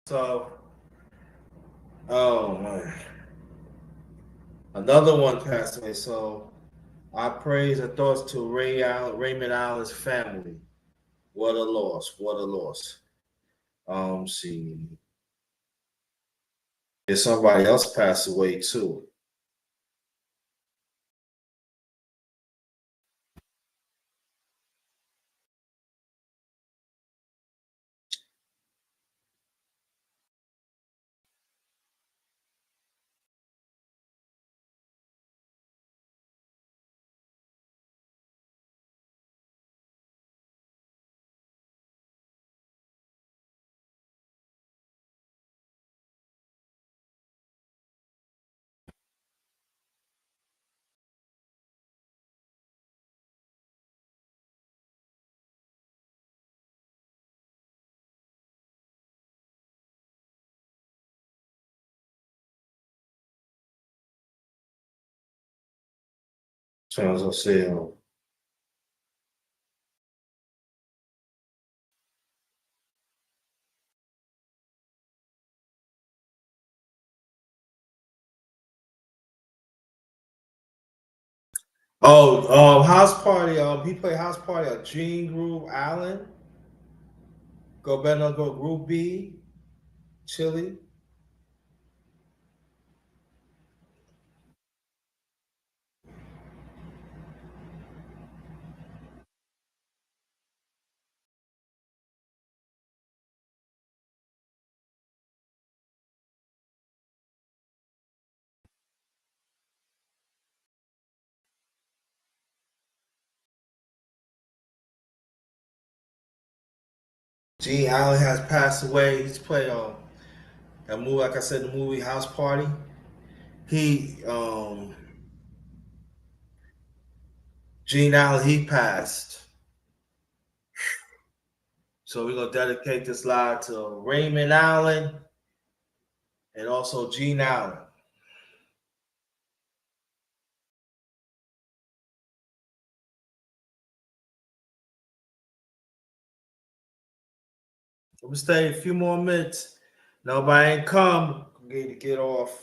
So, oh man, another one passed away. So, our praise and thoughts to Raymond Allen's family. What a loss! What a loss. See, there's somebody else passed away too. So as I say, house party. He played house party at Gene Groove Island. Go better go Group B, Chili. Gene Allen has passed away. He's played that movie, like I said, the movie House Party. He Gene Allen, he passed. So we're gonna dedicate this live to Raymond Allen and also Gene Allen. We'll stay a few more minutes. Nobody ain't come. We need to get off.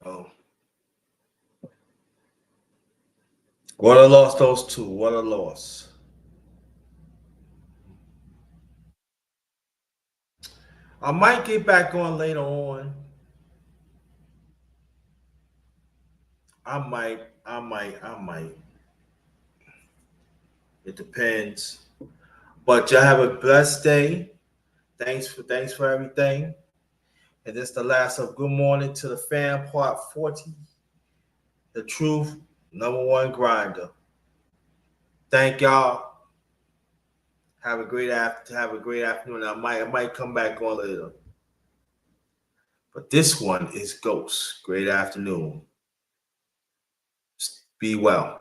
Oh. What a loss, those two. What a loss. I might get back on later on. I might. It depends. But y'all have a blessed day. Thanks for everything. And this is the last of Good Morning to the Fan, Part 40. The Truth, #1 Grinder. Thank y'all. Have a great afternoon. I might come back on later. But this one is Ghost. Great afternoon. Be well.